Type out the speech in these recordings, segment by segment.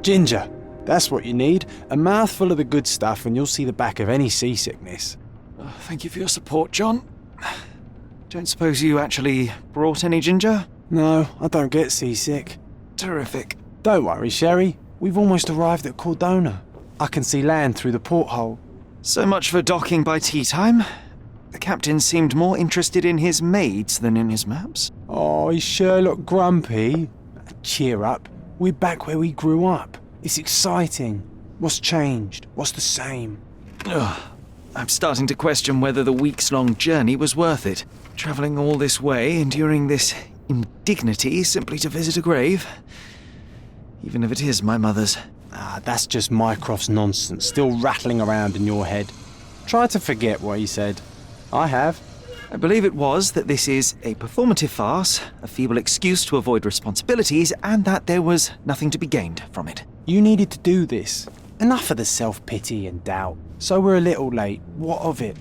Ginger. That's what you need. A mouthful of the good stuff and you'll see the back of any seasickness. Oh, thank you for your support, John. Don't suppose you actually brought any ginger? No, I don't get seasick. Terrific. Don't worry, Sherry. We've almost arrived at Cordona. I can see land through the porthole. So much for docking by tea time. The captain seemed more interested in his maids than in his maps. Oh, is Sherlock grumpy? Cheer up. We're back where we grew up. It's exciting. What's changed? What's the same? Ugh. I'm starting to question whether the weeks-long journey was worth it. Travelling all this way, enduring this indignity simply to visit a grave. Even if it is my mother's. That's just Mycroft's nonsense, still rattling around in your head. Try to forget what he said. I have. I believe it was that this is a performative farce, a feeble excuse to avoid responsibilities, and that there was nothing to be gained from it. You needed to do this. Enough of the self-pity and doubt. So we're a little late. What of it?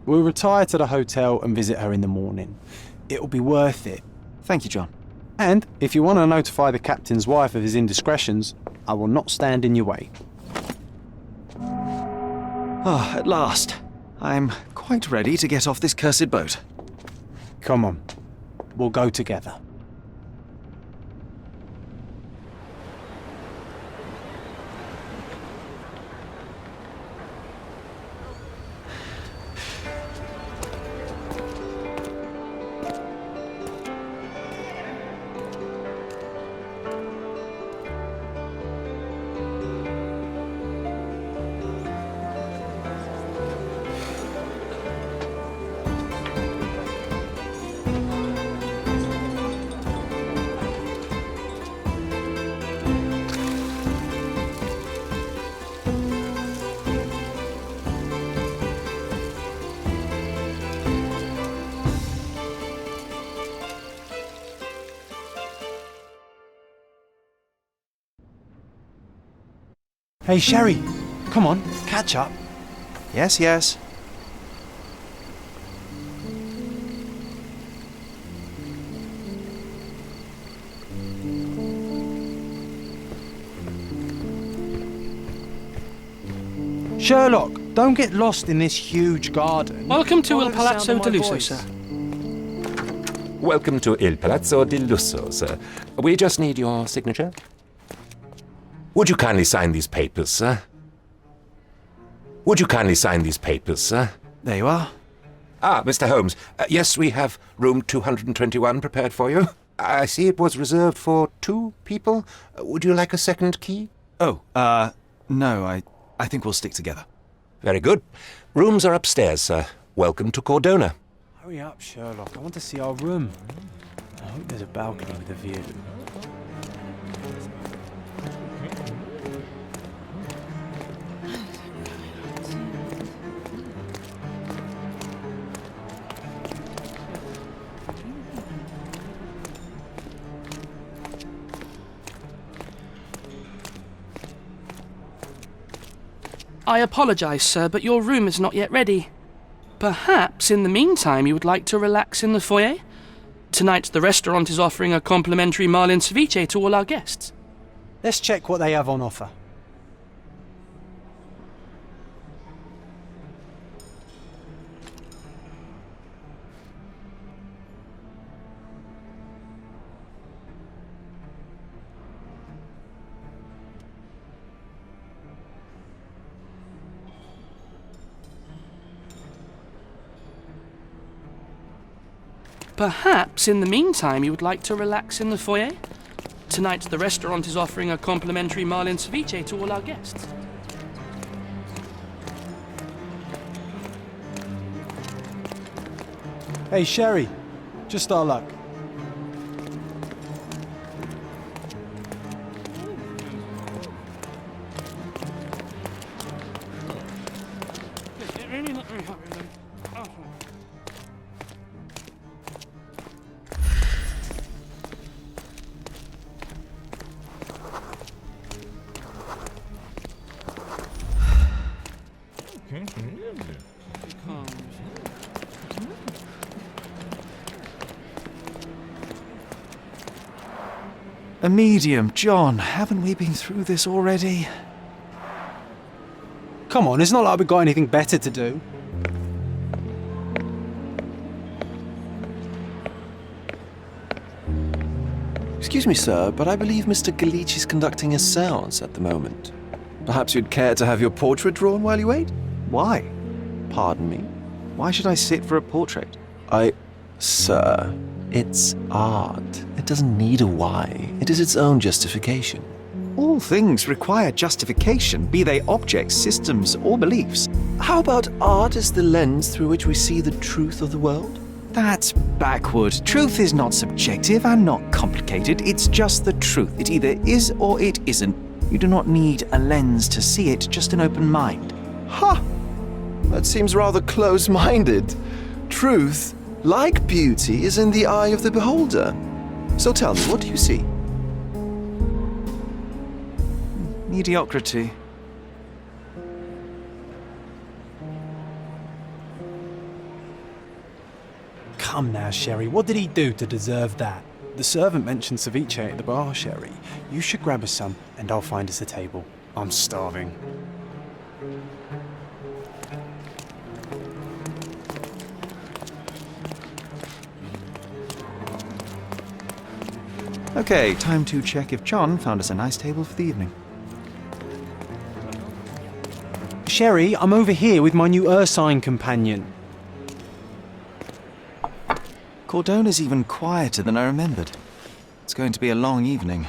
We'll retire to the hotel and visit her in the morning. It'll be worth it. Thank you, John. And if you want to notify the captain's wife of his indiscretions, I will not stand in your way. Ah, at last. I'm quite ready to get off this cursed boat. Come on. We'll go together. Hey, Sherry. Come on, catch up. Yes, yes. Sherlock, don't get lost in this huge garden. Welcome to Follow Il the Palazzo sound of di my Lusso, voice. sir. Welcome to Il Palazzo di Lusso, sir. We just need your signature. Would you kindly sign these papers, sir? Would you kindly sign these papers, sir? There you are. Mr. Holmes. Yes, we have room 221 prepared for you. I see it was reserved for 2 people. Would you like a second key? Oh, no, I think we'll stick together. Very good. Rooms are upstairs, sir. Welcome to Cordona. Hurry up, Sherlock. I want to see our room. I hope there's a balcony with a view. I apologise, sir, but your room is not yet ready. Perhaps, in the meantime, you would like to relax in the foyer? Tonight, the restaurant is offering a complimentary marlin ceviche to all our guests. Let's check what they have on offer. Perhaps, in the meantime, you would like to relax in the foyer? Tonight, the restaurant is offering a complimentary marlin ceviche to all our guests. Hey, Sherry. Just our luck. A medium. John, haven't we been through this already? Come on, it's not like we've got anything better to do. Excuse me, sir, but I believe Mr. Galich is conducting a séance at the moment. Perhaps you'd care to have your portrait drawn while you wait? Why? Pardon me? Why should I sit for a portrait? Sir, it's art. It doesn't need a why. It is its own justification. All things require justification, be they objects, systems, or beliefs. How about art as the lens through which we see the truth of the world? That's backward. Truth is not subjective and not complicated. It's just the truth. It either is or it isn't. You do not need a lens to see it, just an open mind. Ha! That seems rather close-minded. Truth, like beauty, is in the eye of the beholder. So tell me, what do you see? Mediocrity. Come now, Sherry, what did he do to deserve that? The servant mentioned ceviche at the bar, Sherry. You should grab us some, and I'll find us a table. I'm starving. Okay, time to check if John found us a nice table for the evening. Sherry, I'm over here with my new Ursine companion. Cordona's even quieter than I remembered. It's going to be a long evening.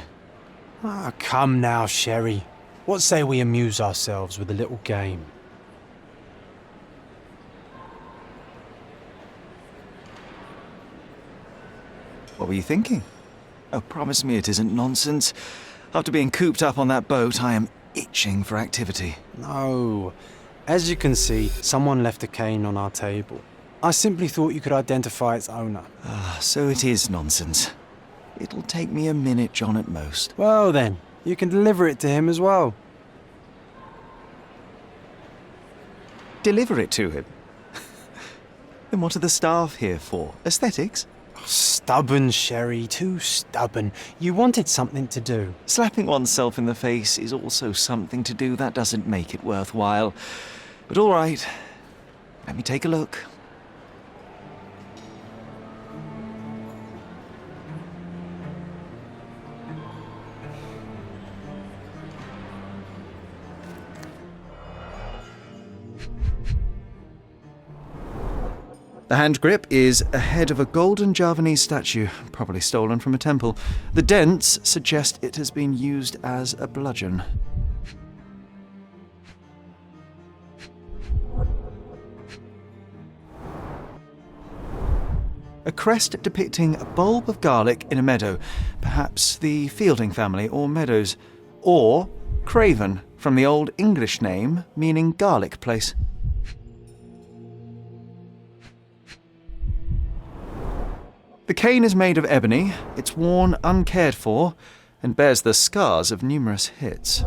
Ah, come now, Sherry. What say we amuse ourselves with a little game? What were you thinking? Oh, promise me it isn't nonsense. After being cooped up on that boat, I am itching for activity. No. As you can see, someone left a cane on our table. I simply thought you could identify its owner. Ah, so it is nonsense. It'll take me a minute, John, at most. Well then, you can deliver it to him as well. Deliver it to him? Then what are the staff here for? Aesthetics? Stubborn, Sherry, too stubborn. You wanted something to do. Slapping oneself in the face is also something to do. That doesn't make it worthwhile. But all right, let me take a look. The hand grip is a head of a golden Javanese statue, probably stolen from a temple. The dents suggest it has been used as a bludgeon. A crest depicting a bulb of garlic in a meadow, perhaps the Fielding family or Meadows, or Craven, from the Old English name meaning garlic place. The cane is made of ebony, it's worn uncared for, and bears the scars of numerous hits.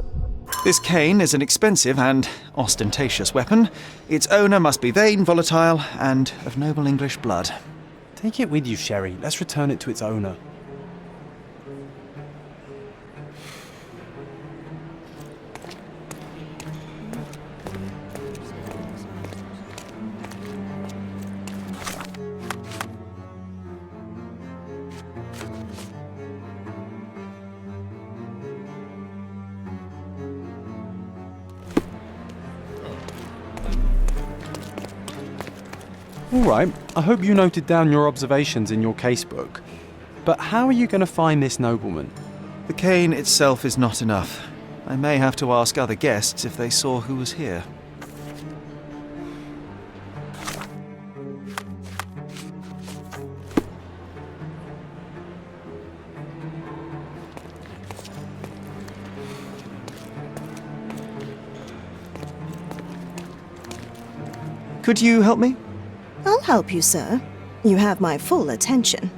This cane is an expensive and ostentatious weapon. Its owner must be vain, volatile, and of noble English blood. Take it with you, Sherry. Let's return it to its owner. All right, I hope you noted down your observations in your casebook. But how are you going to find this nobleman? The cane itself is not enough. I may have to ask other guests if they saw who was here. Could you help me? I'll help you, sir. You have my full attention.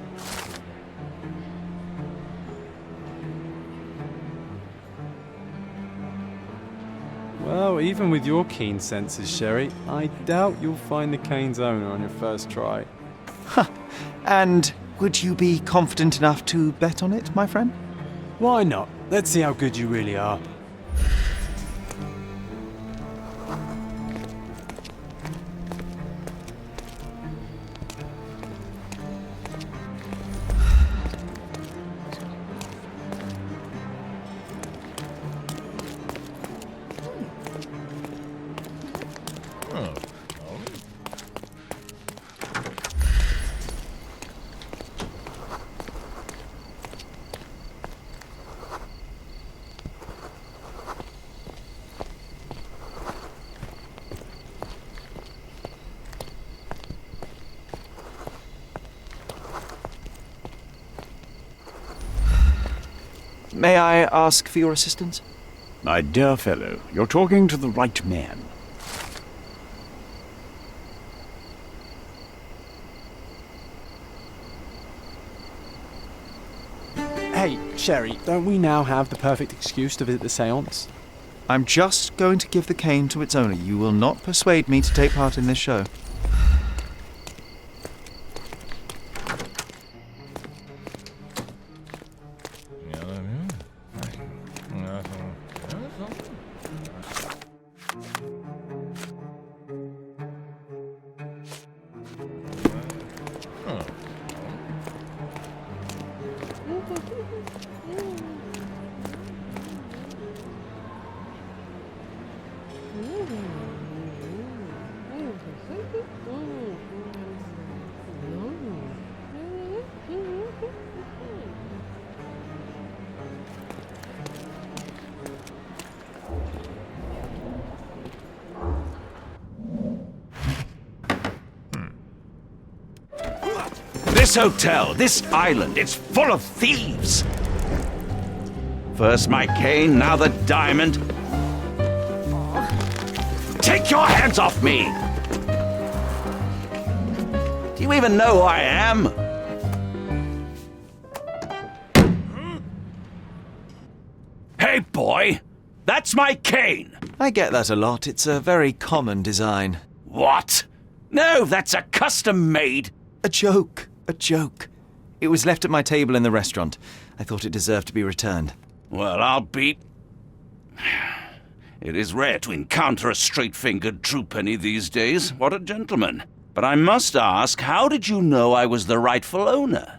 Well, even with your keen senses, Sherry, I doubt you'll find the cane's owner on your first try. And would you be confident enough to bet on it, my friend? Why not? Let's see how good you really are. May I ask for your assistance? My dear fellow, you're talking to the right man. Hey, Sherry, don't we now have the perfect excuse to visit the seance? I'm just going to give the cane to its owner. You will not persuade me to take part in this show. This hotel, this island, it's full of thieves. First my cane, now the diamond. Take your hands off me! Do you even know who I am? Hey, boy! That's my cane! I get that a lot. It's a very common design. What? No, that's a custom-made... A joke. A joke. It was left at my table in the restaurant. I thought it deserved to be returned. Well, I'll be... It is rare to encounter a straight-fingered true penny these days. What a gentleman. But I must ask, how did you know I was the rightful owner?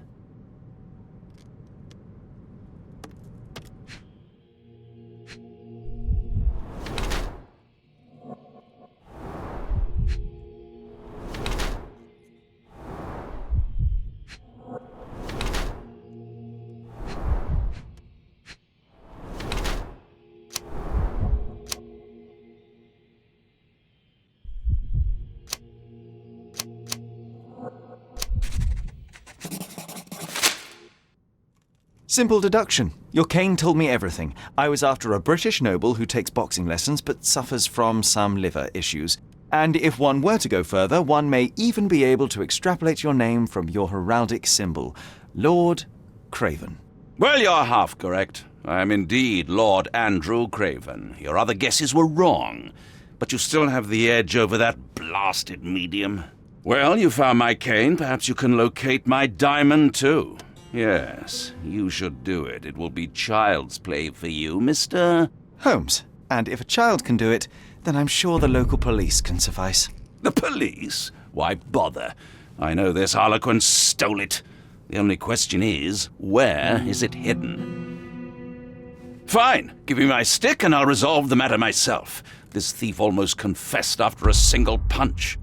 Simple deduction. Your cane told me everything. I was after a British noble who takes boxing lessons but suffers from some liver issues. And if one were to go further, one may even be able to extrapolate your name from your heraldic symbol, Lord Craven. Well, you're half correct. I am indeed Lord Andrew Craven. Your other guesses were wrong. But you still have the edge over that blasted medium. Well, you found my cane. Perhaps you can locate my diamond, too. Yes, you should do it. It will be child's play for you, Mr. Holmes. And if a child can do it, then I'm sure the local police can suffice. The police? Why bother? I know this harlequin stole it. The only question is, where is it hidden? Fine. Give me my stick and I'll resolve the matter myself. This thief almost confessed after a single punch.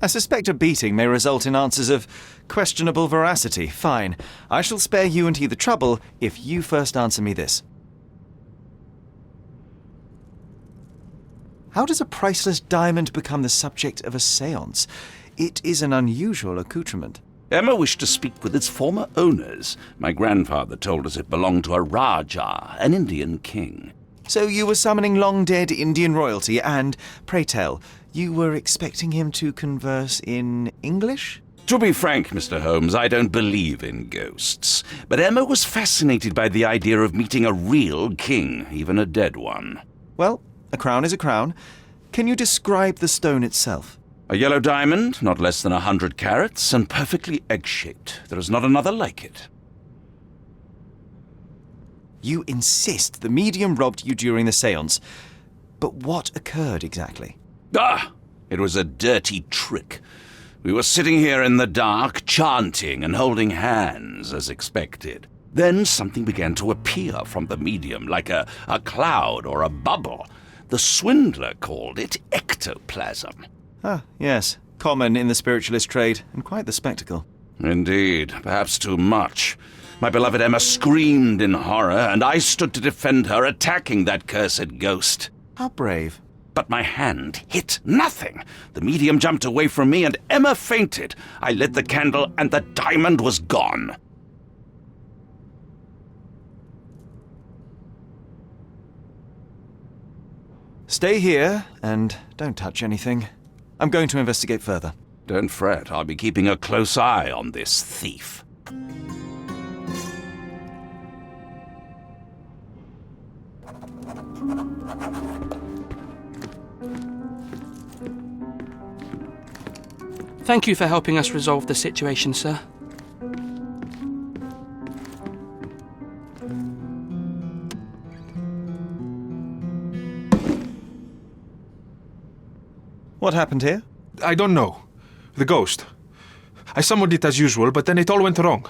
I suspect a beating may result in answers of questionable veracity. Fine. I shall spare you and he the trouble if you first answer me this. How does a priceless diamond become the subject of a séance? It is an unusual accoutrement. Emma wished to speak with its former owners. My grandfather told us it belonged to a Rajah, an Indian king. So you were summoning long-dead Indian royalty and, pray tell, you were expecting him to converse in English? To be frank, Mr. Holmes, I don't believe in ghosts. But Emma was fascinated by the idea of meeting a real king, even a dead one. Well, a crown is a crown. Can you describe the stone itself? A yellow diamond, not less than 100 carats, and perfectly egg-shaped. There is not another like it. You insist the medium robbed you during the séance. But what occurred exactly? Ah! It was a dirty trick. We were sitting here in the dark, chanting and holding hands as expected. Then something began to appear from the medium, like a cloud or a bubble. The swindler called it ectoplasm. Ah, yes. Common in the spiritualist trade, and quite the spectacle. Indeed, perhaps too much. My beloved Emma screamed in horror, and I stood to defend her, attacking that cursed ghost. How brave. But my hand hit nothing. The medium jumped away from me, and Emma fainted. I lit the candle, and the diamond was gone. Stay here, and don't touch anything. I'm going to investigate further. Don't fret, I'll be keeping a close eye on this thief. Thank you for helping us resolve the situation, sir. What happened here? I don't know. The ghost. I summoned it as usual, but then it all went wrong.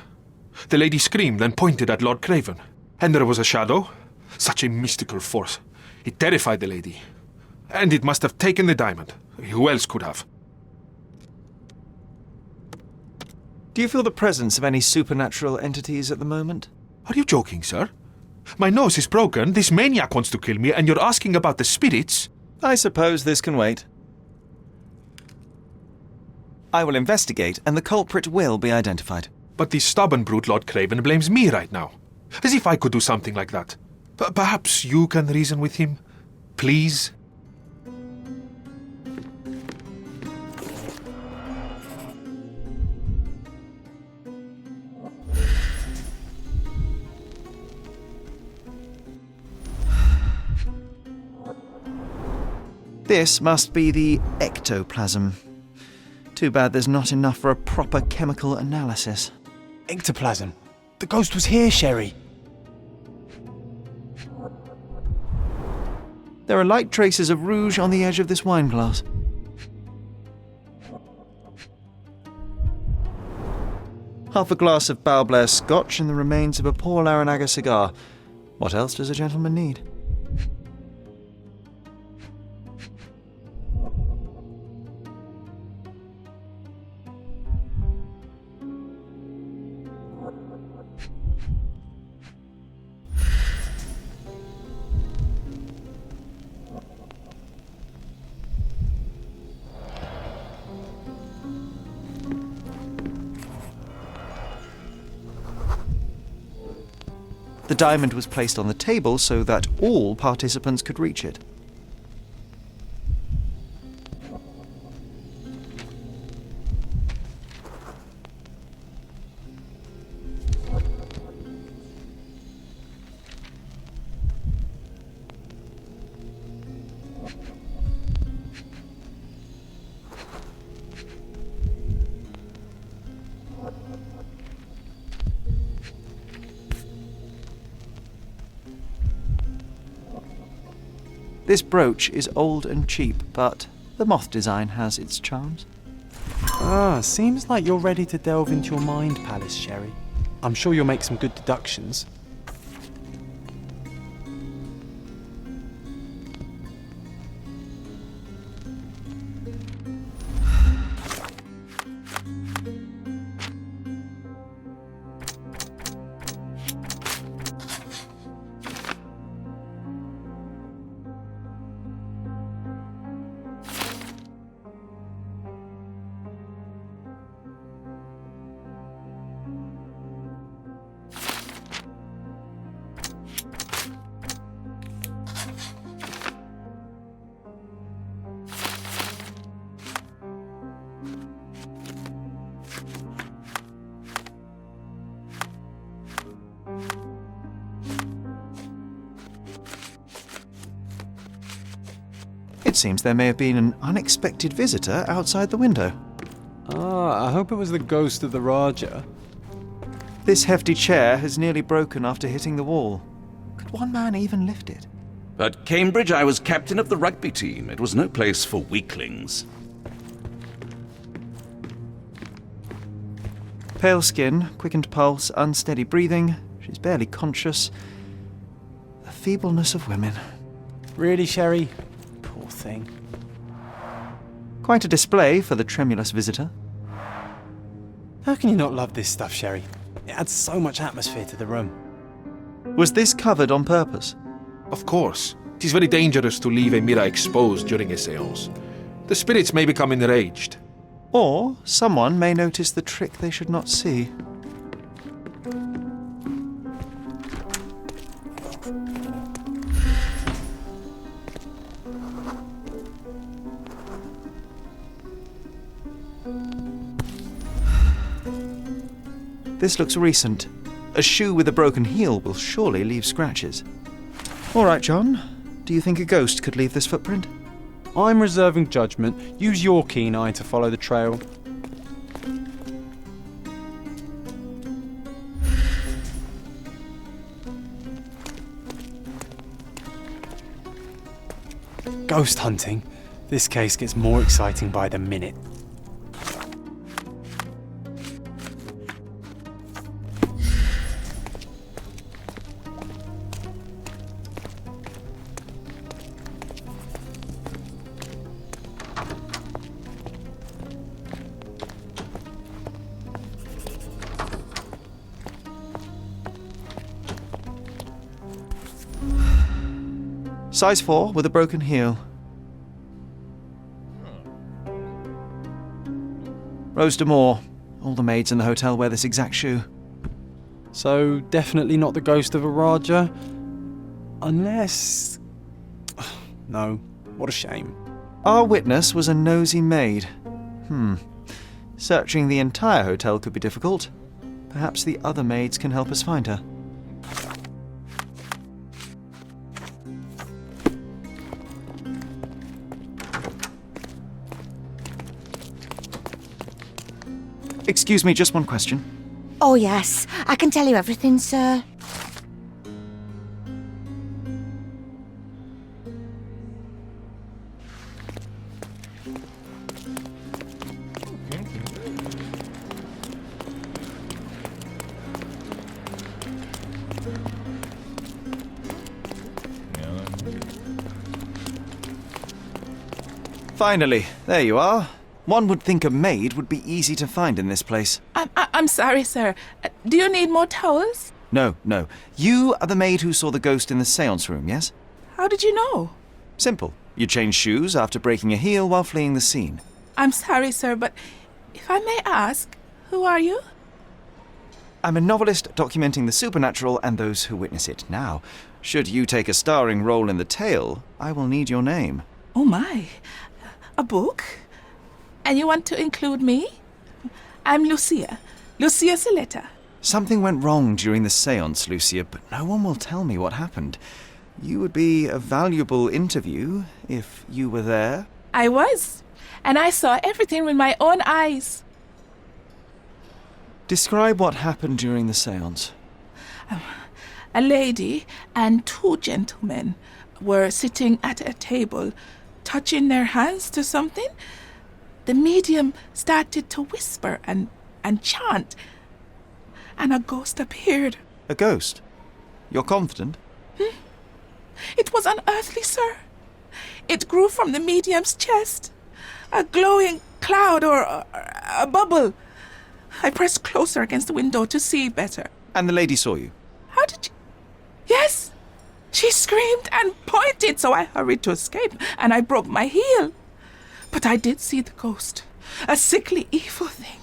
The lady screamed and pointed at Lord Craven. And there was a shadow. Such a mystical force. It terrified the lady. And it must have taken the diamond. Who else could have? Do you feel the presence of any supernatural entities at the moment? Are you joking, sir? My nose is broken, this maniac wants to kill me, and you're asking about the spirits? I suppose this can wait. I will investigate, and the culprit will be identified. But the stubborn brute Lord Craven blames me right now. As if I could do something like that. Perhaps you can reason with him? Please? This must be the ectoplasm. Too bad there's not enough for a proper chemical analysis. Ectoplasm. The ghost was here, Sherry. There are light traces of rouge on the edge of this wine glass. Half a glass of Balblair Scotch and the remains of a Paul Aranaga cigar. What else does a gentleman need? The diamond was placed on the table so that all participants could reach it. This brooch is old and cheap, but the moth design has its charms. Ah, seems like you're ready to delve into your mind palace, Sherry. I'm sure you'll make some good deductions. It seems there may have been an unexpected visitor outside the window. Ah, I hope it was the ghost of the Raja. This hefty chair has nearly broken after hitting the wall. did one man even lift it? At Cambridge, I was captain of the rugby team. It was no place for weaklings. Pale skin, quickened pulse, unsteady breathing. She's barely conscious. The feebleness of women. Really, Sherry? Poor thing. Quite a display for the tremulous visitor. How can you not love this stuff, Sherry? It adds so much atmosphere to the room. Was this covered on purpose? Of course. It is very dangerous to leave a mirror exposed during a séance. The spirits may become enraged. Or someone may notice the trick they should not see. This looks recent. A shoe with a broken heel will surely leave scratches. All right, John. Do you think a ghost could leave this footprint? I'm reserving judgment. Use your keen eye to follow the trail. Ghost hunting. This case gets more exciting by the minute. Size 4 with a broken heel. Rose de Moore. All the maids in the hotel wear this exact shoe. So, definitely not the ghost of a Raja. Unless... No, what a shame. Our witness was a nosy maid. Searching the entire hotel could be difficult. Perhaps the other maids can help us find her. Excuse me, just one question. Oh, yes. I can tell you everything, sir. Finally, there you are. One would think a maid would be easy to find in this place. I'm sorry, sir. Do you need more towels? No. You are the maid who saw the ghost in the séance room, yes? How did you know? Simple. You changed shoes after breaking a heel while fleeing the scene. I'm sorry, sir, but if I may ask, who are you? I'm a novelist documenting the supernatural and those who witness it. Now, should you take a starring role in the tale, I will need your name. Oh, my. A book? And you want to include me? I'm Lucia. Lucia Saletta. Something went wrong during the séance, Lucia, but no one will tell me what happened. You would be a valuable interview if you were there. I was. And I saw everything with my own eyes. Describe what happened during the séance. A lady and 2 gentlemen were sitting at a table, touching their hands to something. The medium started to whisper and chant, and a ghost appeared. A ghost? You're confident? It was unearthly, sir. It grew from the medium's chest. A glowing cloud or a bubble. I pressed closer against the window to see better. And the lady saw you? How did you... Yes! She screamed and pointed, so I hurried to escape, and I broke my heel. But I did see the ghost. A sickly, evil thing.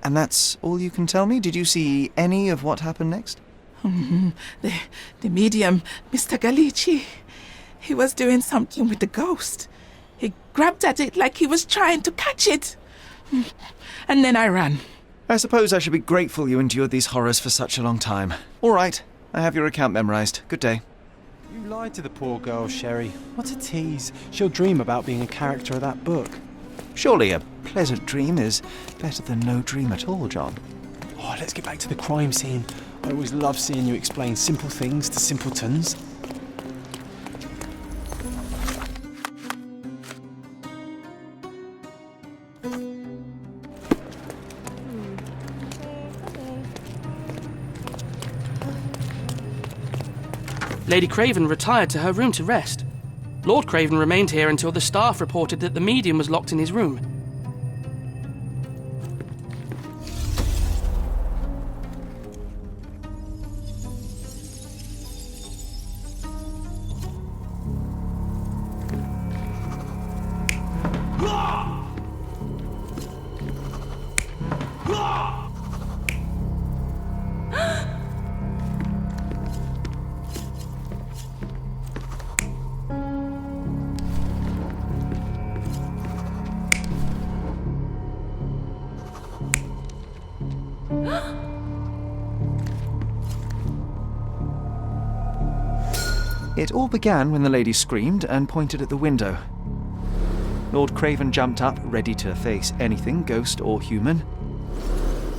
And that's all you can tell me? Did you see any of what happened next? The medium, Mr. Galici, he was doing something with the ghost. He grabbed at it like he was trying to catch it. And then I ran. I suppose I should be grateful you endured these horrors for such a long time. All right, I have your account memorized. Good day. You lied to the poor girl, Sherry. What a tease. She'll dream about being a character of that book. Surely a pleasant dream is better than no dream at all, John. Oh, let's get back to the crime scene. I always love seeing you explain simple things to simpletons. Lady Craven retired to her room to rest. Lord Craven remained here until the staff reported that the medium was locked in his room. It all began when the lady screamed and pointed at the window. Lord Craven jumped up, ready to face anything, ghost or human.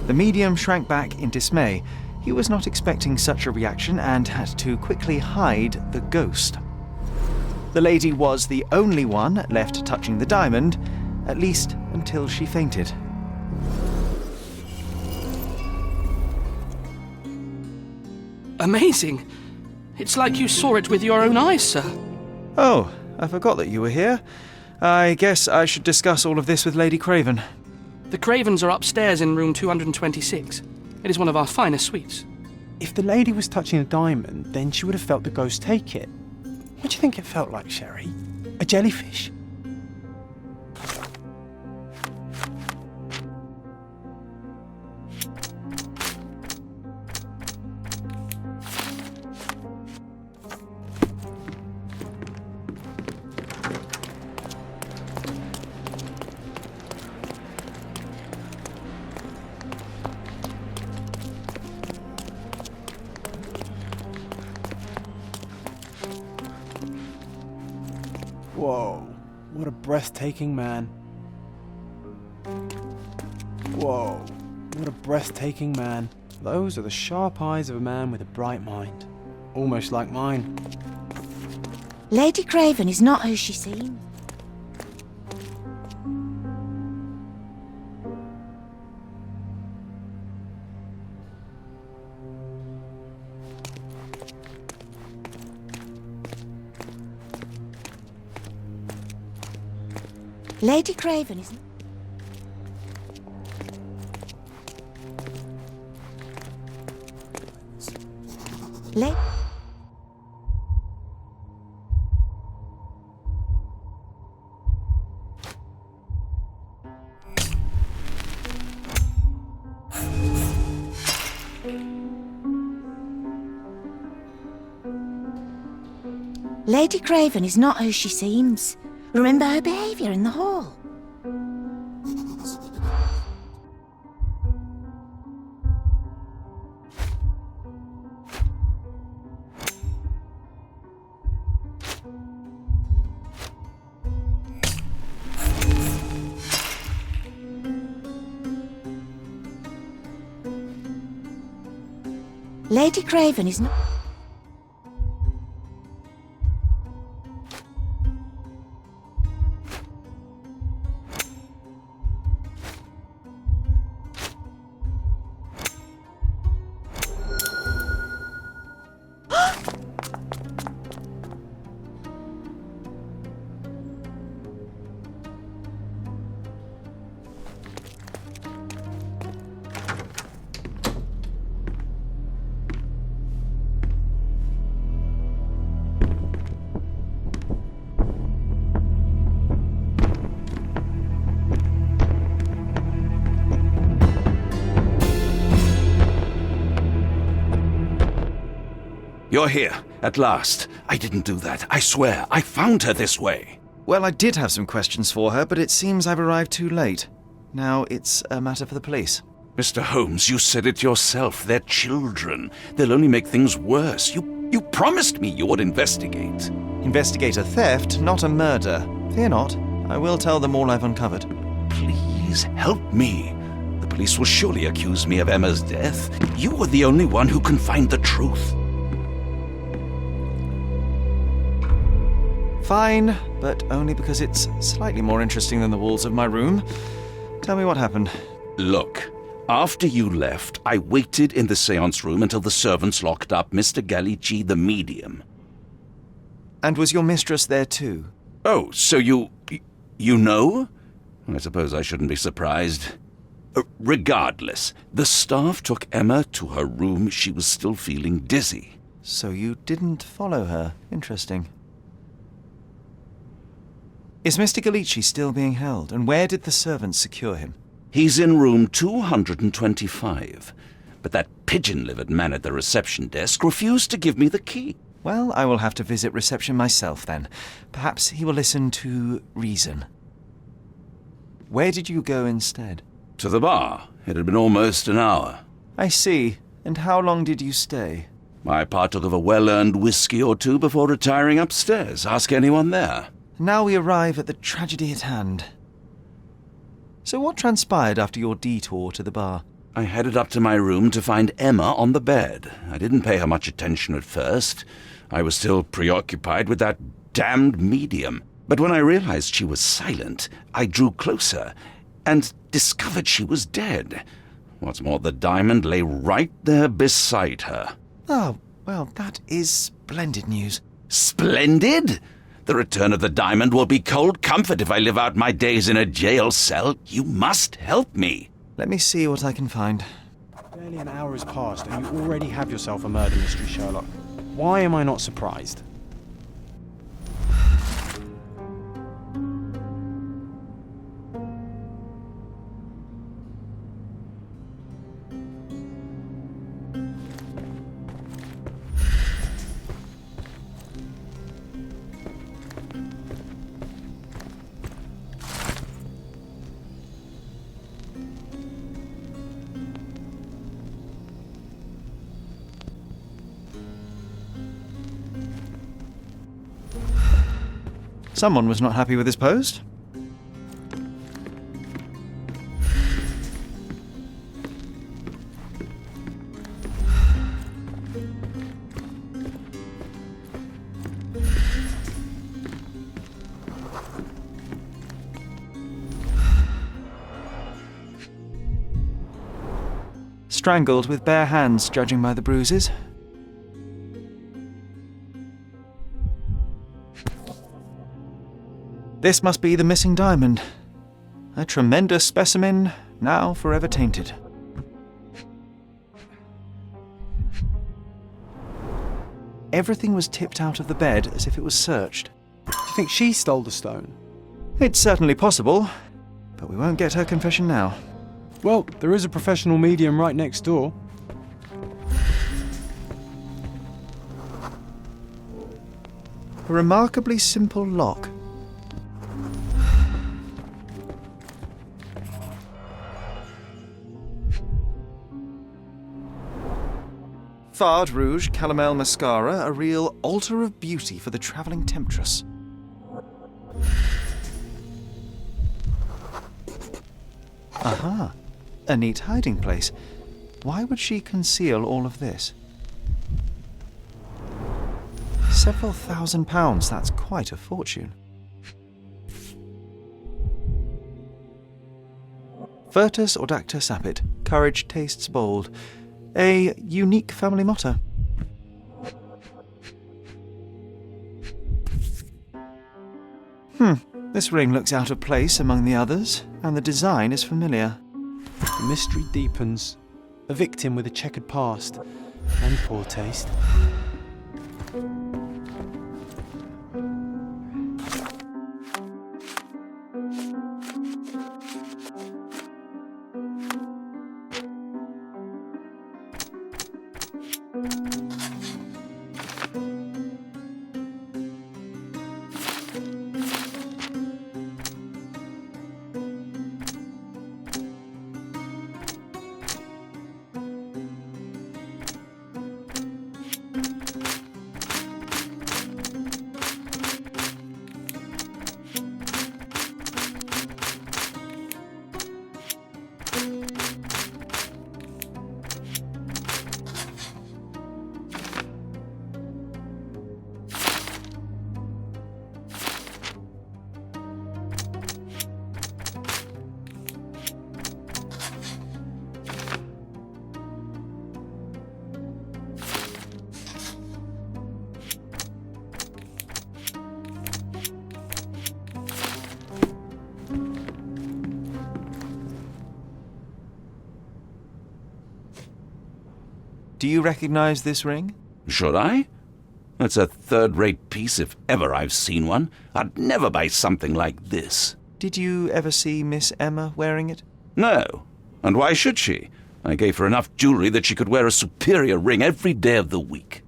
The medium shrank back in dismay. He was not expecting such a reaction and had to quickly hide the ghost. The lady was the only one left touching the diamond, at least until she fainted. Amazing! It's like you saw it with your own eyes, sir. Oh, I forgot that you were here. I guess I should discuss all of this with Lady Craven. The Cravens are upstairs in room 226. It is one of our finest suites. If the lady was touching a diamond, then she would have felt the ghost take it. What do you think it felt like, Sherry? A jellyfish? Whoa, what a breathtaking man. Whoa, what a breathtaking man. Those are the sharp eyes of a man with a bright mind. Almost like mine. Lady Craven is not who she seems. Lady Craven is... Lady Craven is not who she seems. Remember her behaviour in the hall. Lady Craven is not... You're here, at last. I didn't do that. I swear, I found her this way. Well, I did have some questions for her, but it seems I've arrived too late. Now it's a matter for the police. Mr. Holmes, you said it yourself. They're children. They'll only make things worse. You promised me you would investigate. Investigate a theft, not a murder. Fear not. I will tell them all I've uncovered. Please help me. The police will surely accuse me of Emma's death. You are the only one who can find the truth. Fine, but only because it's slightly more interesting than the walls of my room. Tell me what happened. Look, after you left, I waited in the seance room until the servants locked up Mr. Gallici, the medium. And was your mistress there too? Oh, so you know? I suppose I shouldn't be surprised. Regardless, the staff took Emma to her room. She was still feeling dizzy. So you didn't follow her. Interesting. Is Mr. Gallici still being held, and where did the servants secure him? He's in room 225, but that pigeon-livered man at the reception desk refused to give me the key. Well, I will have to visit reception myself then. Perhaps he will listen to reason. Where did you go instead? To the bar. It had been almost an hour. I see. And how long did you stay? I partook of a well-earned whiskey or two before retiring upstairs. Ask anyone there. Now we arrive at the tragedy at hand. So what transpired after your detour to the bar? I headed up to my room to find Emma on the bed. I didn't pay her much attention at first. I was still preoccupied with that damned medium. But when I realized she was silent, I drew closer and discovered she was dead. What's more, the diamond lay right there beside her. Oh, well, that is splendid news. Splendid? The return of the diamond will be cold comfort if I live out my days in a jail cell. You must help me. Let me see what I can find. Barely an hour has passed and you already have yourself a murder mystery, Sherlock. Why am I not surprised? Someone was not happy with his post. Strangled with bare hands, judging by the bruises. This must be the missing diamond. A tremendous specimen, now forever tainted. Everything was tipped out of the bed as if it was searched. Do you think she stole the stone? It's certainly possible, but we won't get her confession now. Well, there is a professional medium right next door. A remarkably simple lock. Fard Rouge Calomel Mascara, a real altar of beauty for the travelling temptress. Aha, a neat hiding place. Why would she conceal all of this? Several £1,000, that's quite a fortune. Virtus Audacta Sapit, courage tastes bold. A unique family motto. This ring looks out of place among the others, and the design is familiar. The mystery deepens. A victim with a checkered past and poor taste. Do you recognize this ring? Should I? It's a third-rate piece if ever I've seen one. I'd never buy something like this. Did you ever see Miss Emma wearing it? No. And why should she? I gave her enough jewelry that she could wear a superior ring every day of the week.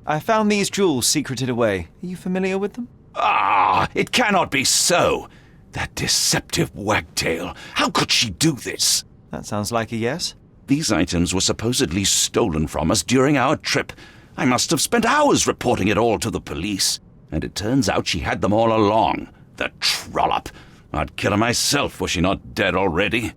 I found these jewels secreted away. Are you familiar with them? Ah, it cannot be so. That deceptive wagtail. How could she do this? That sounds like a yes. These items were supposedly stolen from us during our trip. I must have spent hours reporting it all to the police. And it turns out she had them all along. The trollop. I'd kill her myself were she not dead already.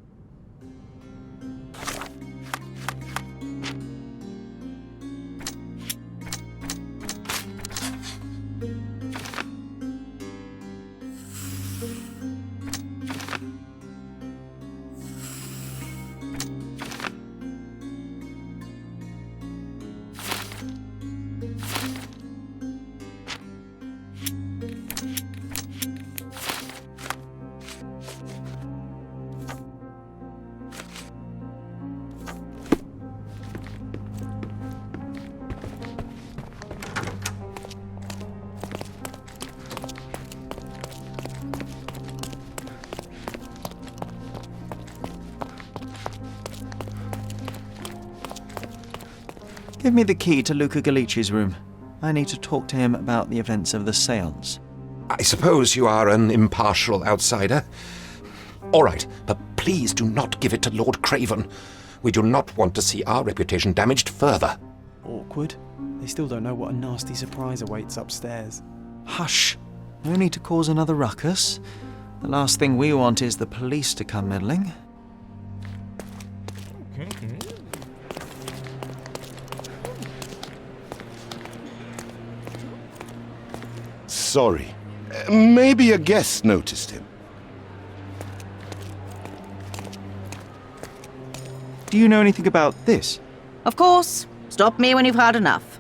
Give me the key to Luca Galici's room. I need to talk to him about the events of the séance. I suppose you are an impartial outsider. All right, but please do not give it to Lord Craven. We do not want to see our reputation damaged further. Awkward. They still don't know what a nasty surprise awaits upstairs. Hush. No need to cause another ruckus. The last thing we want is the police to come meddling. Sorry. Maybe a guest noticed him. Do you know anything about this? Of course. Stop me when you've had enough.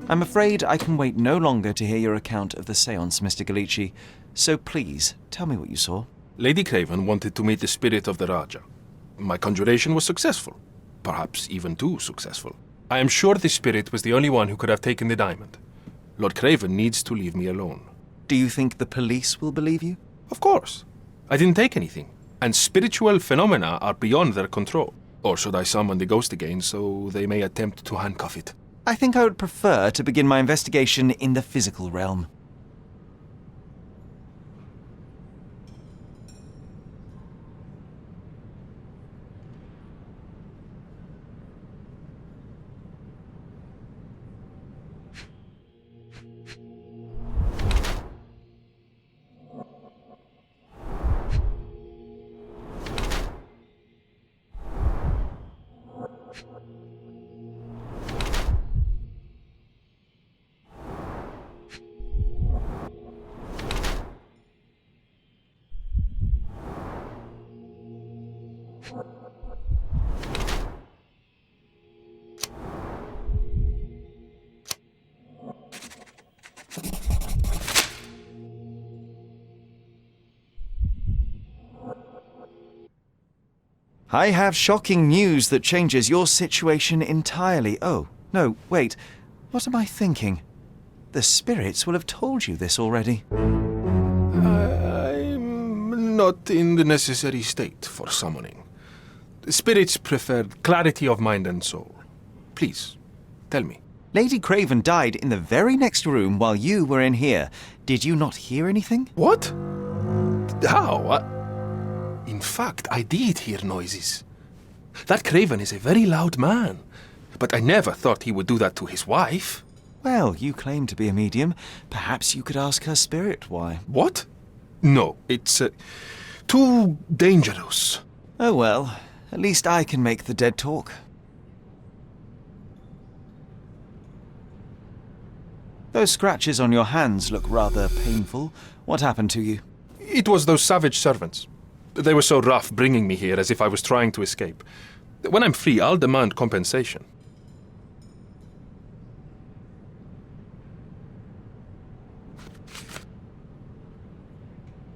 I'm afraid I can wait no longer to hear your account of the séance, Mr. Galici. So please, tell me what you saw. Lady Craven wanted to meet the spirit of the Raja. My conjuration was successful. Perhaps even too successful. I am sure the spirit was the only one who could have taken the diamond. Lord Craven needs to leave me alone. Do you think the police will believe you? Of course. I didn't take anything. And spiritual phenomena are beyond their control. Or should I summon the ghost again so they may attempt to handcuff it? I think I would prefer to begin my investigation in the physical realm. I have shocking news that changes your situation entirely. Oh, no, wait. What am I thinking? The spirits will have told you this already. I'm not in the necessary state for summoning. The spirits preferred clarity of mind and soul. Please, tell me. Lady Craven died in the very next room while you were in here. Did you not hear anything? What? How? In fact, I did hear noises. That Craven is a very loud man, but I never thought he would do that to his wife. Well, you claim to be a medium. Perhaps you could ask her spirit why. What? No, it's too dangerous. Oh well, at least I can make the dead talk. Those scratches on your hands look rather painful. What happened to you? It was those savage servants. They were so rough bringing me here as if I was trying to escape. When I'm free, I'll demand compensation.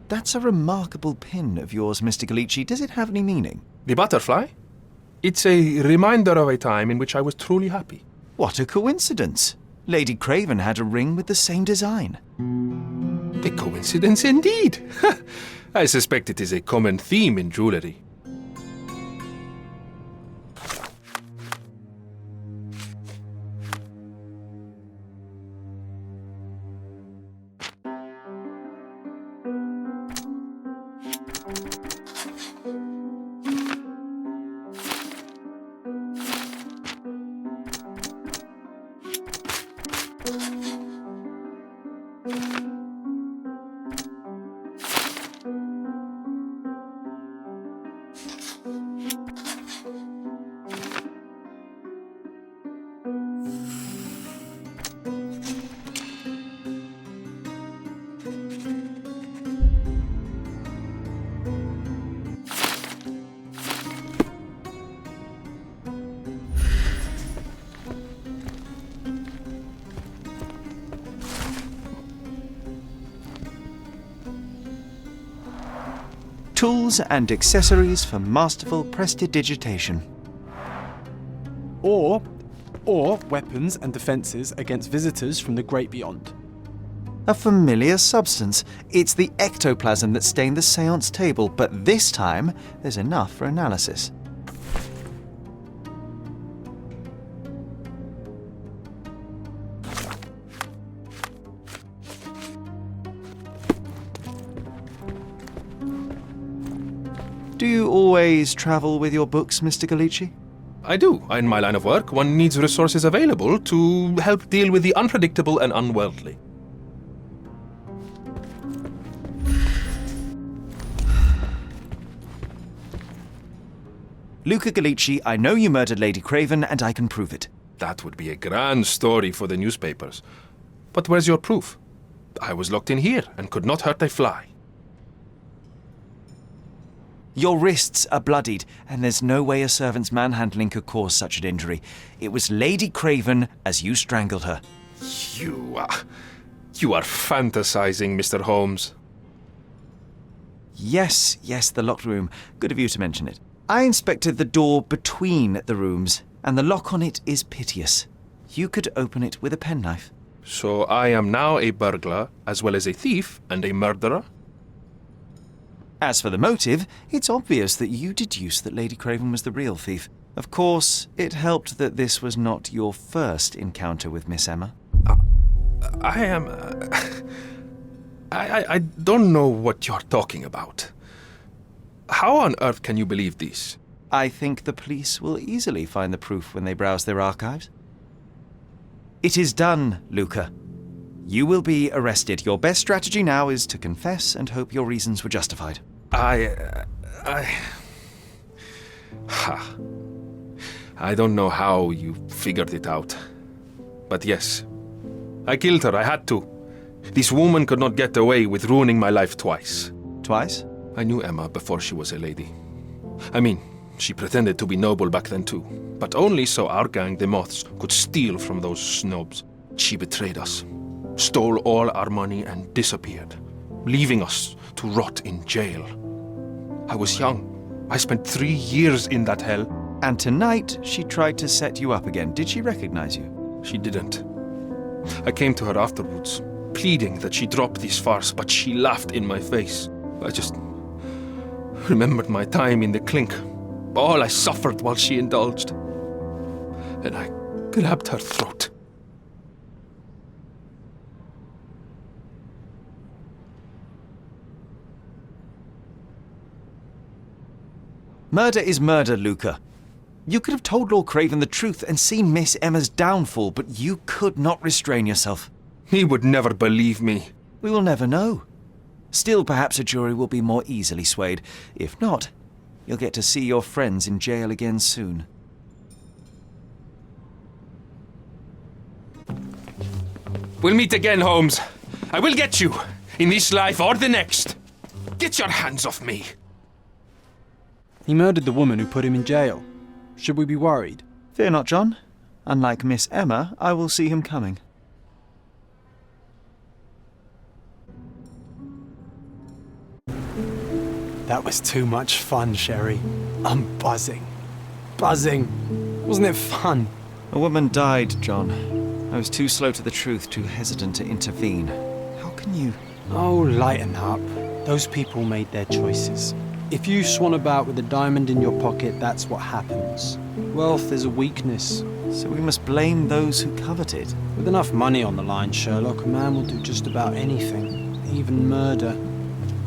That's a remarkable pin of yours, Mr. Galici. Does it have any meaning? The butterfly? It's a reminder of a time in which I was truly happy. What a coincidence! Lady Craven had a ring with the same design. A coincidence indeed! I suspect it is a common theme in jewellery. Tools and accessories for masterful prestidigitation. Or weapons and defences against visitors from the great beyond. A familiar substance. It's the ectoplasm that stained the seance table, but this time there's enough for analysis. Do you always travel with your books, Mr. Galici? I do. In my line of work, one needs resources available to help deal with the unpredictable and unworldly. Luca Galici, I know you murdered Lady Craven, and I can prove it. That would be a grand story for the newspapers. But where's your proof? I was locked in here and could not hurt a fly. Your wrists are bloodied, and there's no way a servant's manhandling could cause such an injury. It was Lady Craven as you strangled her. You are fantasizing, Mr. Holmes. Yes, the locked room. Good of you to mention it. I inspected the door between the rooms, and the lock on it is piteous. You could open it with a penknife. So I am now a burglar, as well as a thief and a murderer? As for the motive, it's obvious that you deduced that Lady Craven was the real thief. Of course, it helped that this was not your first encounter with Miss Emma. I don't know what you're talking about. How on earth can you believe this? I think the police will easily find the proof when they browse their archives. It is done, Luca. You will be arrested. Your best strategy now is to confess and hope your reasons were justified. I don't know how you figured it out. But yes, I killed her. I had to. This woman could not get away with ruining my life twice. Twice? I knew Emma before she was a lady. I mean, she pretended to be noble back then too. But only so our gang, the Moths, could steal from those snobs. She betrayed us, stole all our money and disappeared, leaving us to rot in jail. I was young. I spent 3 years in that hell. And tonight, she tried to set you up again. Did she recognize you? She didn't. I came to her afterwards, pleading that she drop this farce, but she laughed in my face. I just remembered my time in the clink, all I suffered while she indulged. And I grabbed her throat. Murder is murder, Luca. You could have told Lord Craven the truth and seen Miss Emma's downfall, but you could not restrain yourself. He would never believe me. We will never know. Still, perhaps a jury will be more easily swayed. If not, you'll get to see your friends in jail again soon. We'll meet again, Holmes. I will get you, in this life or the next. Get your hands off me. He murdered the woman who put him in jail. Should we be worried? Fear not, John. Unlike Miss Emma, I will see him coming. That was too much fun, Sherry. I'm buzzing. Buzzing. Wasn't it fun? A woman died, John. I was too slow to the truth, too hesitant to intervene. How can you... Oh, lighten up. Those people made their choices. If you swan about with a diamond in your pocket, that's what happens. Wealth is a weakness. So we must blame those who covet it. With enough money on the line, Sherlock, a man will do just about anything. Even murder.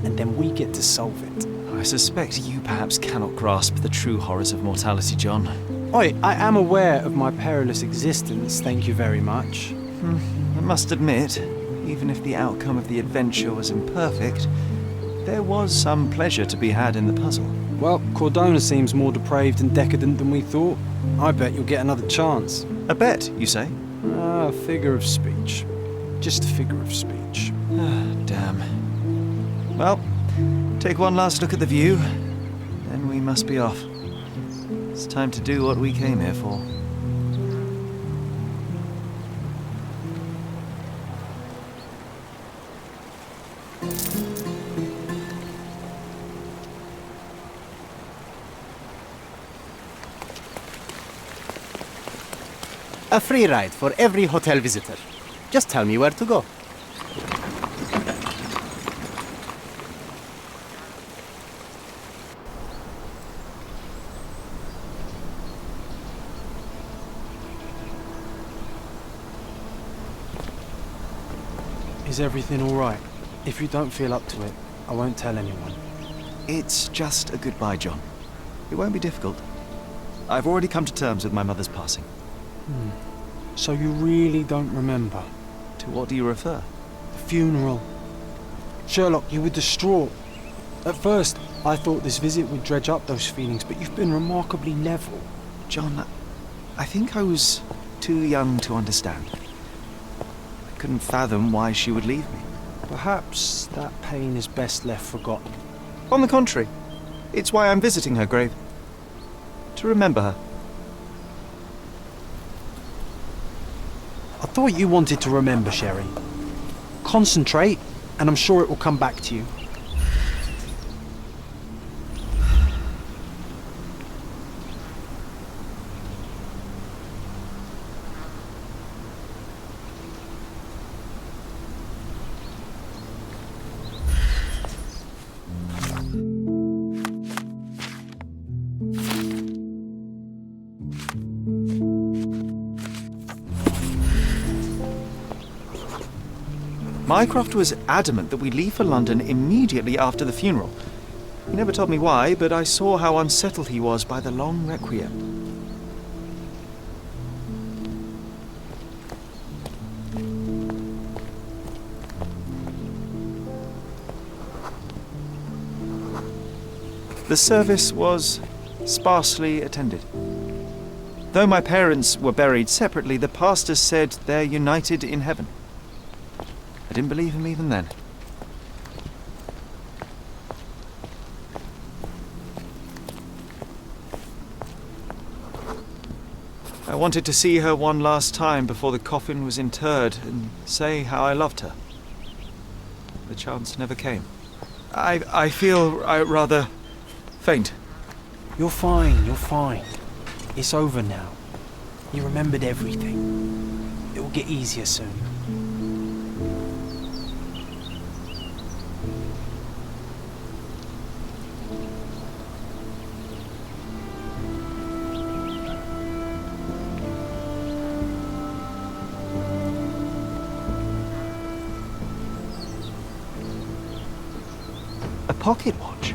And then we get to solve it. I suspect you perhaps cannot grasp the true horrors of mortality, John. Oi, I am aware of my perilous existence, thank you very much. I must admit, even if the outcome of the adventure was imperfect, there was some pleasure to be had in the puzzle. Well, Cordona seems more depraved and decadent than we thought. I bet you'll get another chance. A bet, you say? A figure of speech. Just a figure of speech. Damn. Well, take one last look at the view, then we must be off. It's time to do what we came here for. A free ride for every hotel visitor. Just tell me where to go. Is everything all right? If you don't feel up to it, I won't tell anyone. It's just a goodbye, John. It won't be difficult. I've already come to terms with my mother's passing. So you really don't remember? To what do you refer? The funeral. Sherlock, you were distraught. At first, I thought this visit would dredge up those feelings, but you've been remarkably level. John, I think I was too young to understand. I couldn't fathom why she would leave me. Perhaps that pain is best left forgotten. On the contrary, it's why I'm visiting her grave. To remember her. I thought you wanted to remember, Sherry. Concentrate, and I'm sure it will come back to you. Mycroft was adamant that we leave for London immediately after the funeral. He never told me why, but I saw how unsettled he was by the long requiem. The service was sparsely attended. Though my parents were buried separately, the pastor said they're united in heaven. I didn't believe him even then. I wanted to see her one last time before the coffin was interred and say how I loved her. The chance never came. I feel rather faint. You're fine, you're fine. It's over now. You remembered everything. It will get easier soon. A pocket watch?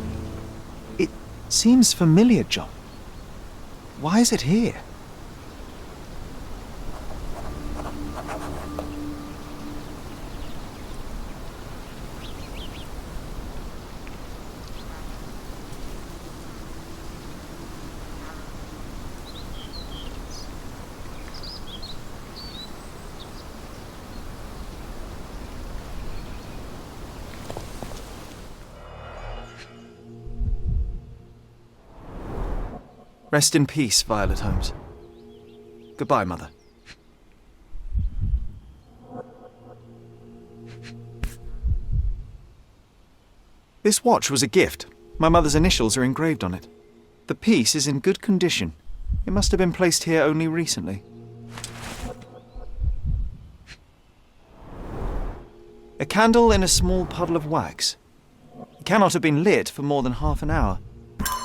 Seems familiar, John. Why is it here? Rest in peace, Violet Holmes. Goodbye, Mother. This watch was a gift. My mother's initials are engraved on it. The piece is in good condition. It must have been placed here only recently. A candle in a small puddle of wax. It cannot have been lit for more than half an hour.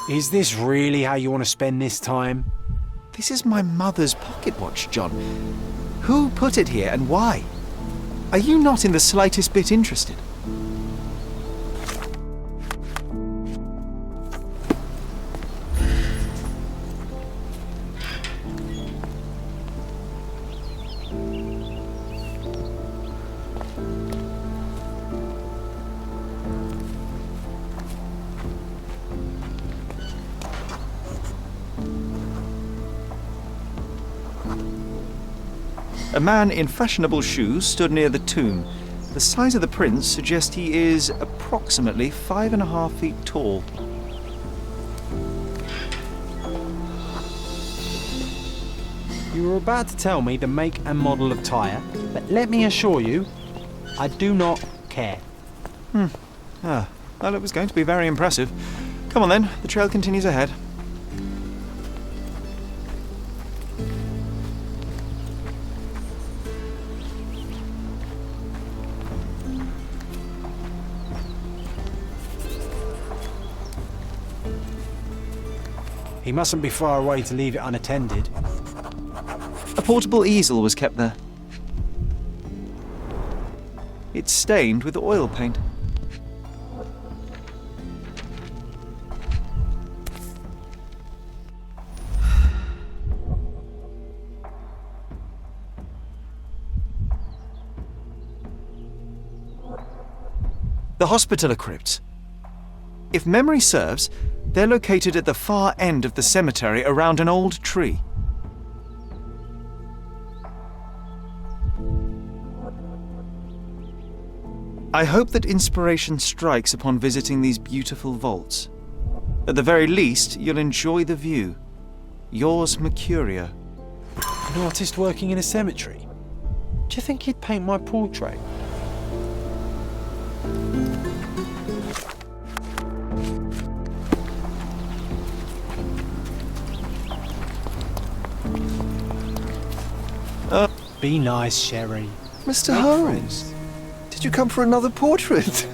Is this really how you want to spend this time? This is my mother's pocket watch, John. Who put it here and why? Are you not in the slightest bit interested? A man in fashionable shoes stood near the tomb. The size of the prints suggest he is approximately 5.5 feet tall. You were about to tell me the make and model of tyre, but let me assure you, I do not care. Well, it was going to be very impressive. Come on then, the trail continues ahead. He mustn't be far away to leave it unattended. A portable easel was kept there. It's stained with oil paint. The hospitaller crypts. If memory serves, they're located at the far end of the cemetery around an old tree. I hope that inspiration strikes upon visiting these beautiful vaults. At the very least, you'll enjoy the view. Yours, Mercurio. An artist working in a cemetery? Do you think he'd paint my portrait? Be nice, Sherry. Mr. Holmes, did you come for another portrait?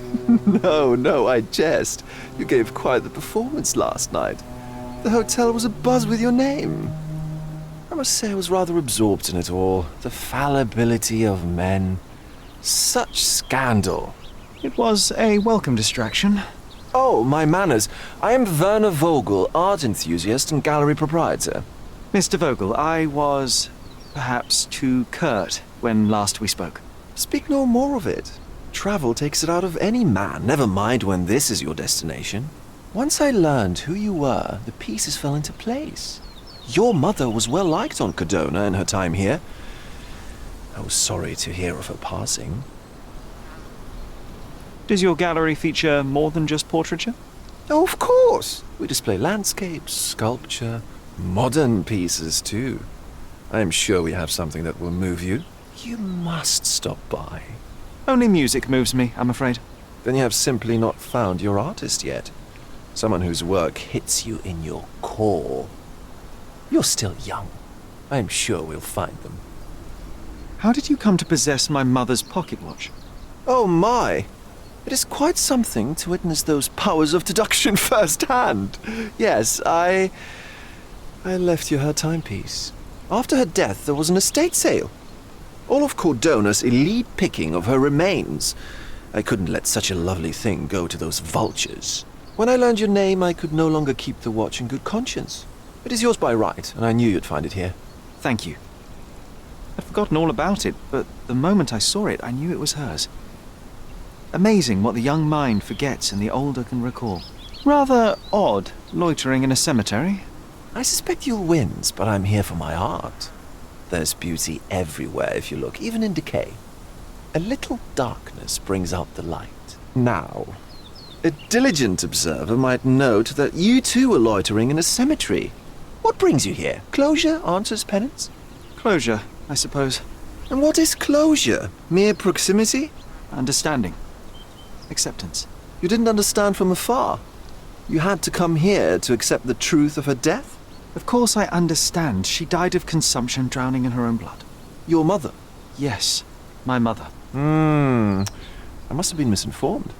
No, I jest. You gave quite the performance last night. The hotel was abuzz with your name. I must say I was rather absorbed in it all. The fallibility of men. Such scandal. It was a welcome distraction. Oh, my manners. I am Werner Vogel, art enthusiast and gallery proprietor. Mr. Vogel, I was perhaps too curt when last we spoke. Speak no more of it. Travel takes it out of any man, never mind when this is your destination. Once I learned who you were, the pieces fell into place. Your mother was well liked on Cadona in her time here. I was sorry to hear of her passing. Does your gallery feature more than just portraiture? Oh, of course. We display landscapes, sculpture, modern pieces too. I am sure we have something that will move you. You must stop by. Only music moves me, I'm afraid. Then you have simply not found your artist yet. Someone whose work hits you in your core. You're still young. I am sure we'll find them. How did you come to possess my mother's pocket watch? Oh my! It is quite something to witness those powers of deduction firsthand. Yes, I left you her timepiece. After her death, there was an estate sale. All of Cordona's elite picking of her remains. I couldn't let such a lovely thing go to those vultures. When I learned your name, I could no longer keep the watch in good conscience. It is yours by right, and I knew you'd find it here. Thank you. I'd forgotten all about it, but the moment I saw it, I knew it was hers. Amazing what the young mind forgets and the older can recall. Rather odd, loitering in a cemetery. I suspect you'll win, but I'm here for my art. There's beauty everywhere if you look, even in decay. A little darkness brings out the light. Now, a diligent observer might note that you too are loitering in a cemetery. What brings you here? Closure answers penance? Closure, I suppose. And what is closure? Mere proximity? Understanding. Acceptance. You didn't understand from afar. You had to come here to accept the truth of her death? Of course I understand. She died of consumption, drowning in her own blood. Your mother? Yes, my mother. I must have been misinformed.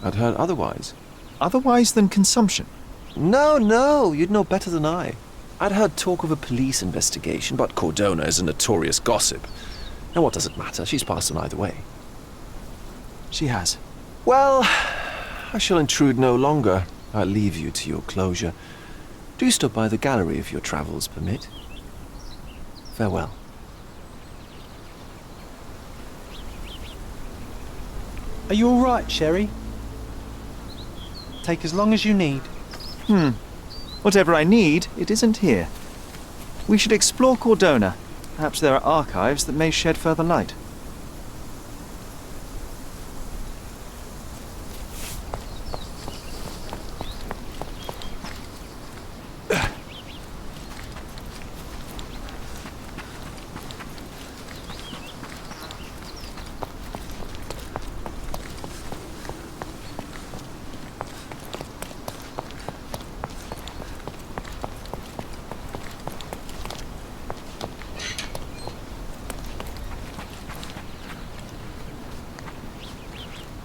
I'd heard otherwise. Otherwise than consumption? No, you'd know better than I. I'd heard talk of a police investigation, but Cordona is a notorious gossip. And what does it matter? She's passed on either way. She has. Well, I shall intrude no longer. I'll leave you to your closure. Do stop by the gallery if your travels permit. Farewell. Are you all right, Sherry? Take as long as you need. Whatever I need, it isn't here. We should explore Cordona. Perhaps there are archives that may shed further light.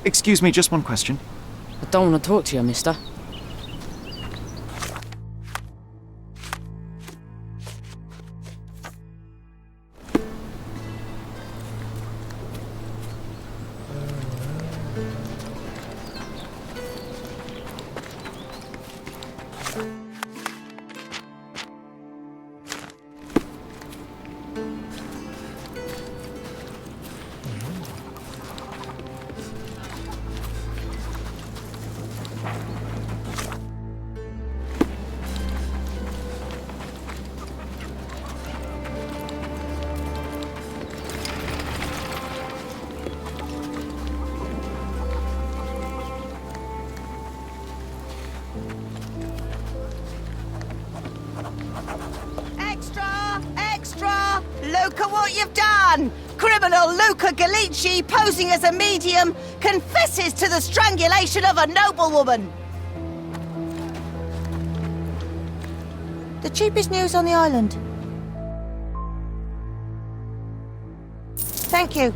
Excuse me, just one question. I don't want to talk to you, mister. Extra! Look at what you've done! Criminal Luca Gallici, posing as a medium, confesses to the strangulation of a noblewoman. The cheapest news on the island. Thank you.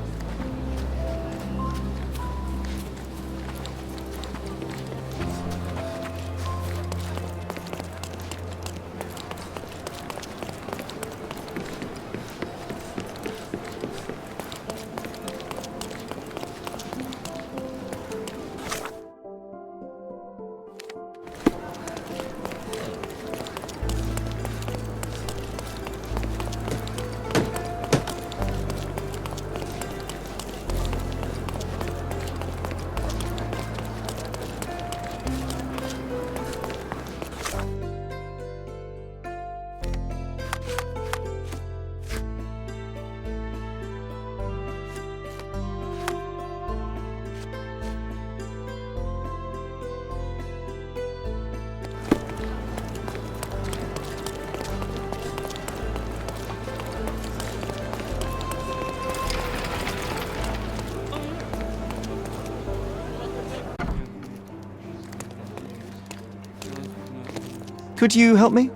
Could you help me?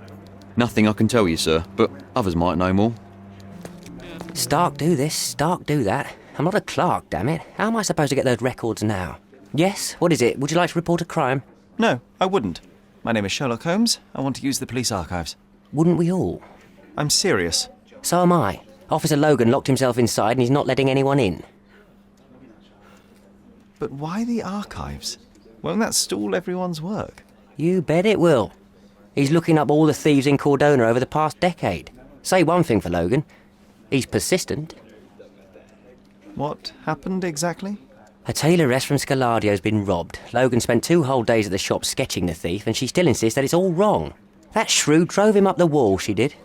Nothing I can tell you, sir, but others might know more. Stark do this, Stark do that. I'm not a clerk, damn it. How am I supposed to get those records now? Yes? What is it? Would you like to report a crime? No, I wouldn't. My name is Sherlock Holmes. I want to use the police archives. Wouldn't we all? I'm serious. So am I. Officer Logan locked himself inside and he's not letting anyone in. But why the archives? Won't that stall everyone's work? You bet it will. He's looking up all the thieves in Cordona over the past decade. Say one thing for Logan. He's persistent. What happened exactly? A tailoress from Scaladio's been robbed. Logan spent 2 whole days at the shop sketching the thief, and she still insists that it's all wrong. That shrew drove him up the wall, she did.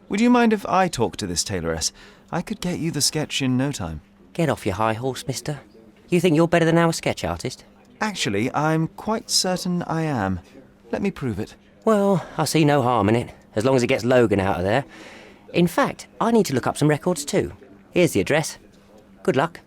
Would you mind if I talk to this tailoress? I could get you the sketch in no time. Get off your high horse, mister. You think you're better than our sketch artist? Actually, I'm quite certain I am. Let me prove it. Well, I see no harm in it, as long as it gets Logan out of there. In fact, I need to look up some records too. Here's the address. Good luck.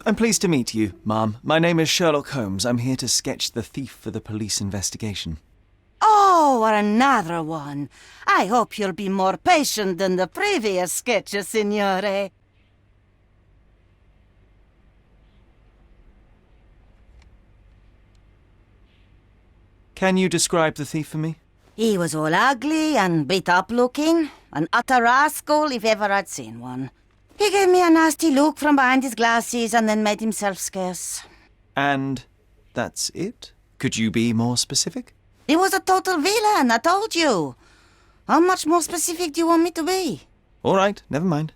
I'm pleased to meet you, ma'am. My name is Sherlock Holmes. I'm here to sketch the thief for the police investigation. Oh, another one. I hope you'll be more patient than the previous sketches, signore. Can you describe the thief for me? He was all ugly and beat up looking. An utter rascal if ever I'd seen one. He gave me a nasty look from behind his glasses and then made himself scarce. And that's it? Could you be more specific? He was a total villain, I told you. How much more specific do you want me to be? All right, never mind.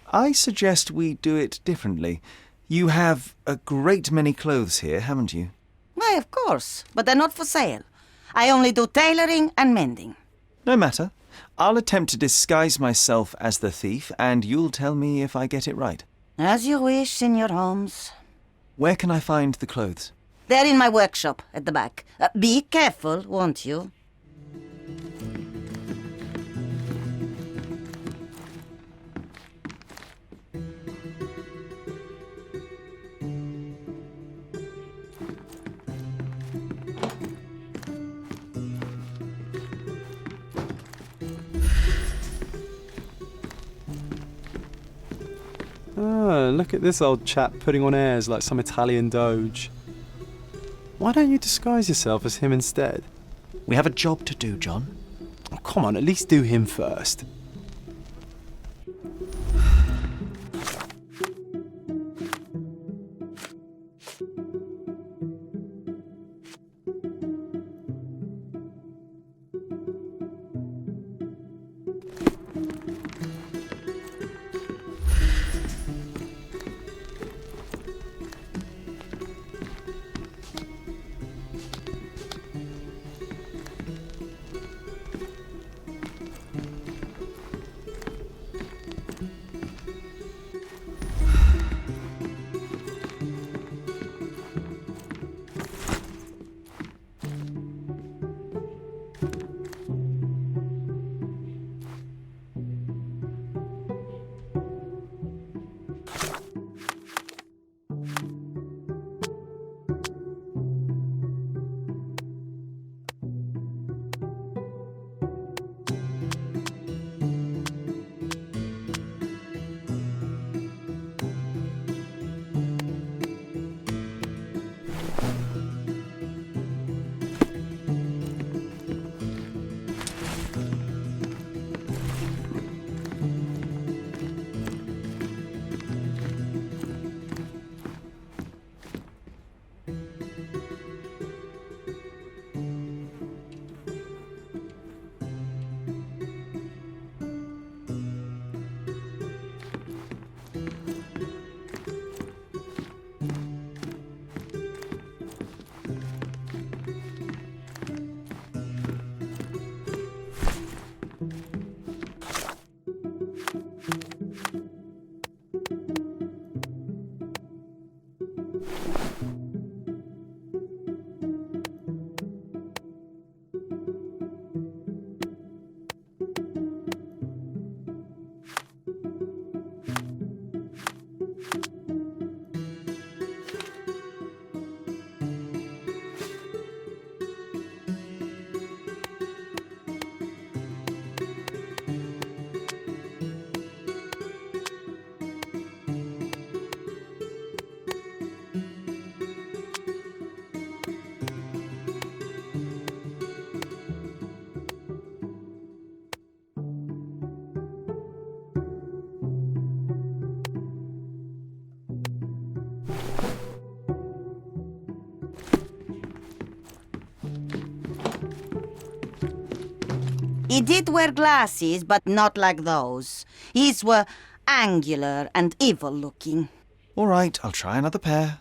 I suggest we do it differently. You have a great many clothes here, haven't you? Why, of course, but they're not for sale. I only do tailoring and mending. No matter. I'll attempt to disguise myself as the thief, and you'll tell me if I get it right. As you wish, Signor Holmes. Where can I find the clothes? They're in my workshop at the back. Be careful, won't you? Oh, look at this old chap putting on airs like some Italian doge. Why don't you disguise yourself as him instead? We have a job to do, John. Oh, come on, at least do him first. He did wear glasses, but not like those. His were angular and evil-looking. All right, I'll try another pair.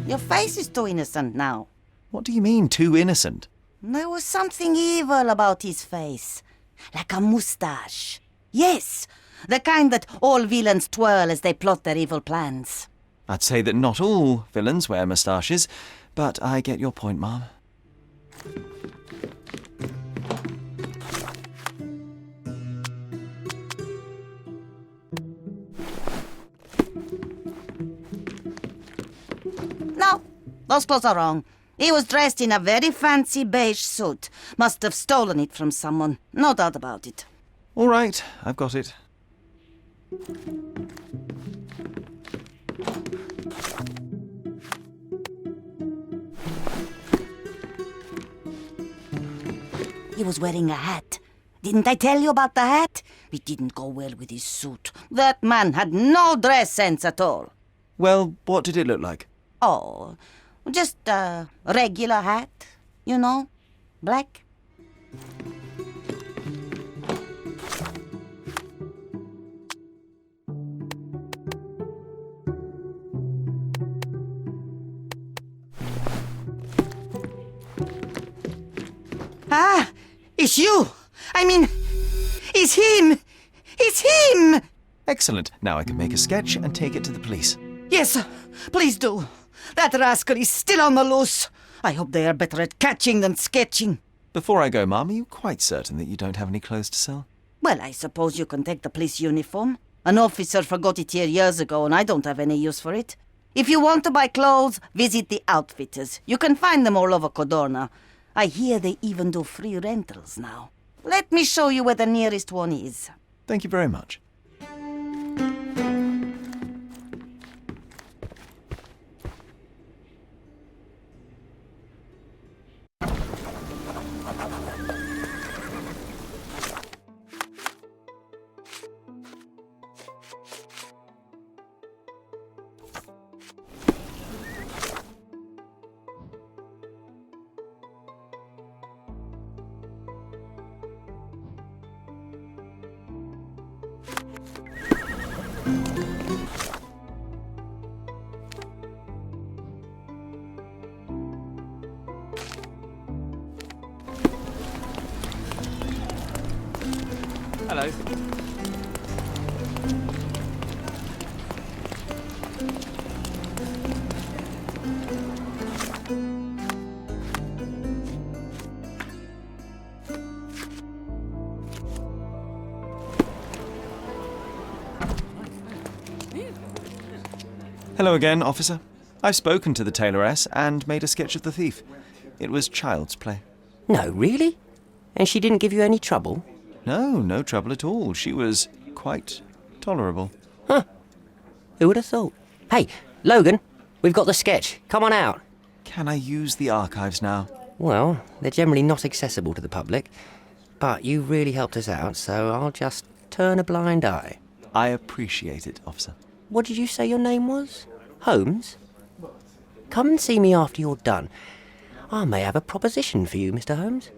Your face is too innocent now. What do you mean, too innocent? There was something evil about his face. Like a moustache. Yes, the kind that all villains twirl as they plot their evil plans. I'd say that not all villains wear moustaches, but I get your point, Mom. No, those clothes are wrong. He was dressed in a very fancy beige suit. Must have stolen it from someone. No doubt about it. All right, I've got it. He was wearing a hat. Didn't I tell you about the hat? It didn't go well with his suit. That man had no dress sense at all. Well, what did it look like? Oh, just a regular hat, you know, black. Ah, it's you. I mean, it's him. It's him. Excellent. Now I can make a sketch and take it to the police. Yes, sir. Please do. That rascal is still on the loose. I hope they are better at catching than sketching. Before I go, Mum, are you quite certain that you don't have any clothes to sell? Well, I suppose you can take the police uniform. An officer forgot it here years ago, and I don't have any use for it. If you want to buy clothes, visit the outfitters. You can find them all over Codorna. I hear they even do free rentals now. Let me show you where the nearest one is. Thank you very much. Hello. Hello again, officer. I've spoken to the tailoress and made a sketch of the thief. It was child's play. No, really? And she didn't give you any trouble? No, no trouble at all. She was quite tolerable. Huh. Who would have thought? Hey, Logan, we've got the sketch. Come on out. Can I use the archives now? Well, they're generally not accessible to the public, but you really helped us out, so I'll just turn a blind eye. I appreciate it, officer. What did you say your name was? Holmes? Come and see me after you're done. I may have a proposition for you, Mr. Holmes.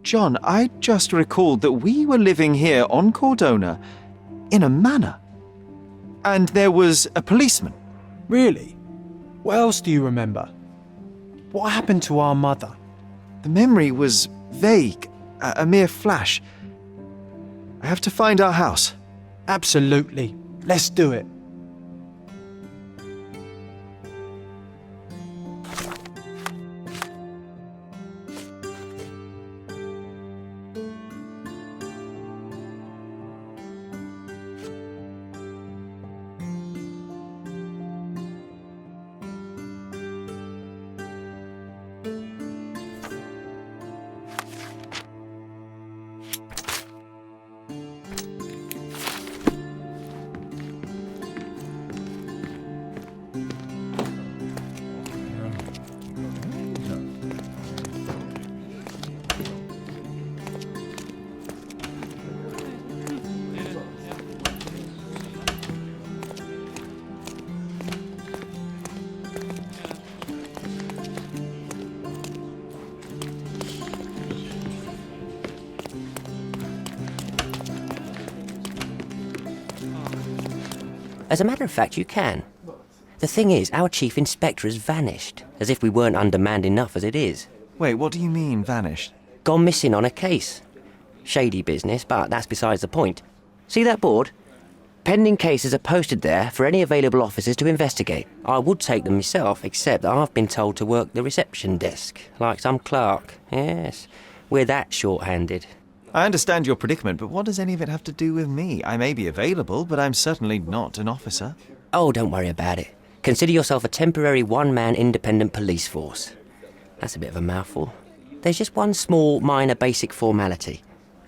John, I just recalled that we were living here on Cordona in a manor. And there was a policeman. Really? What else do you remember? What happened to our mother? The memory was vague, a mere flash. I have to find our house. Absolutely. Let's do it. As a matter of fact, you can. The thing is, our chief inspector has vanished, as if we weren't undermanned enough as it is. Wait, what do you mean, vanished? Gone missing on a case. Shady business, but that's besides the point. See that board? Pending cases are posted there for any available officers to investigate. I would take them myself, except that I've been told to work the reception desk, like some clerk. Yes, we're that short-handed. I understand your predicament, but what does any of it have to do with me? I may be available, but I'm certainly not an officer. Oh, don't worry about it. Consider yourself a temporary one-man independent police force. That's a bit of a mouthful. There's just one small, minor, basic formality.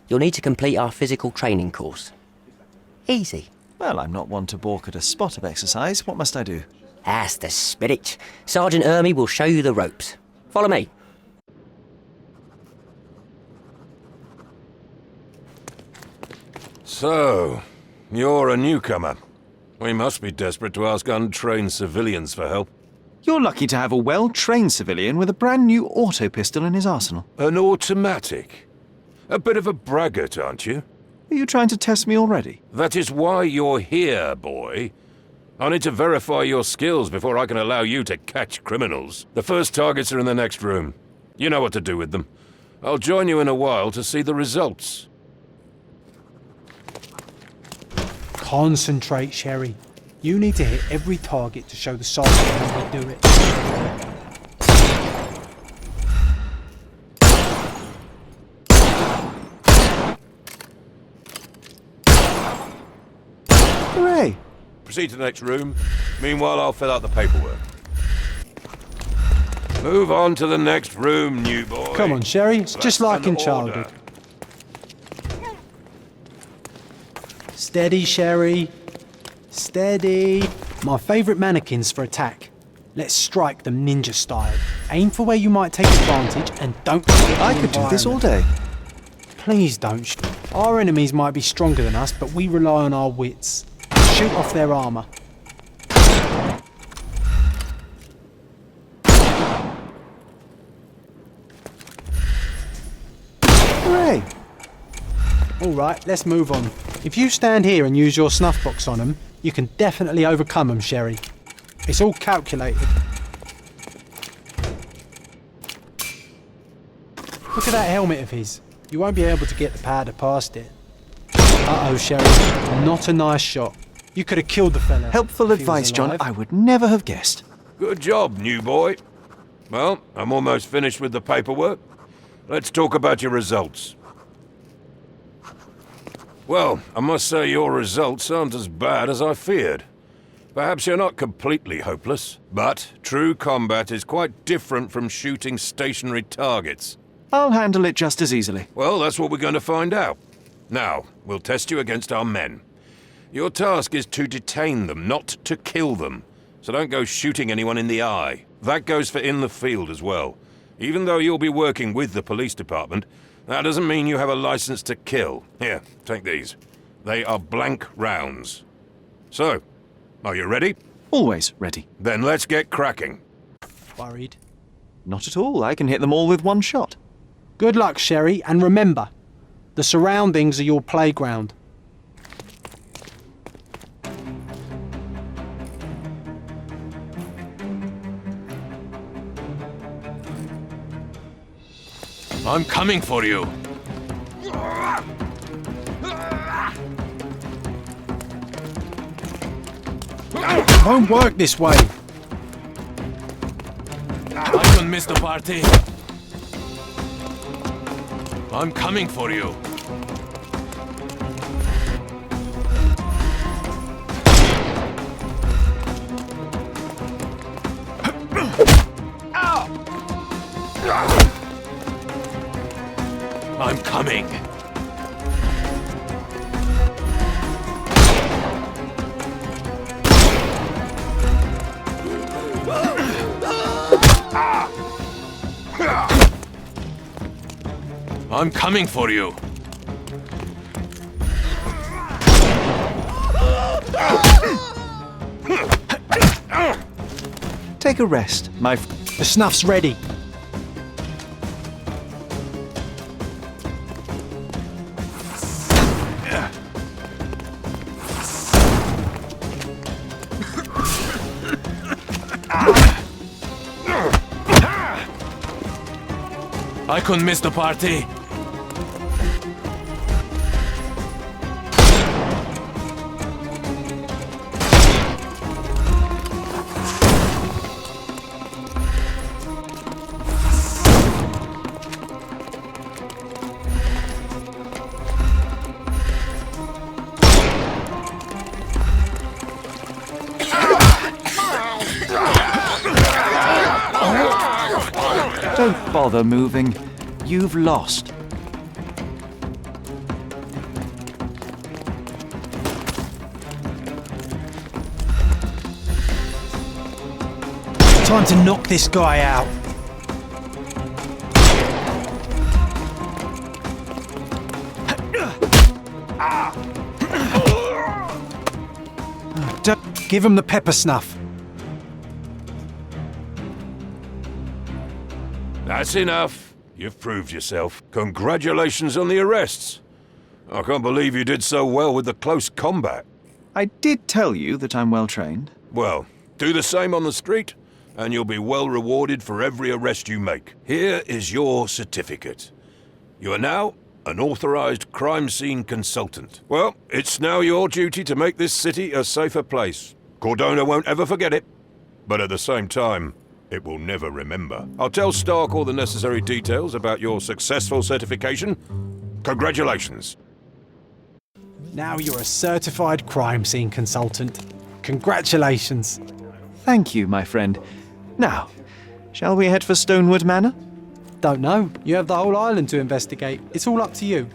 You'll need to complete our physical training course. Easy. Well, I'm not one to balk at a spot of exercise. What must I do? That's the spirit. Sergeant Ermy will show you the ropes. Follow me. So, you're a newcomer. We must be desperate to ask untrained civilians for help. You're lucky to have a well-trained civilian with a brand new auto pistol in his arsenal. An automatic? A bit of a braggart, aren't you? Are you trying to test me already? That is why you're here, boy. I need to verify your skills before I can allow you to catch criminals. The first targets are in the next room. You know what to do with them. I'll join you in a while to see the results. Concentrate, Sherry. You need to hit every target to show the sergeant how we do it. Hooray! Proceed to the next room. Meanwhile, I'll fill out the paperwork. Move on to the next room, new boy. Come on, Sherry. It's just like in childhood. Steady, Sherry. Steady. My favourite mannequins for attack. Let's strike them ninja style. Aim for where you might take advantage and don't forget I could do this all day. Please don't. Our enemies might be stronger than us, but we rely on our wits. Shoot off their armour. Hooray! Alright, let's move on. If you stand here and use your snuff box on them, you can definitely overcome them, Sherry. It's all calculated. Look at that helmet of his. You won't be able to get the powder past it. Uh-oh, Sherry. Not a nice shot. You could have killed the fella. Helpful advice, John. I would never have guessed. Good job, new boy. Well, I'm almost finished with the paperwork. Let's talk about your results. Well, I must say your results aren't as bad as I feared. Perhaps you're not completely hopeless, but true combat is quite different from shooting stationary targets. I'll handle it just as easily. Well, that's what we're going to find out. Now, we'll test you against our men. Your task is to detain them, not to kill them. So don't go shooting anyone in the eye. That goes for in the field as well. Even though you'll be working with the police department, that doesn't mean you have a license to kill. Here, take these. They are blank rounds. So, are you ready? Always ready. Then let's get cracking. Worried? Not at all. I can hit them all with one shot. Good luck, Sherry, and remember, the surroundings are your playground. I'm coming for you. It won't work this way. I can miss the party. I'm coming for you. I'm coming. I'm coming for you. Take a rest, my The snuff's ready. I couldn't miss the party. Don't bother moving. You've lost. Time to knock this guy out. Don't give him the pepper snuff. That's enough. You've proved yourself. Congratulations on the arrests. I can't believe you did so well with the close combat. I did tell you that I'm well trained. Well, do the same on the street, and you'll be well rewarded for every arrest you make. Here is your certificate. You are now an authorized crime scene consultant. Well, it's now your duty to make this city a safer place. Cordona won't ever forget it, but at the same time, it will never remember. I'll tell Stark all the necessary details about your successful certification. Congratulations. Now you're a certified crime scene consultant. Congratulations. Thank you, my friend. Now, shall we head for Stonewood Manor? Don't know. You have the whole island to investigate. It's all up to you.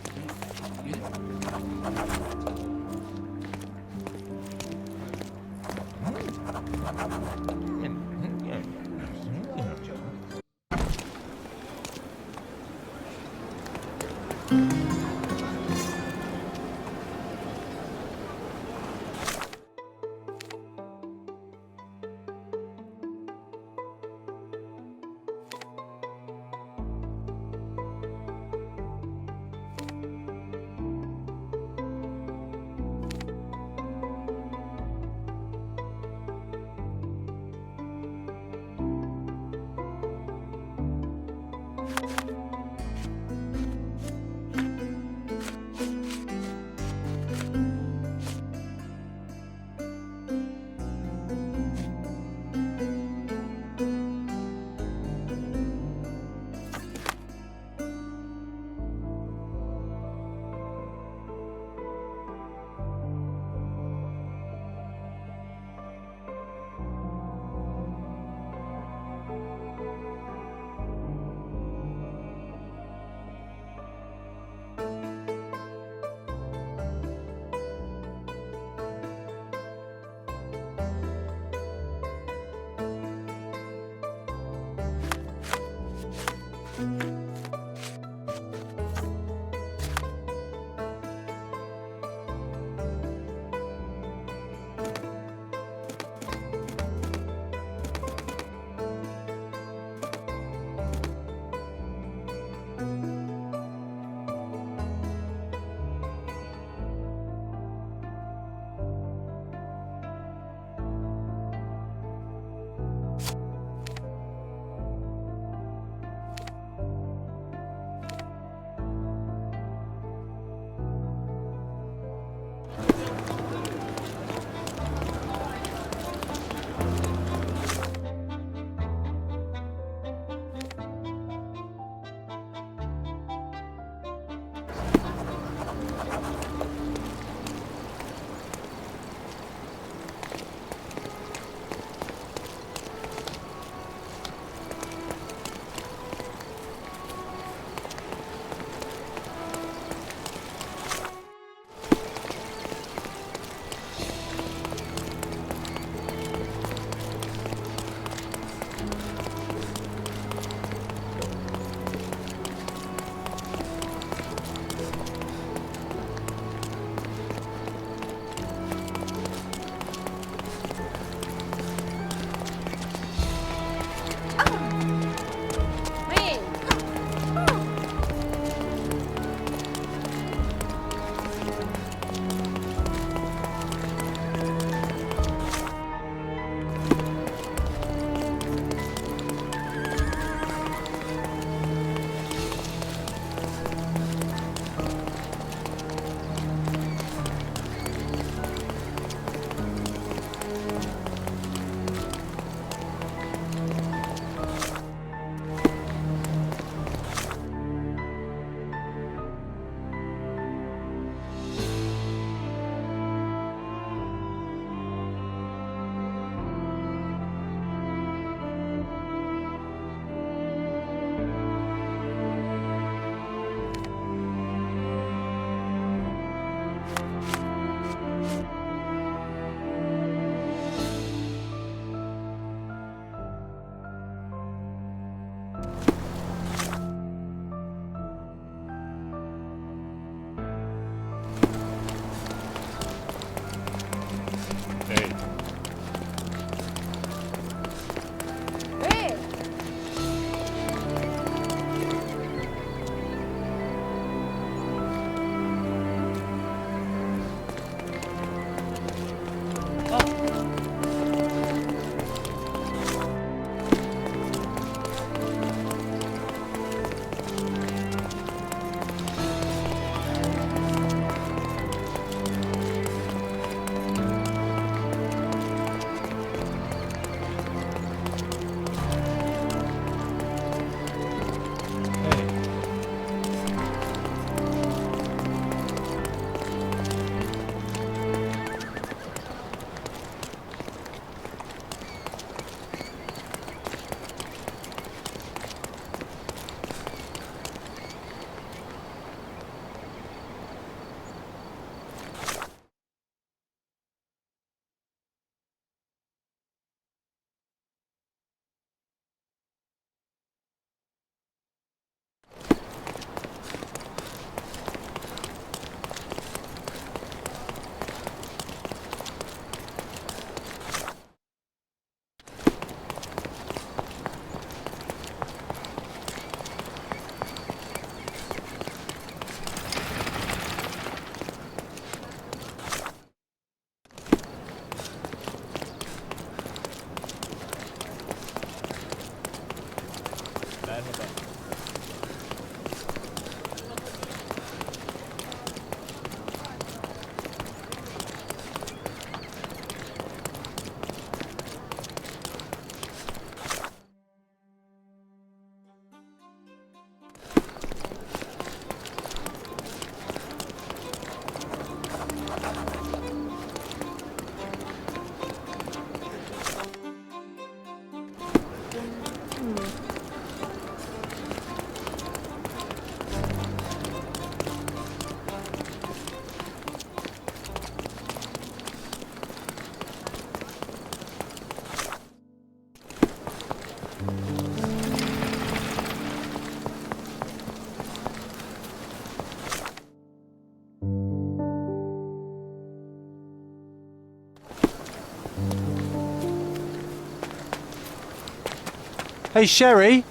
Hey, Sherry,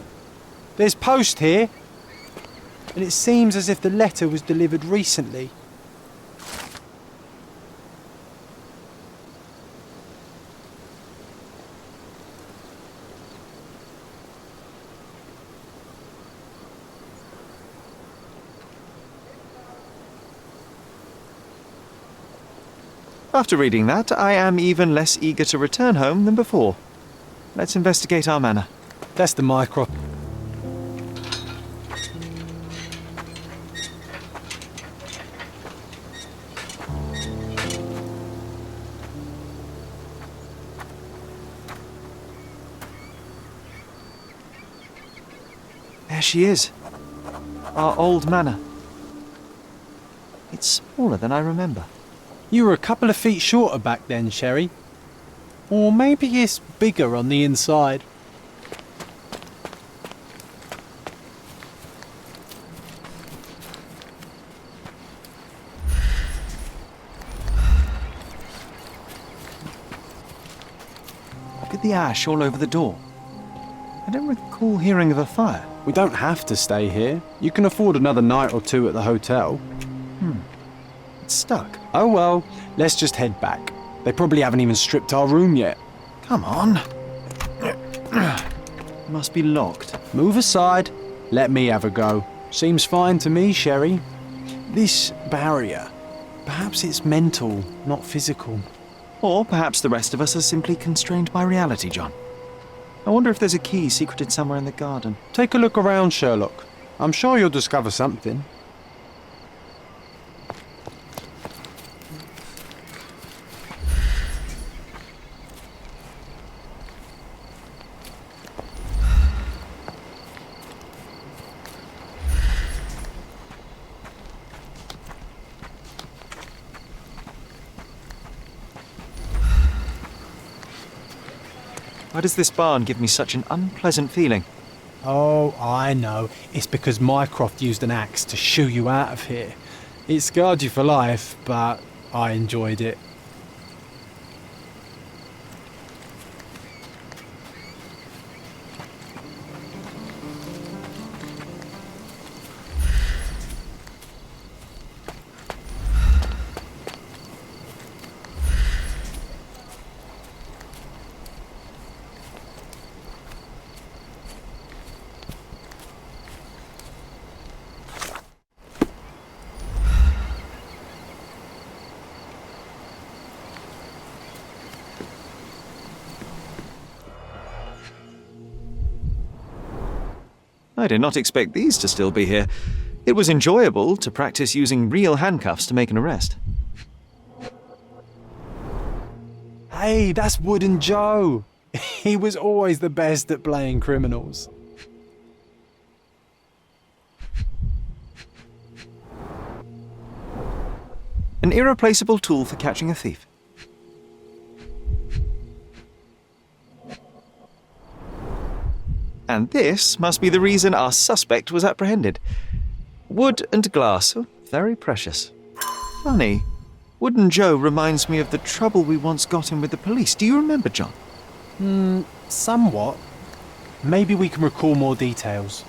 there's post here. And it seems as if the letter was delivered recently. After reading that, I am even less eager to return home than before. Let's investigate our manor. That's the micro. There she is. Our old manor. It's smaller than I remember. You were a couple of feet shorter back then, Sherry. Or maybe it's bigger on the inside. Look at the ash all over the door. I don't recall hearing of a fire. We don't have to stay here. You can afford another night or two at the hotel. It's stuck. Oh well, let's just head back. They probably haven't even stripped our room yet. Come on. Must be locked. Move aside. Let me have a go. Seems fine to me, Sherry. This barrier, perhaps it's mental, not physical. Or perhaps the rest of us are simply constrained by reality, John. I wonder if there's a key secreted somewhere in the garden. Take a look around, Sherlock. I'm sure you'll discover something. Why does this barn give me such an unpleasant feeling? Oh, I know. It's because Mycroft used an axe to shoo you out of here. It scarred you for life, but I enjoyed it. I did not expect these to still be here. It was enjoyable to practice using real handcuffs to make an arrest. Hey, that's Wooden Joe. He was always the best at playing criminals. An irreplaceable tool for catching a thief. And this must be the reason our suspect was apprehended. Wood and glass, oh, very precious. Funny, Wooden Joe reminds me of the trouble we once got in with the police. Do you remember, John? Somewhat. Maybe we can recall more details.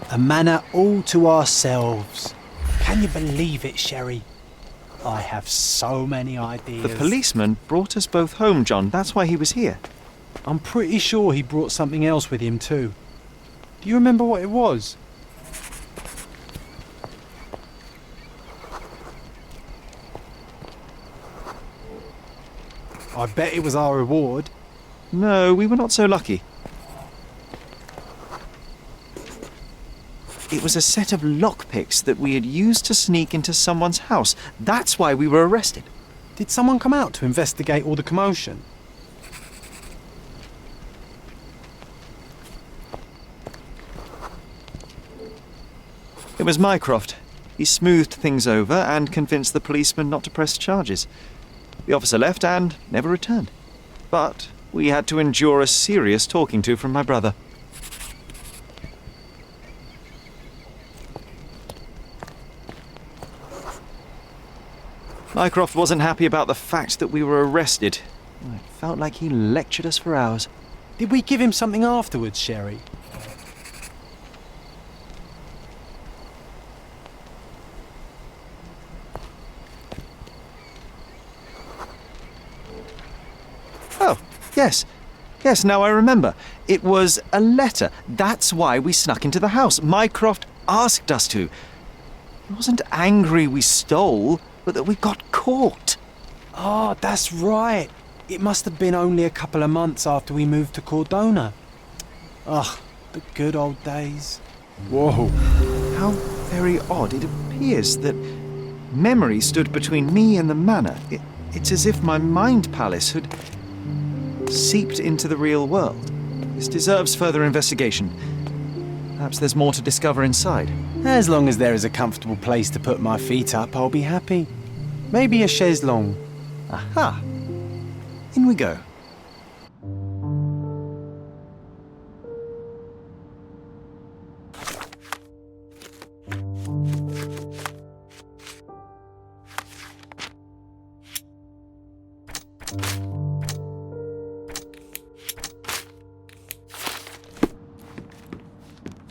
A manor all to ourselves. Can you believe it, Sherry? I have so many ideas. The policeman brought us both home, John. That's why he was here. I'm pretty sure he brought something else with him too. Do you remember what it was? I bet it was our reward. No, we were not so lucky. It was a set of lockpicks that we had used to sneak into someone's house. That's why we were arrested. Did someone come out to investigate all the commotion? It was Mycroft. He smoothed things over and convinced the policeman not to press charges. The officer left and never returned. But we had to endure a serious talking to from my brother. Mycroft wasn't happy about the fact that we were arrested. It felt like he lectured us for hours. Did we give him something afterwards, Sherry? Oh, yes. Yes, now I remember. It was a letter. That's why we snuck into the house. Mycroft asked us to. He wasn't angry we stole, but that we got caught. Oh, that's right. It must have been only a couple of months after we moved to Cordona. Ugh, the good old days. Whoa. How very odd. It appears that memory stood between me and the manor. It's as if my mind palace had seeped into the real world. This deserves further investigation. Perhaps there's more to discover inside. As long as there is a comfortable place to put my feet up, I'll be happy. Maybe a chaise longue. Aha! In we go.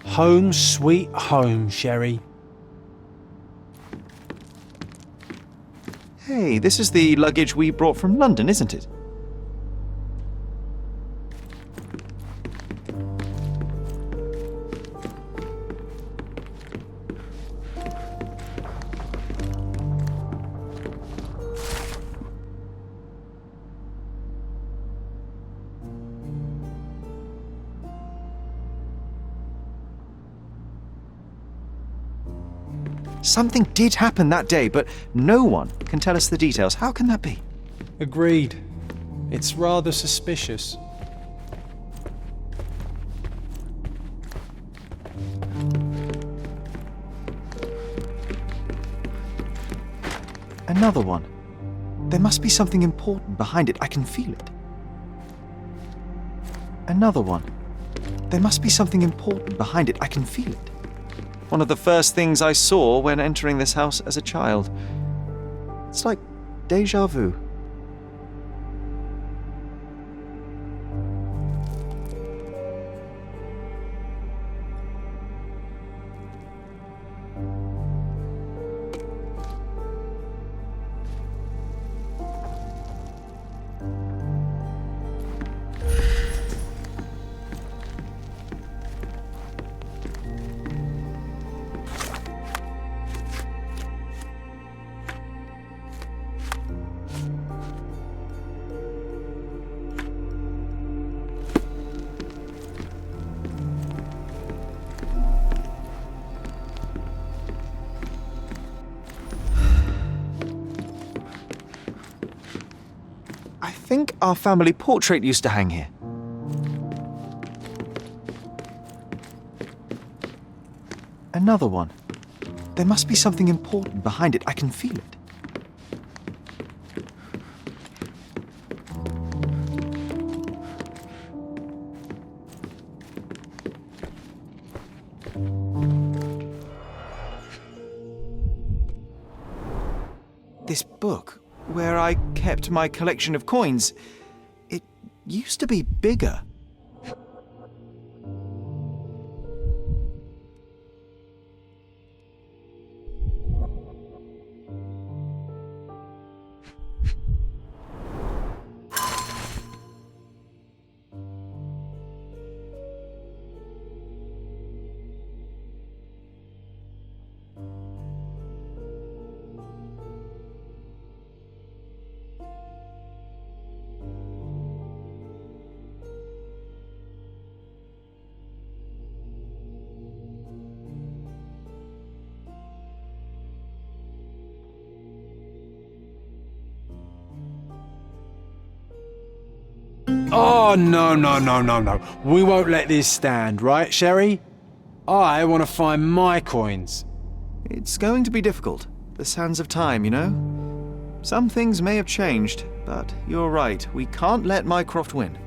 Home sweet home, Sherry. Hey, this is the luggage we brought from London, isn't it? Something did happen that day, but no one can tell us the details. How can that be? Agreed. It's rather suspicious. Another one. There must be something important behind it. I can feel it. Another one. There must be something important behind it. I can feel it. One of the first things I saw when entering this house as a child. It's like déjà vu. I think our family portrait used to hang here. Another one. There must be something important behind it. I can feel it. This book, where I kept my collection of coins, it used to be bigger. Oh, no. We won't let this stand, right, Sherry? I want to find my coins. It's going to be difficult. The sands of time, you know? Some things may have changed, but you're right. We can't let Mycroft win.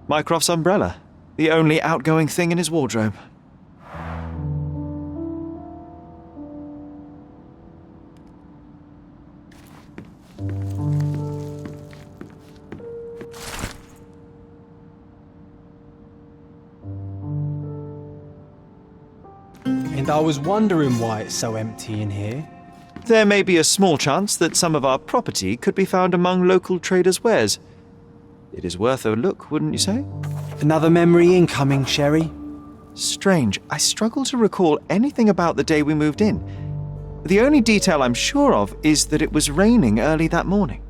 Mycroft's umbrella, the only outgoing thing in his wardrobe. And I was wondering why it's so empty in here. There may be a small chance that some of our property could be found among local traders' wares. It is worth a look, wouldn't you say? Another memory incoming, Sherry. Strange. I struggle to recall anything about the day we moved in. The only detail I'm sure of is that it was raining early that morning.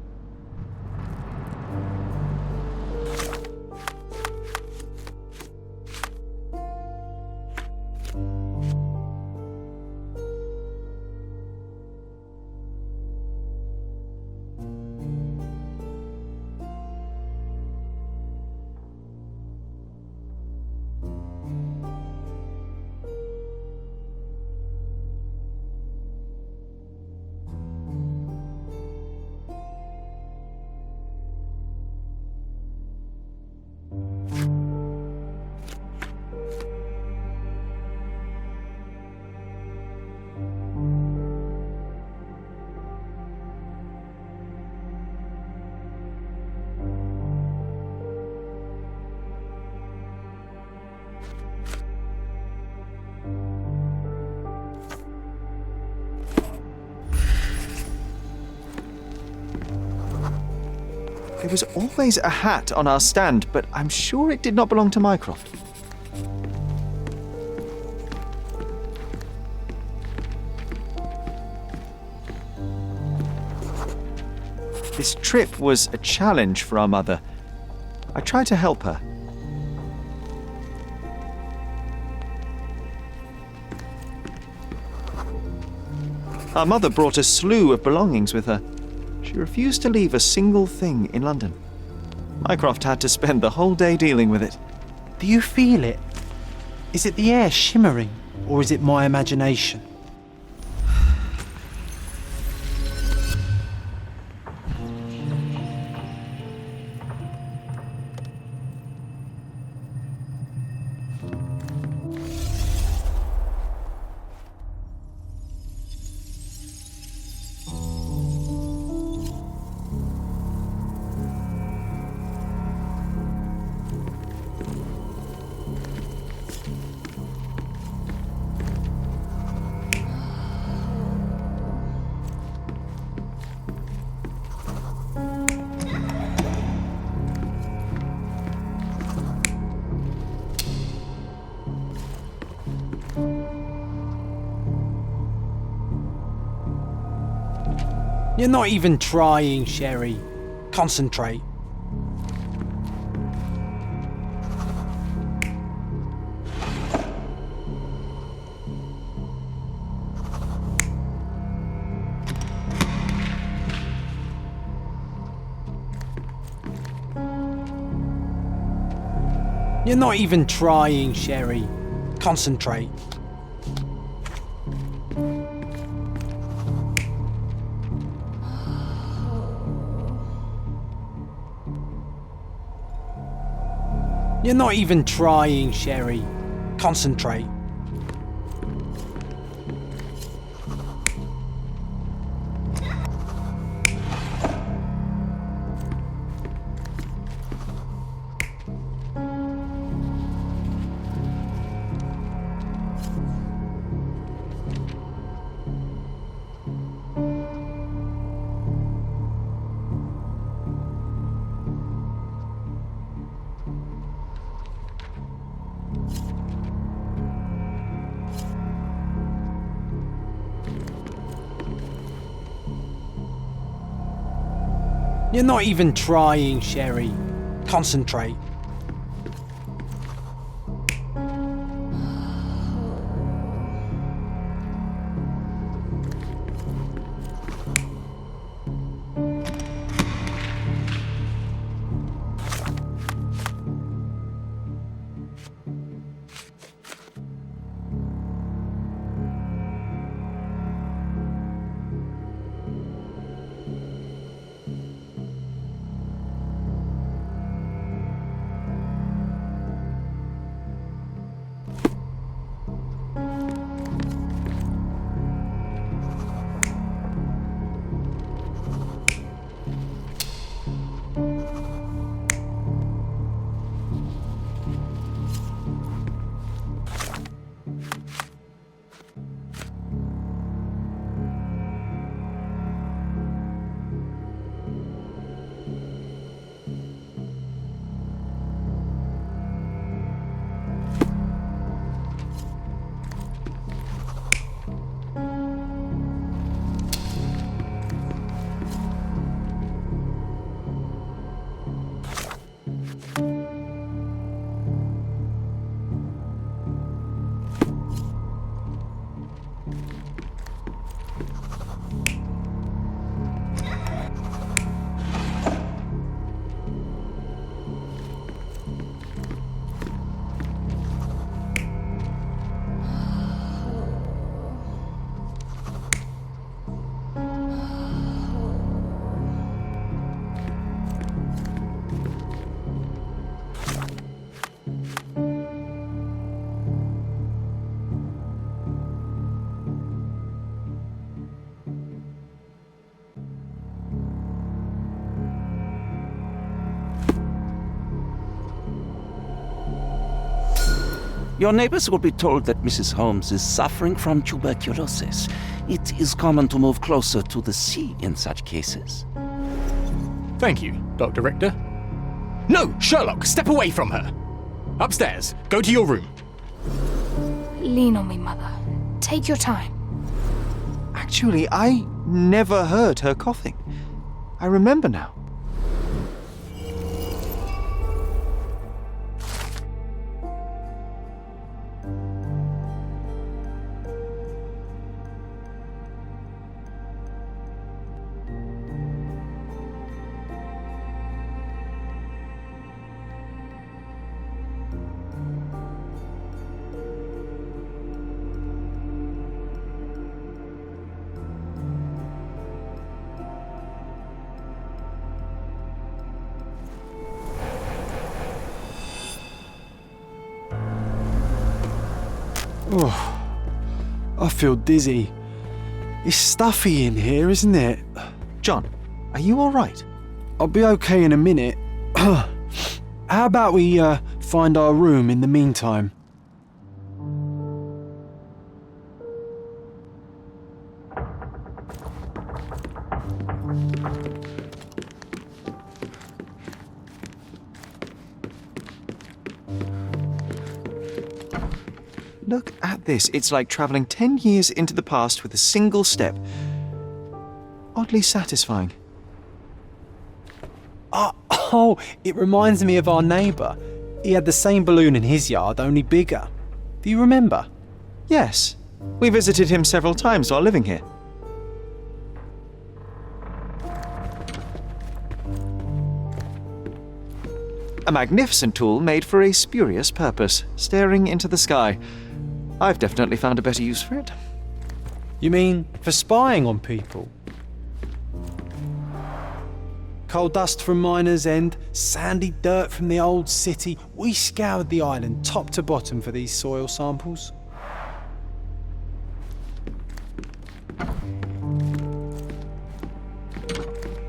There was always a hat on our stand, but I'm sure it did not belong to Mycroft. This trip was a challenge for our mother. I tried to help her. Our mother brought a slew of belongings with her. She refused to leave a single thing in London. Mycroft had to spend the whole day dealing with it. Do you feel it? Is it the air shimmering, or is it my imagination? You're not even trying, Sherry. Concentrate. You're not even trying, Sherry. Concentrate. You're not even trying, Sherry. Concentrate. You're not even trying, Sherry. Concentrate. Your neighbors will be told that Mrs. Holmes is suffering from tuberculosis. It is common to move closer to the sea in such cases. Thank you, Dr. Richter. No, Sherlock, step away from her. Upstairs, go to your room. Lean on me, Mother. Take your time. Actually, I never heard her coughing. I remember now. Oh, I feel dizzy. It's stuffy in here, isn't it? John, are you all right? I'll be okay in a minute. How about we find our room in the meantime? Look at this. It's like travelling 10 years into the past with a single step. Oddly satisfying. Oh, it reminds me of our neighbour. He had the same balloon in his yard, only bigger. Do you remember? Yes. We visited him several times while living here. A magnificent tool made for a spurious purpose, staring into the sky. I've definitely found a better use for it. You mean for spying on people? Coal dust from Miner's End, sandy dirt from the old city. We scoured the island top to bottom for these soil samples.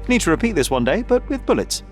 Need to repeat this one day, but with bullets.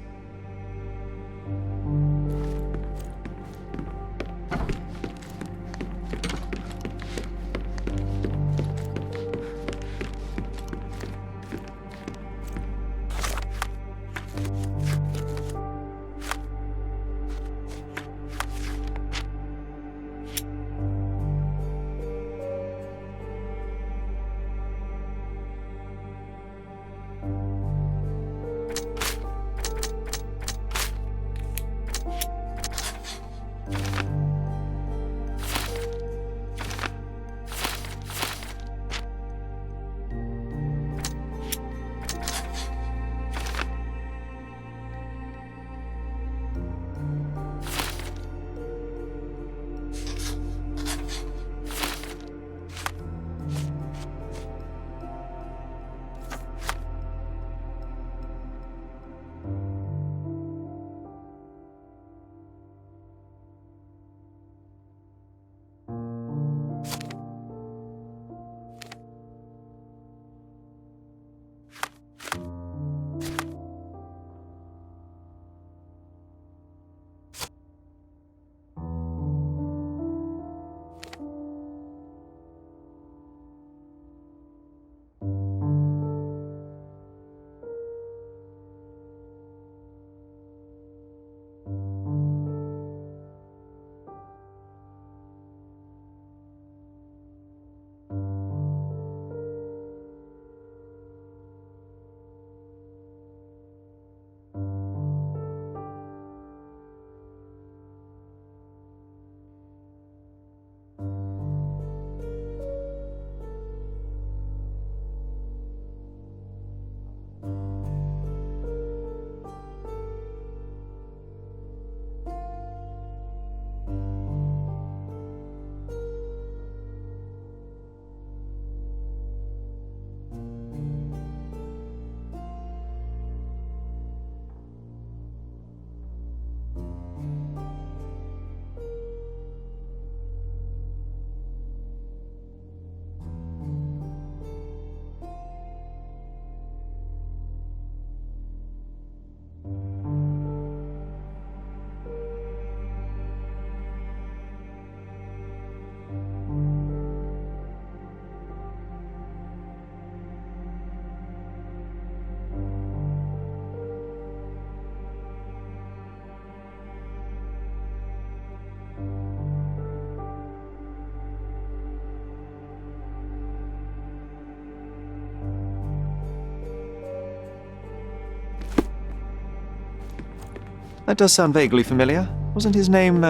That does sound vaguely familiar. Wasn't his name,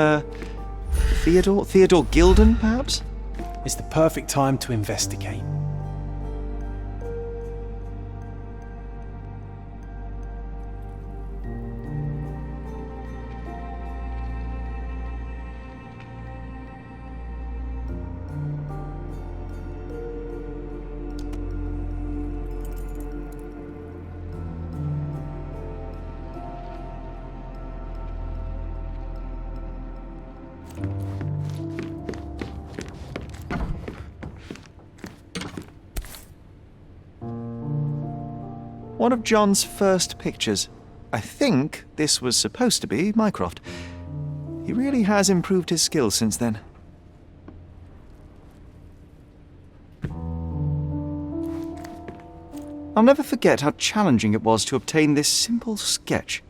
Theodore? Theodore Gilden, perhaps? It's the perfect time to investigate. One of John's first pictures. I think this was supposed to be Mycroft. He really has improved his skills since then. I'll never forget how challenging it was to obtain this simple sketch.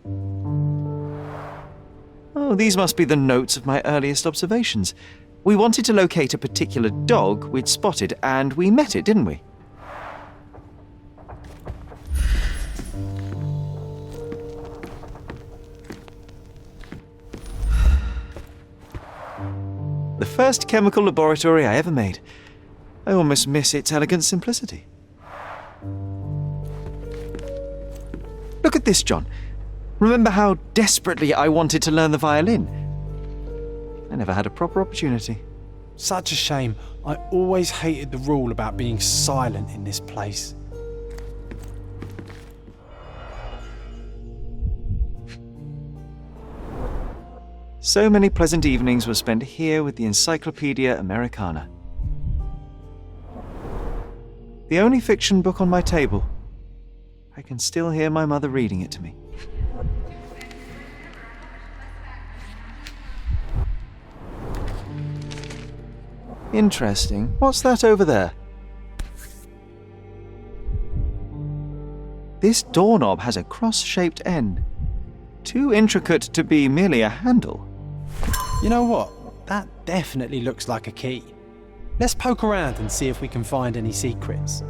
Oh, these must be the notes of my earliest observations. We wanted to locate a particular dog we'd spotted, and we met it, didn't we? The first chemical laboratory I ever made. I almost miss its elegant simplicity. Look at this, John. Remember how desperately I wanted to learn the violin? I never had a proper opportunity. Such a shame. I always hated the rule about being silent in this place. So many pleasant evenings were spent here with the Encyclopedia Americana. The only fiction book on my table. I can still hear my mother reading it to me. Interesting. What's that over there? This doorknob has a cross-shaped end. Too intricate to be merely a handle. You know what? That definitely looks like a key. Let's poke around and see if we can find any secrets.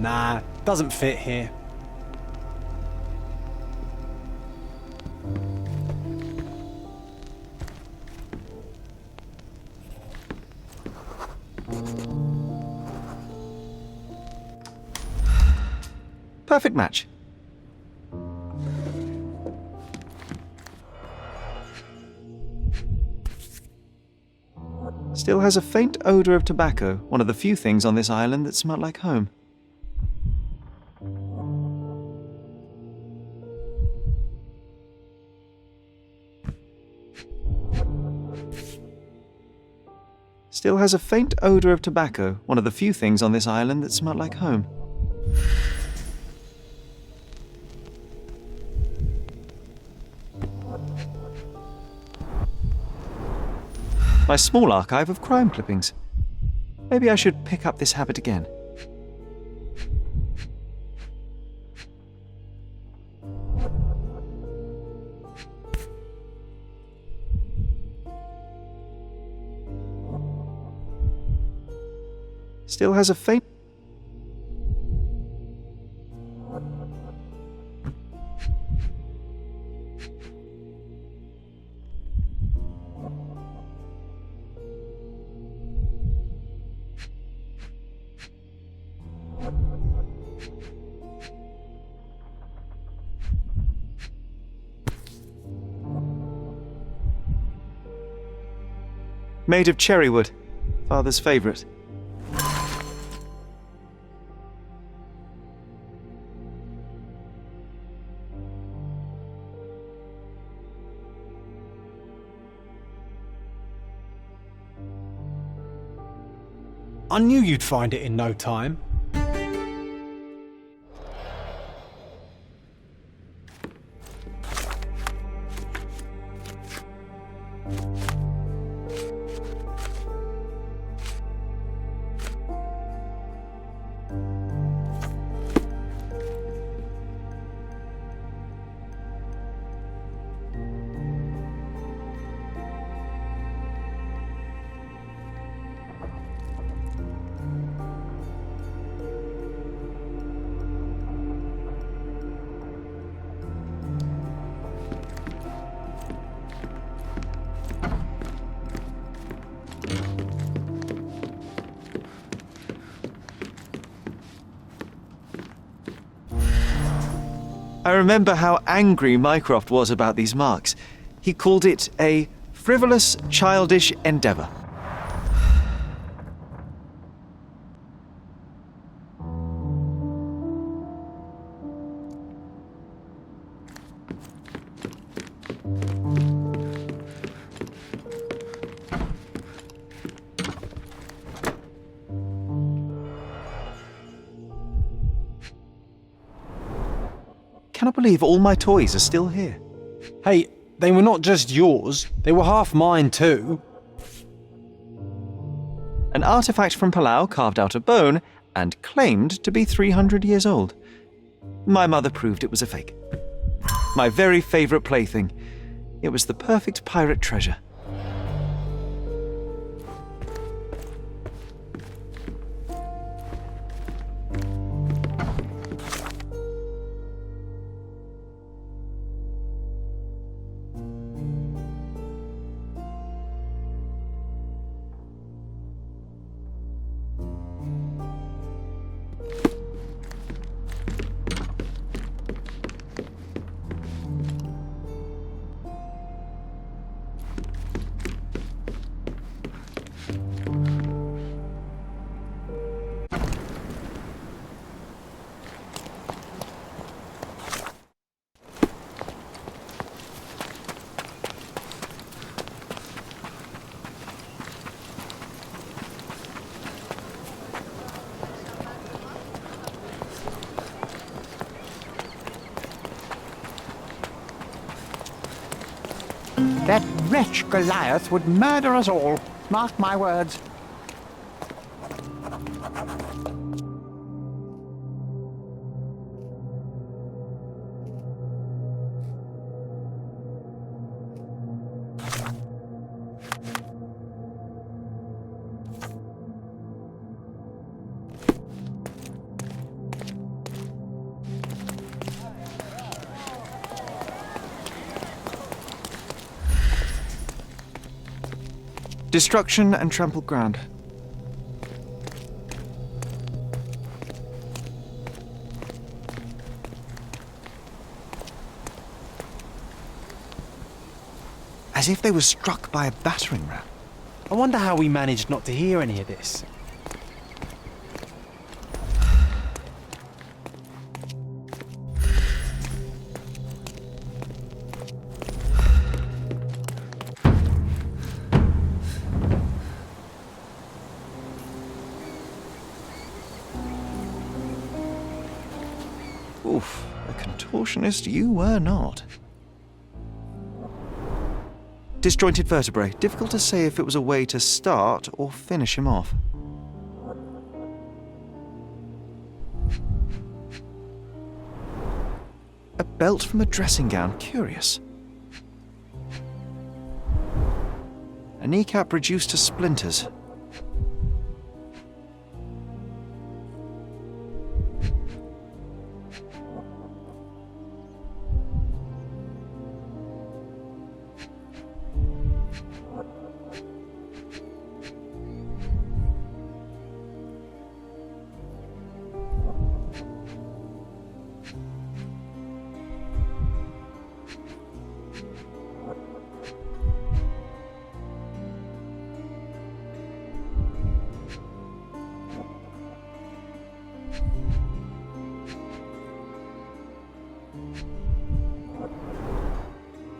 Nah, doesn't fit here. Perfect match. Still has a faint odour of tobacco, one of the few things on this island that smell like home. Still has a faint odour of tobacco, one of the few things on this island that smell like home. My small archive of crime clippings. Maybe I should pick up this habit again. Still has a faint... Made of cherry wood, Father's favourite. I knew you'd find it in no time. I remember how angry Mycroft was about these marks. He called it a frivolous, childish endeavour. Cannot believe all my toys are still here. Hey, they were not just yours, they were half mine too. An artifact from Palau carved out of bone and claimed to be 300 years old. My mother proved it was a fake. My very favourite plaything. It was the perfect pirate treasure. That wretch Goliath would murder us all. Mark my words. Destruction and trampled ground. As if they were struck by a battering ram. I wonder how we managed not to hear any of this. Oof, a contortionist you were not. Disjointed vertebrae. Difficult to say if it was a way to start or finish him off. A belt from a dressing gown. Curious. A kneecap reduced to splinters.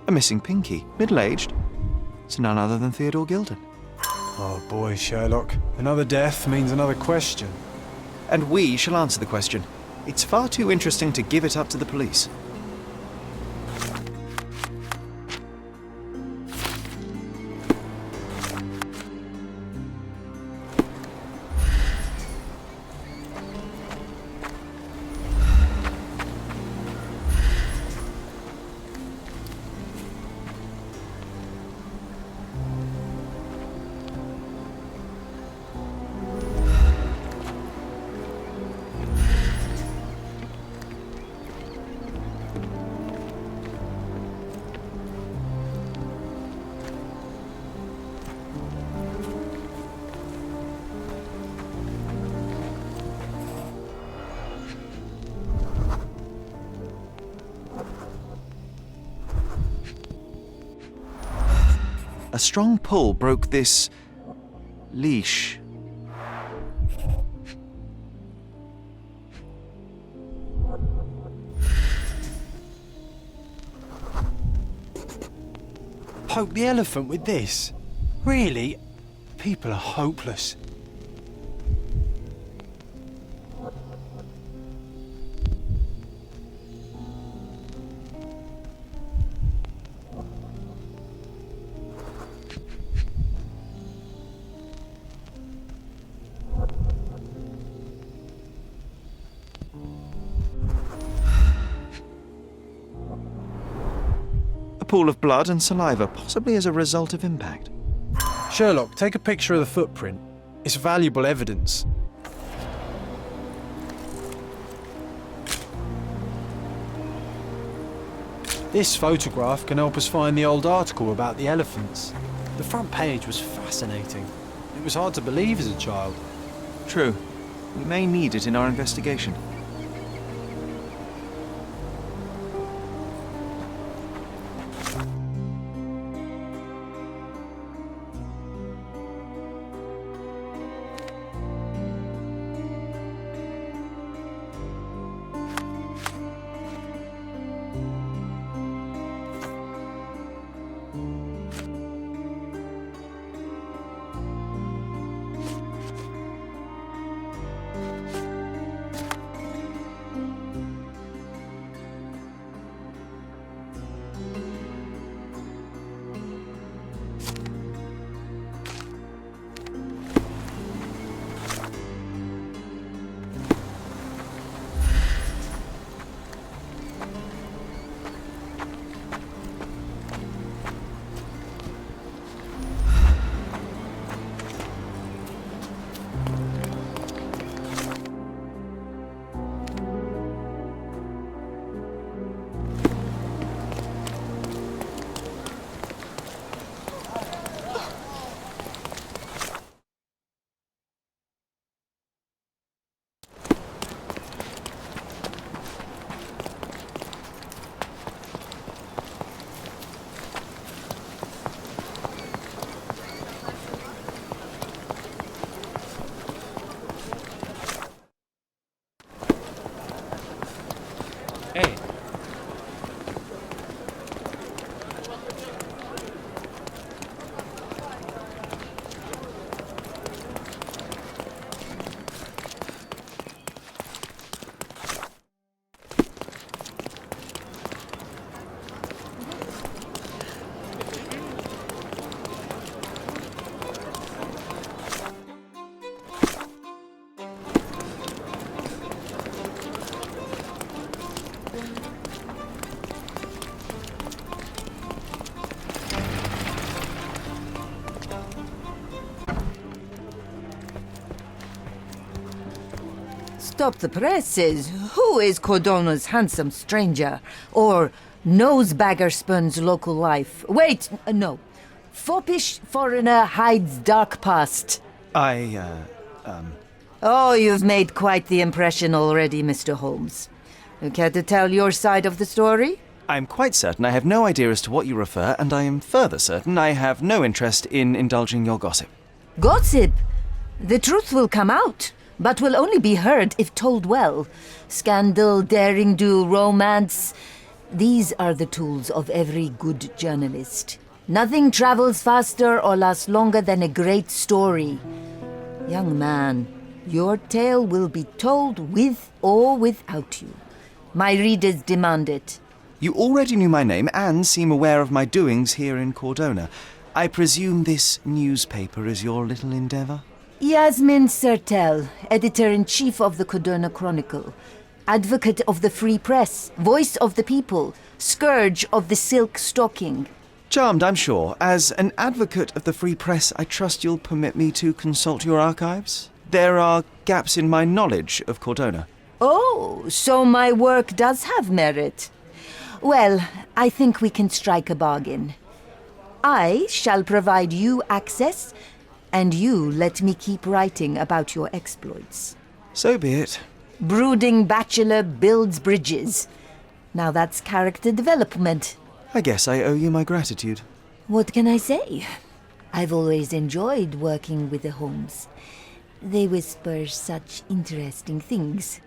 A missing pinky, middle-aged. It's none other than Theodore Gilden. Oh boy, Sherlock. Another death means another question. And we shall answer the question. It's far too interesting to give it up to the police. A strong pull broke this leash. Poke the elephant with this? Really? People are hopeless. pool of blood and saliva, possibly as a result of impact. Sherlock, take a picture of the footprint. It's valuable evidence. This photograph can help us find the old article about the elephants. The front page was fascinating. It was hard to believe as a child. True. We may need it in our investigation. Stop the presses. Who is Cordona's handsome stranger? Or Nosebaggerspun's local life? Wait, no. Foppish foreigner hides dark past. Oh, you've made quite the impression already, Mr. Holmes. You care to tell your side of the story? I am quite certain I have no idea as to what you refer, and I am further certain I have no interest in indulging your gossip. Gossip? The truth will come out, but will only be heard if told well. Scandal, daring-do, romance. These are the tools of every good journalist. Nothing travels faster or lasts longer than a great story. Young man, your tale will be told with or without you. My readers demand it. You already knew my name and seem aware of my doings here in Cordona. I presume this newspaper is your little endeavour? Yasmin Sertel, editor-in-chief of the Cordona Chronicle, advocate of the free press, voice of the people, scourge of the silk stocking. Charmed, I'm sure. As an advocate of the free press, I trust you'll permit me to consult your archives? There are gaps in my knowledge of Cordona. Oh, so my work does have merit. Well, I think we can strike a bargain. I shall provide you access, and you let me keep writing about your exploits. So be it. Brooding bachelor builds bridges. Now that's character development. I guess I owe you my gratitude. What can I say? I've always enjoyed working with the Holmes. They whisper such interesting things.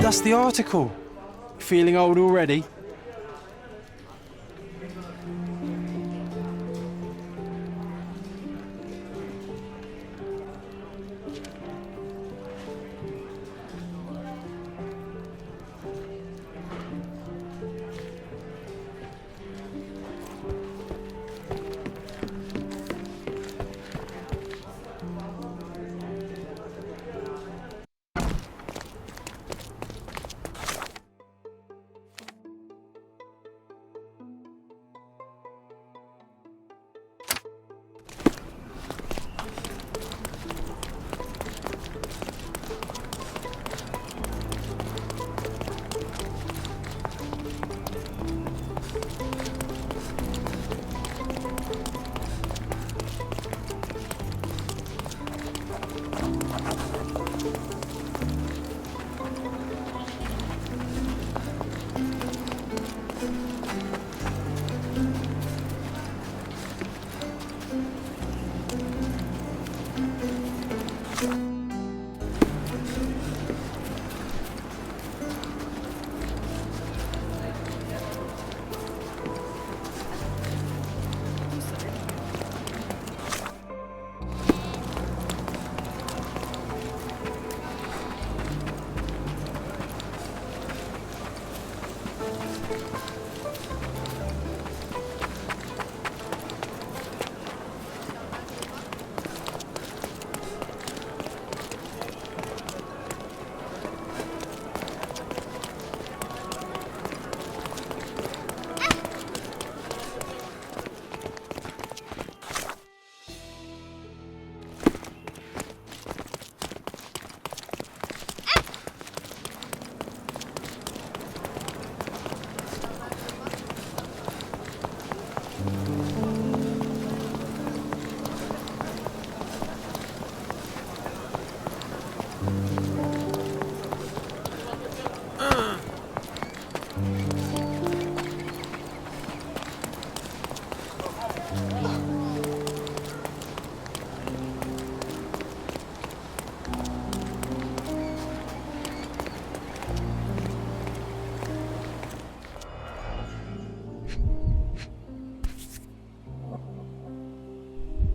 That's the article. Feeling old already?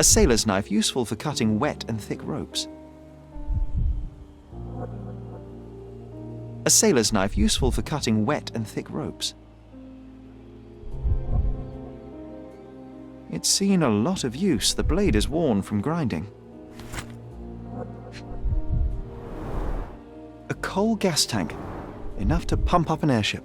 A sailor's knife useful for cutting wet and thick ropes. A sailor's knife useful for cutting wet and thick ropes. It's seen a lot of use. The blade is worn from grinding. A coal gas tank, enough to pump up an airship.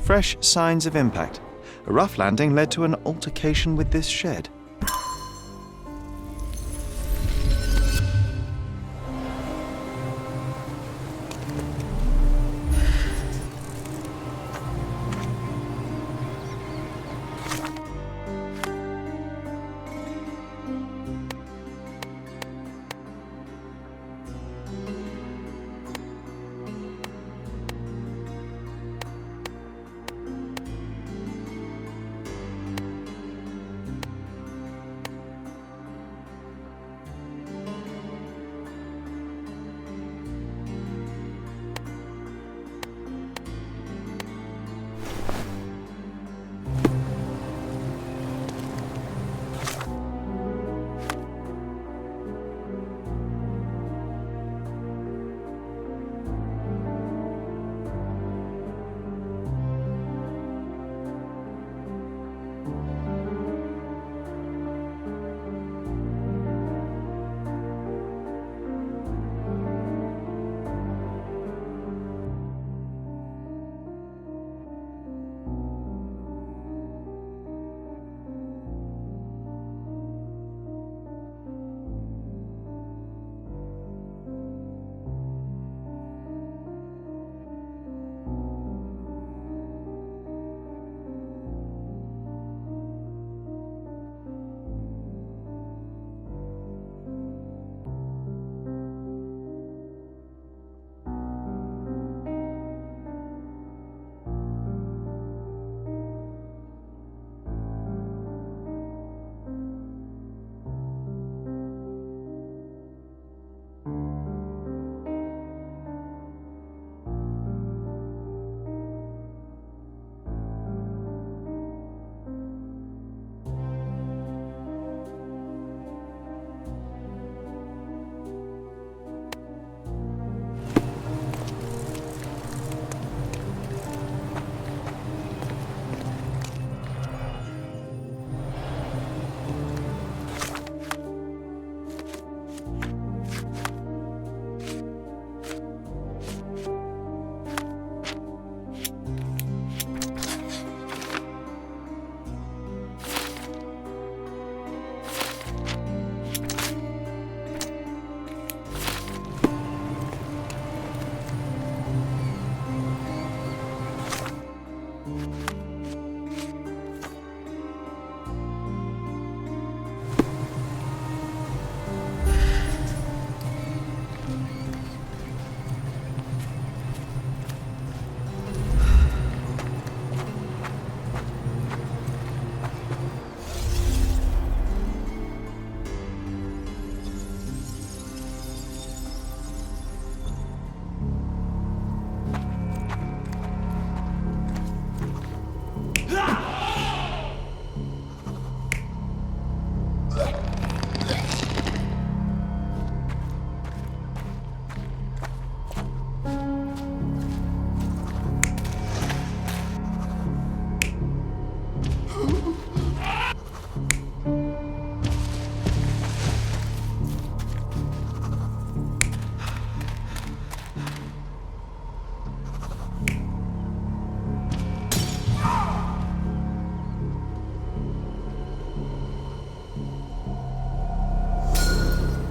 Fresh signs of impact. A rough landing led to an altercation with this shed.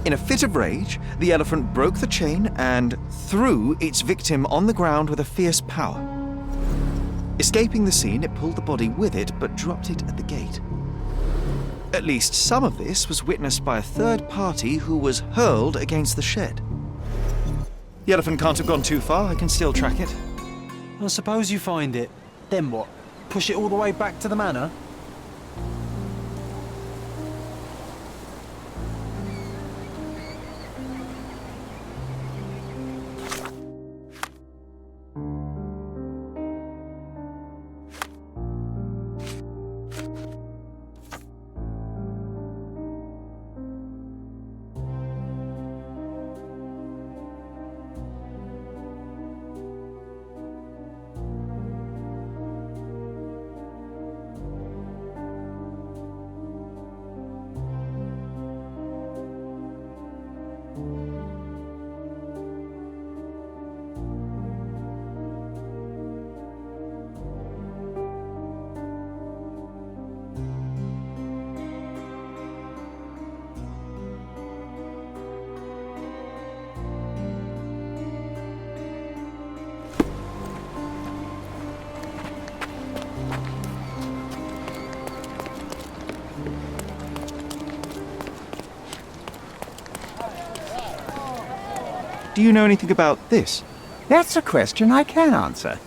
In a fit of rage, the elephant broke the chain and threw its victim on the ground with a fierce power. Escaping the scene, it pulled the body with it, but dropped it at the gate. At least some of this was witnessed by a third party who was hurled against the shed. The elephant can't have gone too far. I can still track it. Well, suppose you find it. Then what? Push it all the way back to the manor? Do you know anything about this? That's a question I can answer.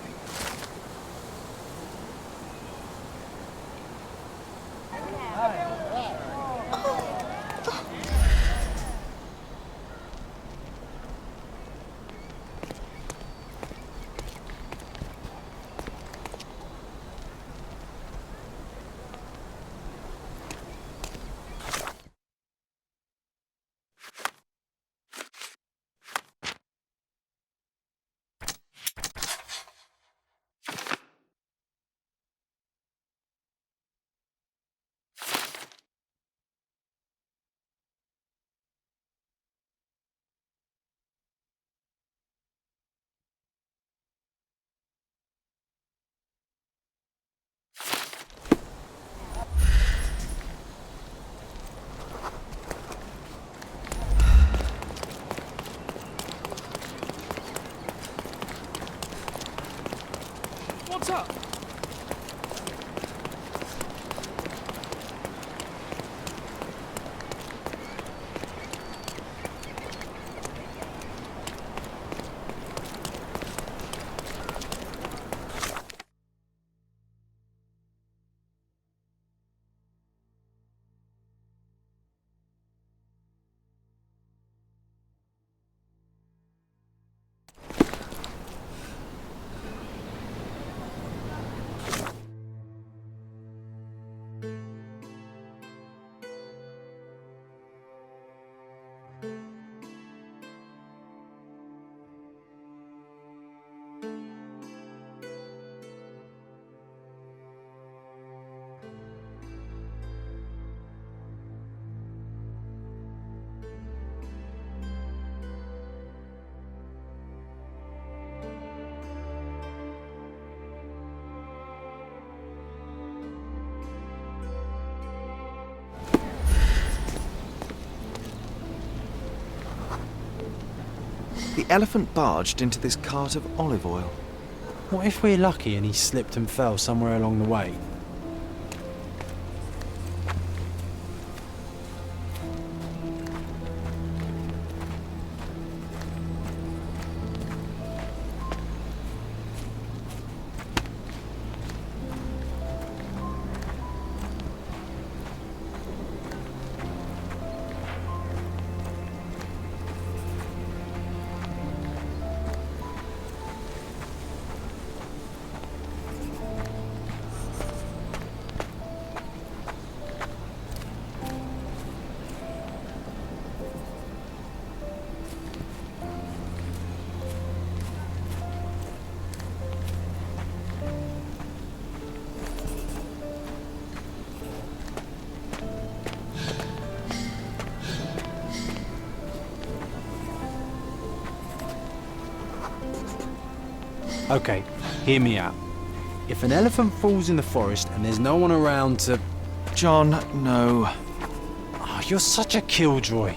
What's up? The elephant barged into this cart of olive oil. What if we're lucky and he slipped and fell somewhere along the way? Okay, hear me out. If an elephant falls in the forest and there's no one around to... John, no. Oh, you're such a killjoy.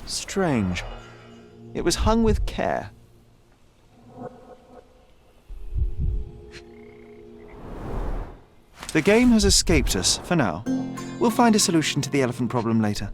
Strange. It was hung with care. The game has escaped us, for now. We'll find a solution to the elephant problem later.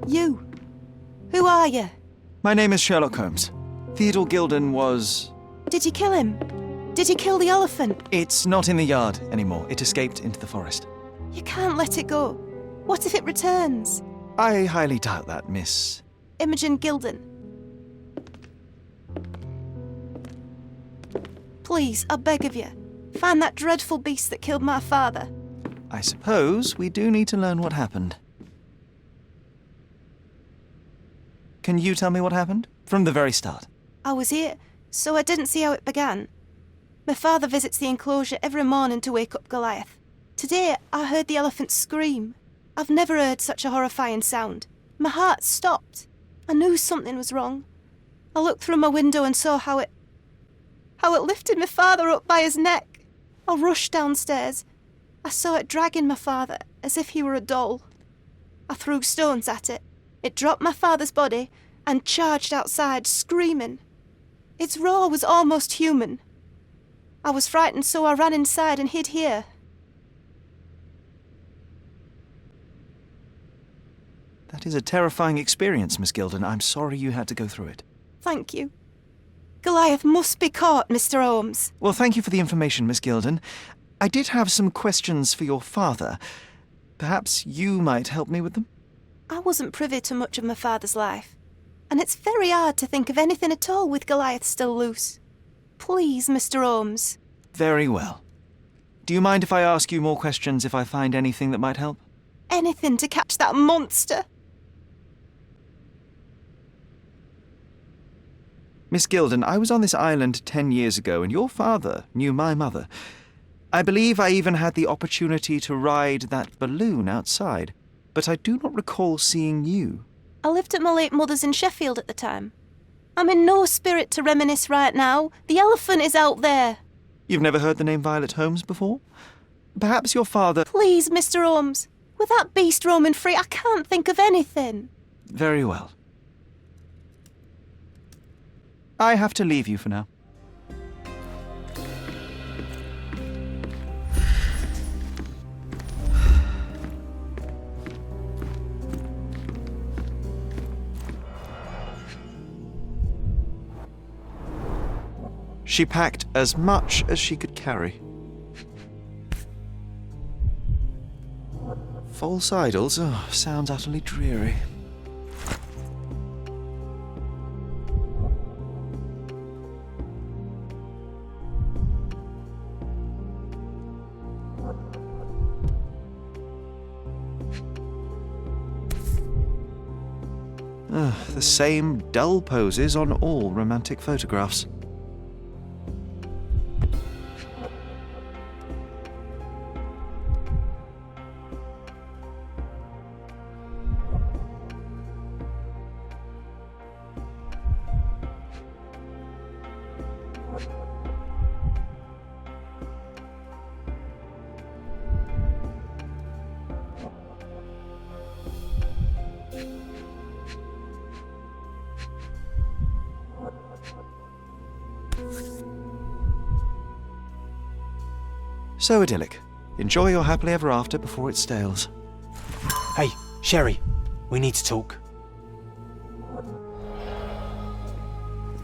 You. Who are you? My name is Sherlock Holmes. Theodore Gilden was... Did you kill him? Did you kill the elephant? It's not in the yard anymore. It escaped into the forest. You can't let it go. What if it returns? I highly doubt that, Miss... Imogen Gilden. Please, I beg of you, find that dreadful beast that killed my father. I suppose we do need to learn what happened. Can you tell me what happened? From the very start. I was here, so I didn't see how it began. My father visits the enclosure every morning to wake up Goliath. Today, I heard the elephant scream. I've never heard such a horrifying sound. My heart stopped. I knew something was wrong. I looked through my window and saw how it lifted my father up by his neck. I rushed downstairs. I saw it dragging my father as if he were a doll. I threw stones at it. It dropped my father's body and charged outside, screaming. Its roar was almost human. I was frightened, so I ran inside and hid here. That is a terrifying experience, Miss Gilden. I'm sorry you had to go through it. Thank you. Goliath must be caught, Mr. Holmes. Well, thank you for the information, Miss Gilden. I did have some questions for your father. Perhaps you might help me with them? I wasn't privy to much of my father's life, and it's very hard to think of anything at all with Goliath still loose. Please, Mr. Holmes. Very well. Do you mind if I ask you more questions if I find anything that might help? Anything to catch that monster. Miss Gilden, I was on this island 10 years ago, and your father knew my mother. I believe I even had the opportunity to ride that balloon outside, but I do not recall seeing you. I lived at my late mother's in Sheffield at the time. I'm in no spirit to reminisce right now. The elephant is out there. You've never heard the name Violet Holmes before? Perhaps your father... Please, Mr. Holmes. With that beast roaming free, I can't think of anything. Very well. I have to leave you for now. She packed as much as she could carry. False idols? Oh, sounds utterly dreary. The same dull poses on all romantic photographs. So idyllic. Enjoy your happily ever after before it stales. Hey, Sherry, we need to talk.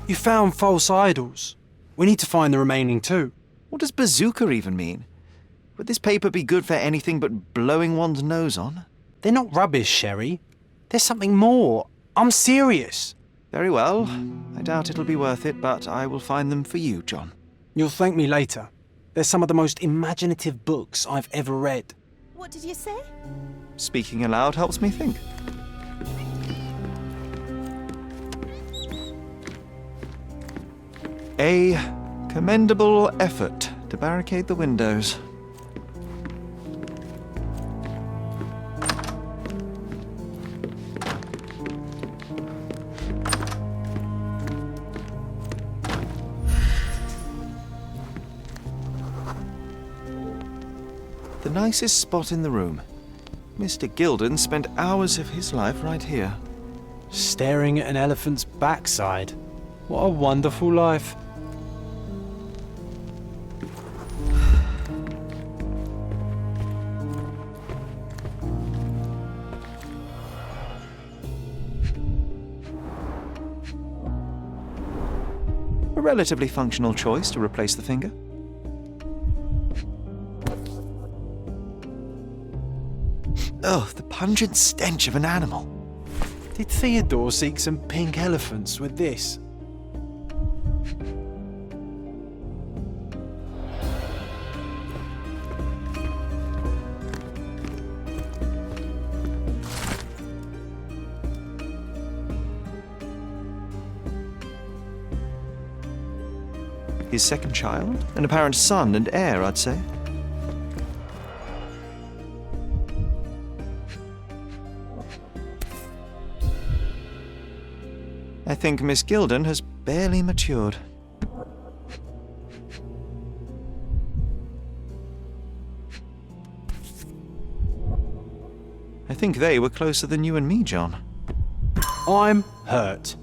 You found false idols. We need to find the remaining two. What does bazooka even mean? Would this paper be good for anything but blowing one's nose on? They're not rubbish, Sherry. There's something more. I'm serious. Very well. I doubt it'll be worth it, but I will find them for you, John. You'll thank me later. They're some of the most imaginative books I've ever read. What did you say? Speaking aloud helps me think. A commendable effort to barricade the windows. The nicest spot in the room. Mr. Gilden spent hours of his life right here. Staring at an elephant's backside. What a wonderful life. A relatively functional choice to replace the finger. Oh, the pungent stench of an animal. Did Theodore seek some pink elephants with this? His second child? An apparent son and heir, I'd say. I think Miss Gilden has barely matured. I think they were closer than you and me, John. I'm hurt.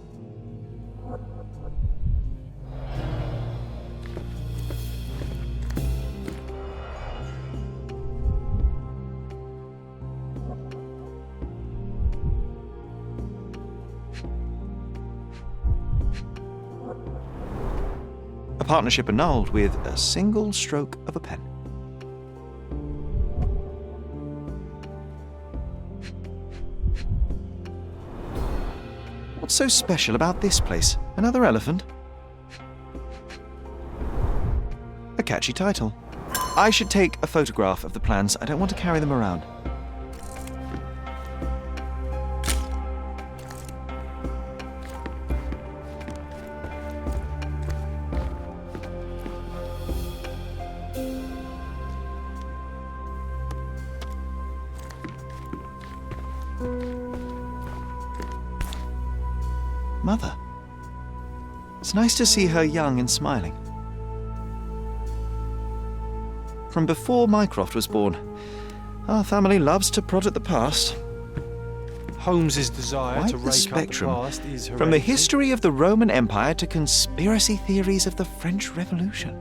A partnership annulled with a single stroke of a pen. What's so special about this place? Another elephant? A catchy title. I should take a photograph of the plans. I don't want to carry them around. Mother. It's nice to see her young and smiling. From before Mycroft was born, our family loves to prod at the past. Holmes's desire Quite to the rake spectrum. up the past is From the hereditary. history of the Roman Empire to conspiracy theories of the French Revolution.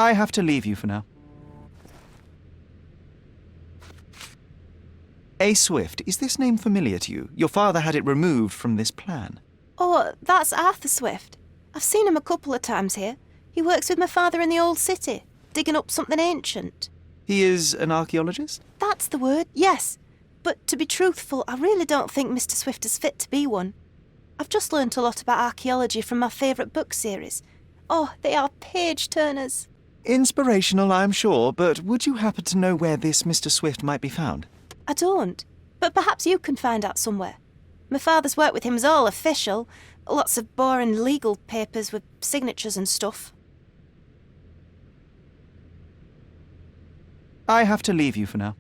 I have to leave you for now. A. Swift, is this name familiar to you? Your father had it removed from this plan. Oh, that's Arthur Swift. I've seen him a couple of times here. He works with my father in the old city, digging up something ancient. He is an archaeologist? That's the word, yes. But to be truthful, I really don't think Mr. Swift is fit to be one. I've just learnt a lot about archaeology from my favourite book series. Oh, they are page-turners. Inspirational, I'm sure, but would you happen to know where this Mr. Swift might be found? I don't, but perhaps you can find out somewhere. My father's work with him is all official. Lots of boring legal papers with signatures and stuff. I have to leave you for now.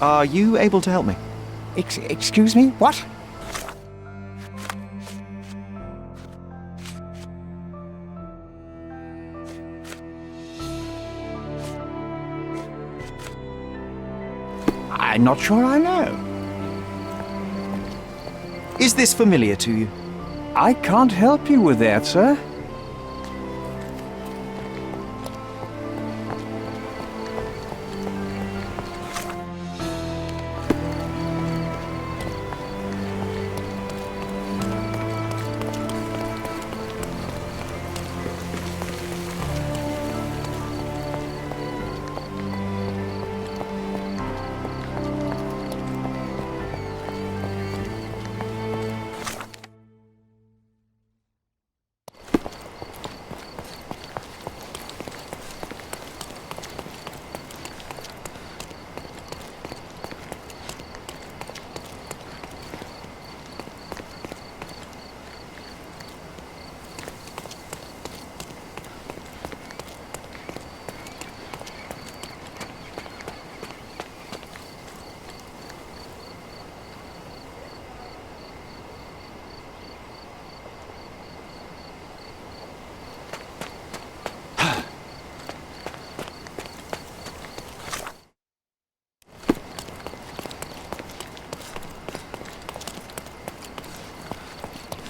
Are you able to help me? Excuse me? What? I'm not sure I know. Is this familiar to you? I can't help you with that, sir.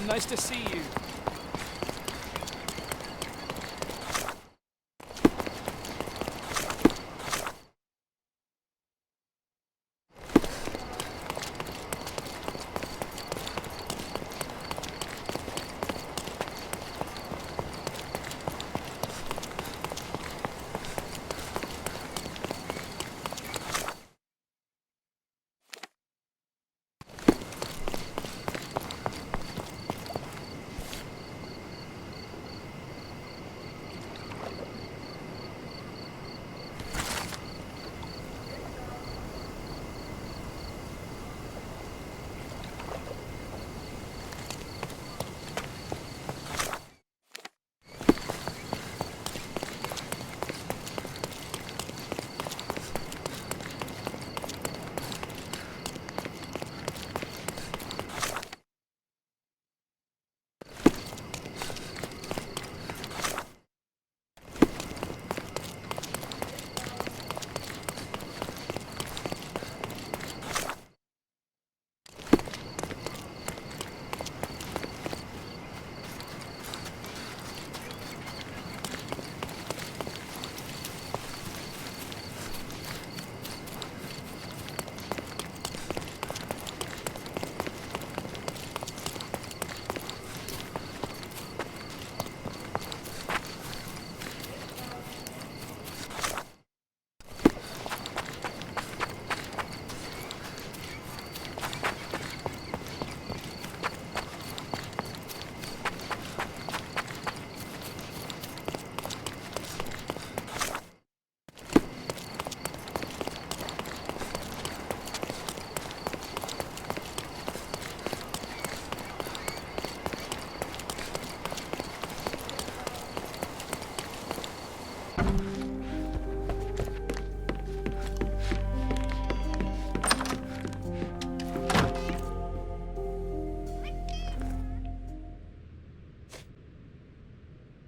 Nice to see you.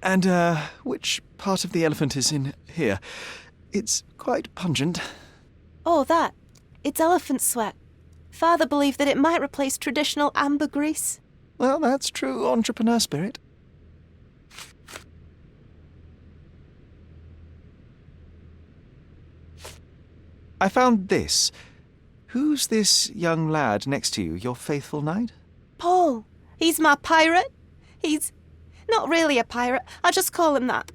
And, which part of the elephant is in here? It's quite pungent. Oh, that. It's elephant sweat. Father believed that it might replace traditional ambergris. Well, that's true entrepreneur spirit. I found this. Who's this young lad next to you, your faithful knight? Paul. He's my pirate. He's not really a pirate. I just call him that.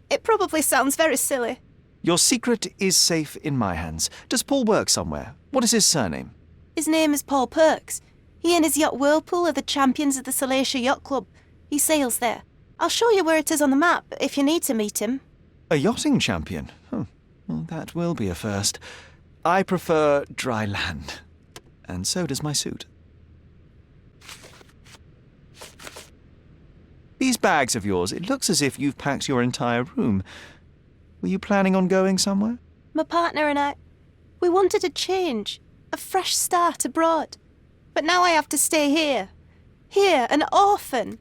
It probably sounds very silly. Your secret is safe in my hands. Does Paul work somewhere? What is his surname? His name is Paul Perks. He and his yacht Whirlpool are the champions of the Salacia Yacht Club. He sails there. I'll show you where it is on the map if you need to meet him. A yachting champion? Well, that will be a first. I prefer dry land. And so does my suit. These bags of yours, it looks as if you've packed your entire room. Were you planning on going somewhere? My partner and I, we wanted a change, a fresh start abroad. But now I have to stay here. Here, an orphan.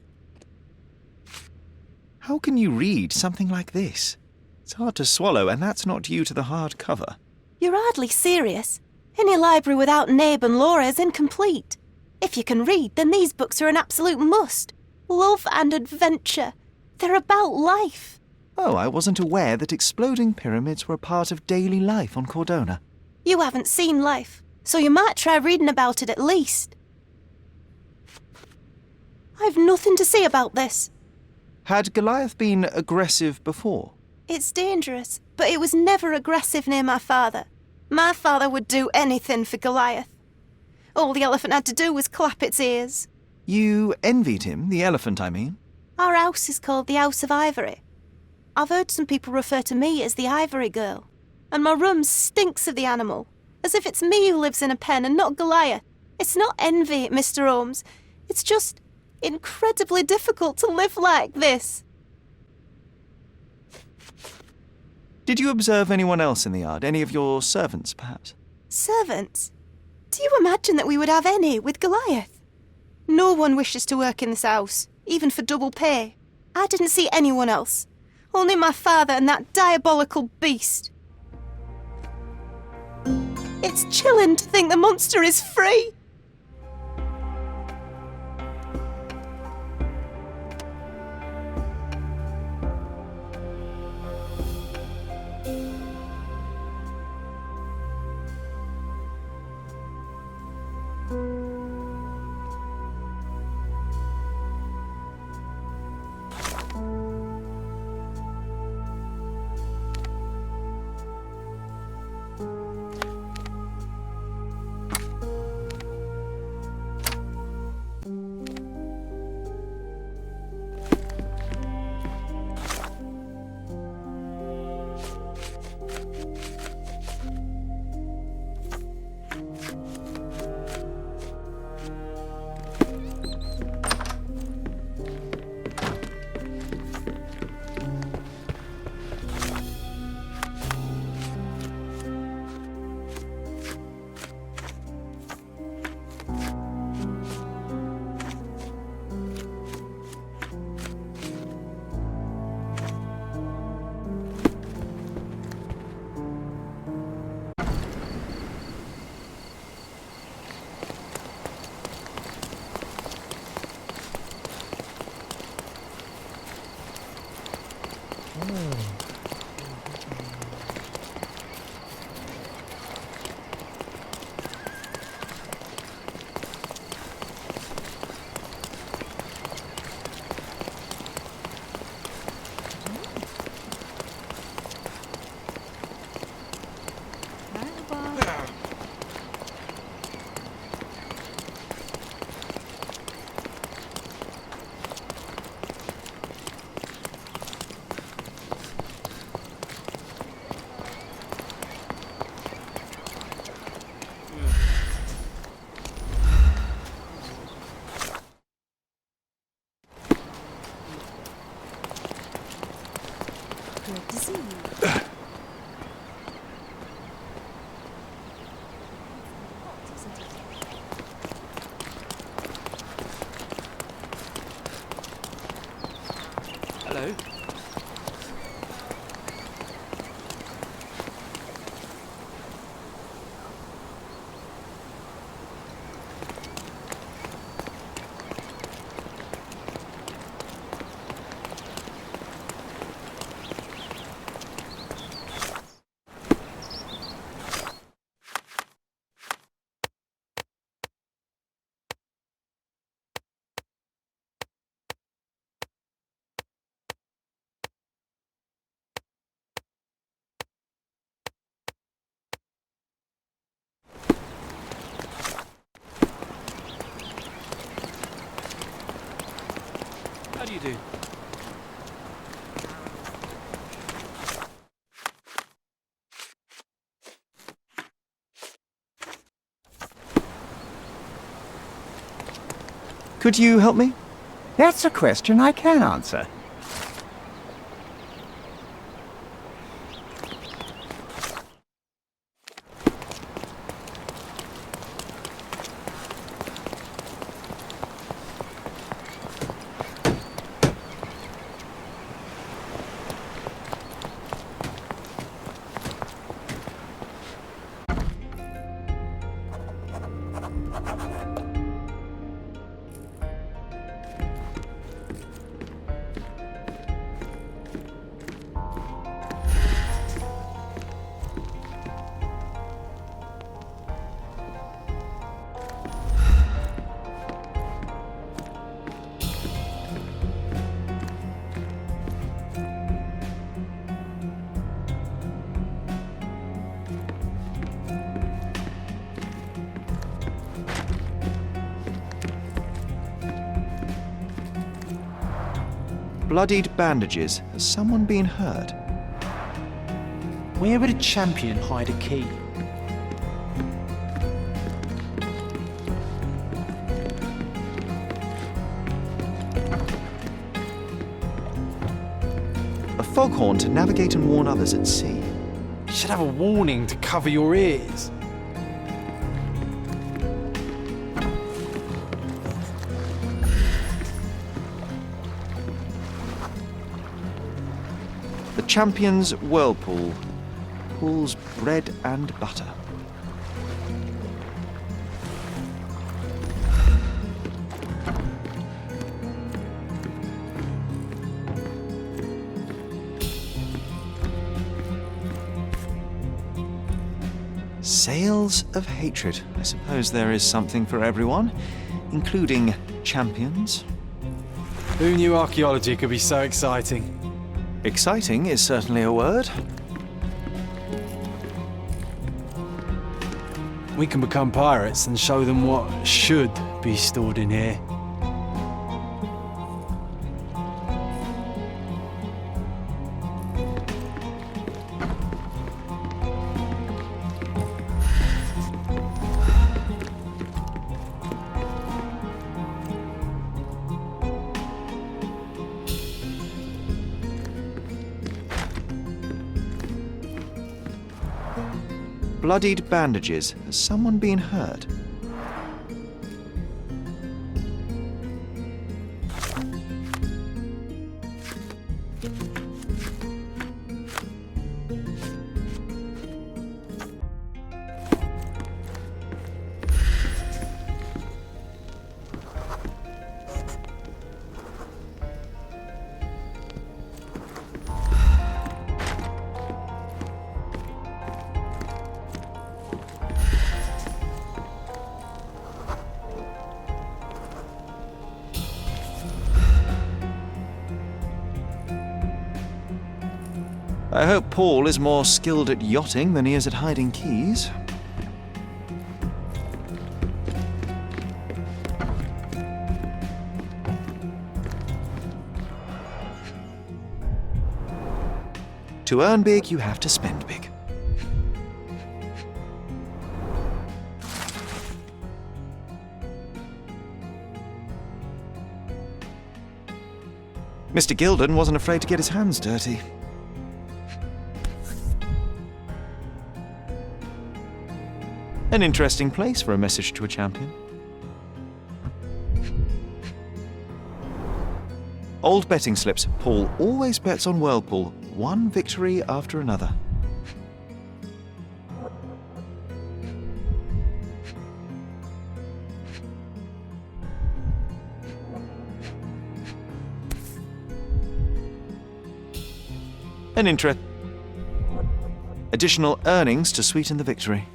How can you read something like this? It's hard to swallow, and that's not due to the hard cover. You're hardly serious. Any library without Nabe and Laura is incomplete. If you can read, then these books are an absolute must. Love and adventure. They're about life. Oh, I wasn't aware that exploding pyramids were a part of daily life on Cordona. You haven't seen life, so you might try reading about it at least. I've nothing to say about this. Had Goliath been aggressive before? It's dangerous, but it was never aggressive near my father. My father would do anything for Goliath. All the elephant had to do was clap its ears. You envied him, the elephant, I mean? Our house is called the House of Ivory. I've heard some people refer to me as the Ivory Girl. And my room stinks of the animal, as if it's me who lives in a pen and not Goliath. It's not envy, Mr. Holmes. It's just incredibly difficult to live like this. Did you observe anyone else in the yard? Any of your servants, perhaps? Servants? Do you imagine that we would have any with Goliath? No one wishes to work in this house, even for double pay. I didn't see anyone else. Only my father and that diabolical beast. It's chilling to think the monster is free. do. Could you help me? That's a question I can answer. Bloodied bandages. Has someone been hurt? Where would a champion hide a key? A foghorn to navigate and warn others at sea. You should have a warning to cover your ears. The champion's whirlpool. Pools bread and butter. Sails of hatred. I suppose there is something for everyone, including champions. Who knew archaeology could be so exciting? Exciting is certainly a word. We can become pirates and show them what should be stored in here. Bloodied bandages. Has someone been hurt? I hope Paul is more skilled at yachting than he is at hiding keys. To earn big, you have to spend big. Mr. Gilden wasn't afraid to get his hands dirty. An interesting place for a message to a champion. Old betting slips. Paul always bets on Whirlpool. One victory after another. An additional earnings to sweeten the victory.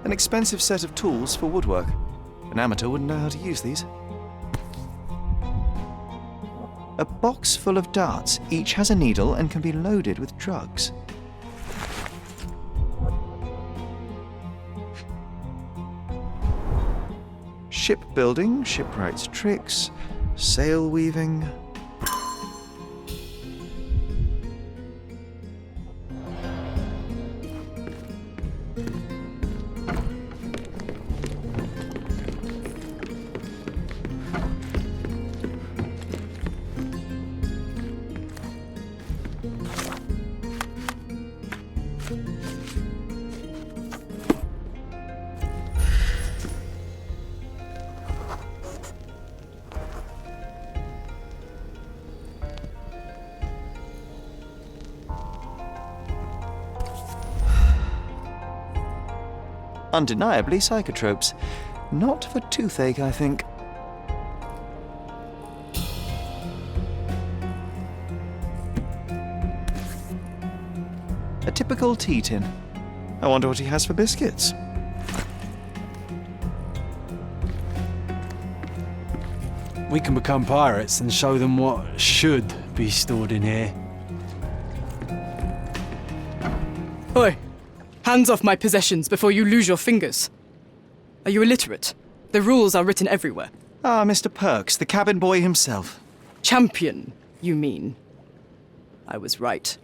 An expensive set of tools for woodwork. An amateur wouldn't know how to use these. A box full of darts. Each has a needle and can be loaded with drugs. Shipbuilding, shipwright's tricks, sail weaving. Undeniably psychotropes. Not for toothache, I think. A typical tea tin. I wonder what he has for biscuits. We can become pirates and show them what should be stored in here. Oi! Hands off my possessions before you lose your fingers. Are you illiterate? The rules are written everywhere. Ah, Mr. Perks, the cabin boy himself. Champion, you mean? I was right.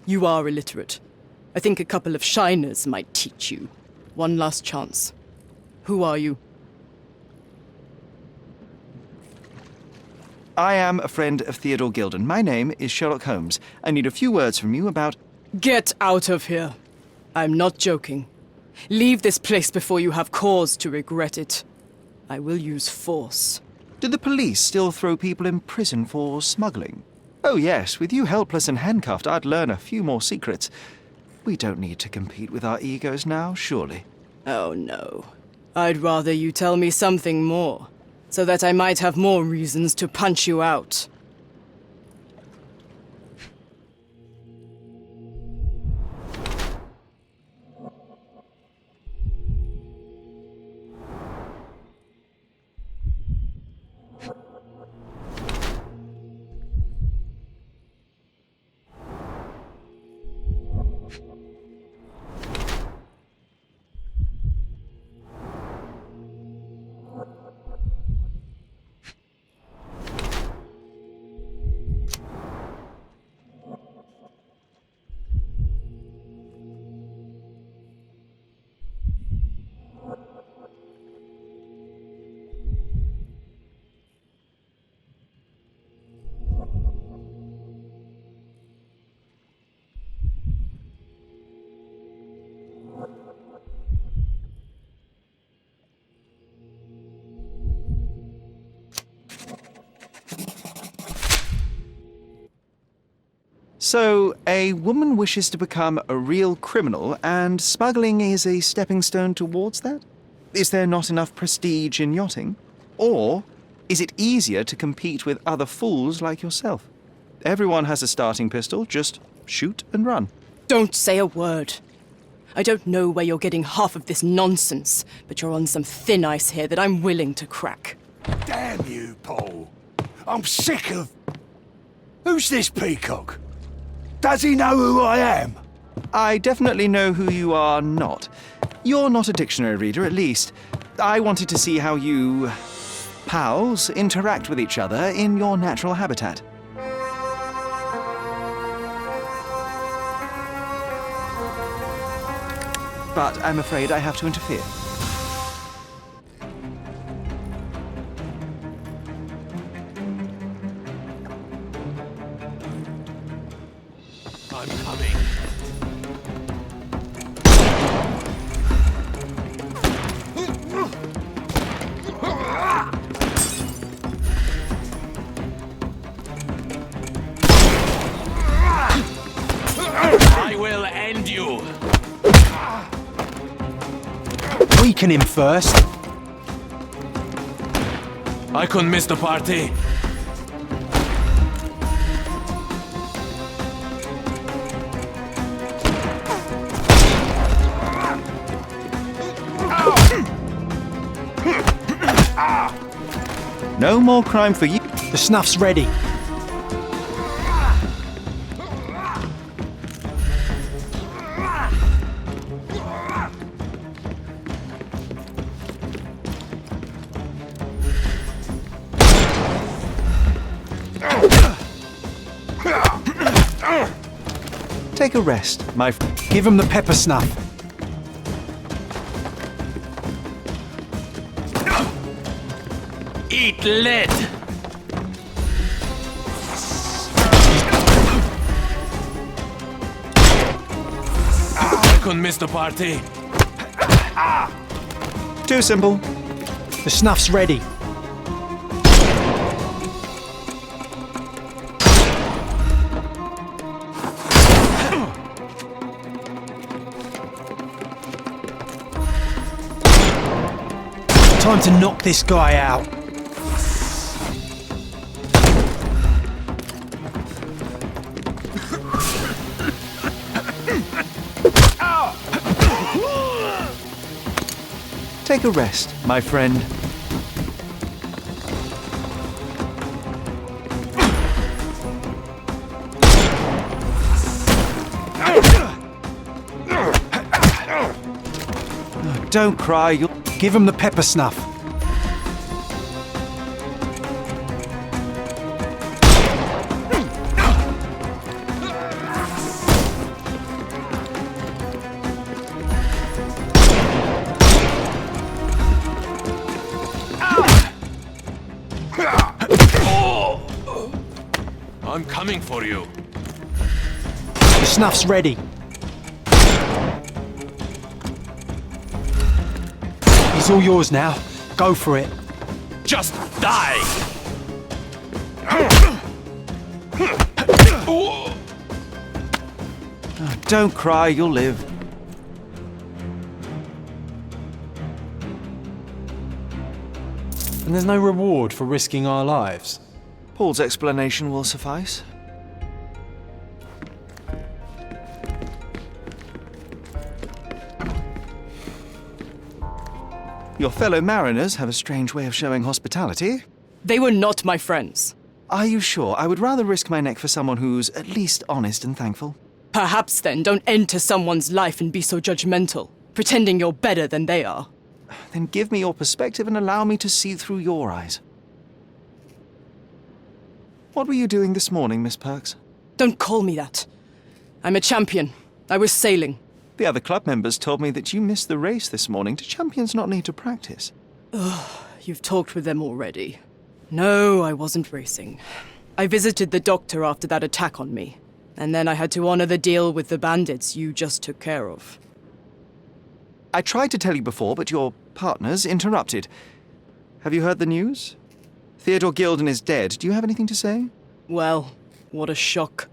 You are illiterate. I think a couple of shiners might teach you. One last chance. Who are you? I am a friend of Theodore Gilden. My name is Sherlock Holmes. I need a few words from you about... Get out of here. I'm not joking. Leave this place before you have cause to regret it. I will use force. Do the police still throw people in prison for smuggling? Oh yes, with you helpless and handcuffed, I'd learn a few more secrets. We don't need to compete with our egos now, surely. Oh no. I'd rather you tell me something more, so that I might have more reasons to punch you out. So, a woman wishes to become a real criminal, and smuggling is a stepping stone towards that? Is there not enough prestige in yachting? Or is it easier to compete with other fools like yourself? Everyone has a starting pistol, just shoot and run. Don't say a word. I don't know where you're getting half of this nonsense, but you're on some thin ice here that I'm willing to crack. Damn you, Paul. I'm sick of... Who's this peacock? Does he know who I am? I definitely know who you are not. You're not a dictionary reader, at least. I wanted to see how you... pals interact with each other in your natural habitat. But I'm afraid I have to interfere. I'm coming. I will end you. Weaken him first. I couldn't miss the party. No more crime for you. The snuff's ready. Take a rest, my... Give him the pepper snuff. Eat lead! I couldn't miss the party. Too simple. The snuff's ready. Time to knock this guy out. Take a rest, my friend. Don't cry, you'll... Give him the pepper snuff. I'm coming for you. The snuff's ready. He's all yours now. Go for it. Just die! Don't cry, you'll live. And there's no reward for risking our lives. Paul's explanation will suffice. Your fellow mariners have a strange way of showing hospitality. They were not my friends. Are you sure? I would rather risk my neck for someone who's at least honest and thankful. Perhaps then don't enter someone's life and be so judgmental, pretending you're better than they are. Then give me your perspective and allow me to see through your eyes. What were you doing this morning, Miss Perks? Don't call me that. I'm a champion. I was sailing. The other club members told me that you missed the race this morning. Do champions not need to practice? Ugh, you've talked with them already. No, I wasn't racing. I visited the doctor after that attack on me, and then I had to honor the deal with the bandits you just took care of. I tried to tell you before, but your partners interrupted. Have you heard the news? Theodore Gilden is dead. Do you have anything to say? Well, what a shock.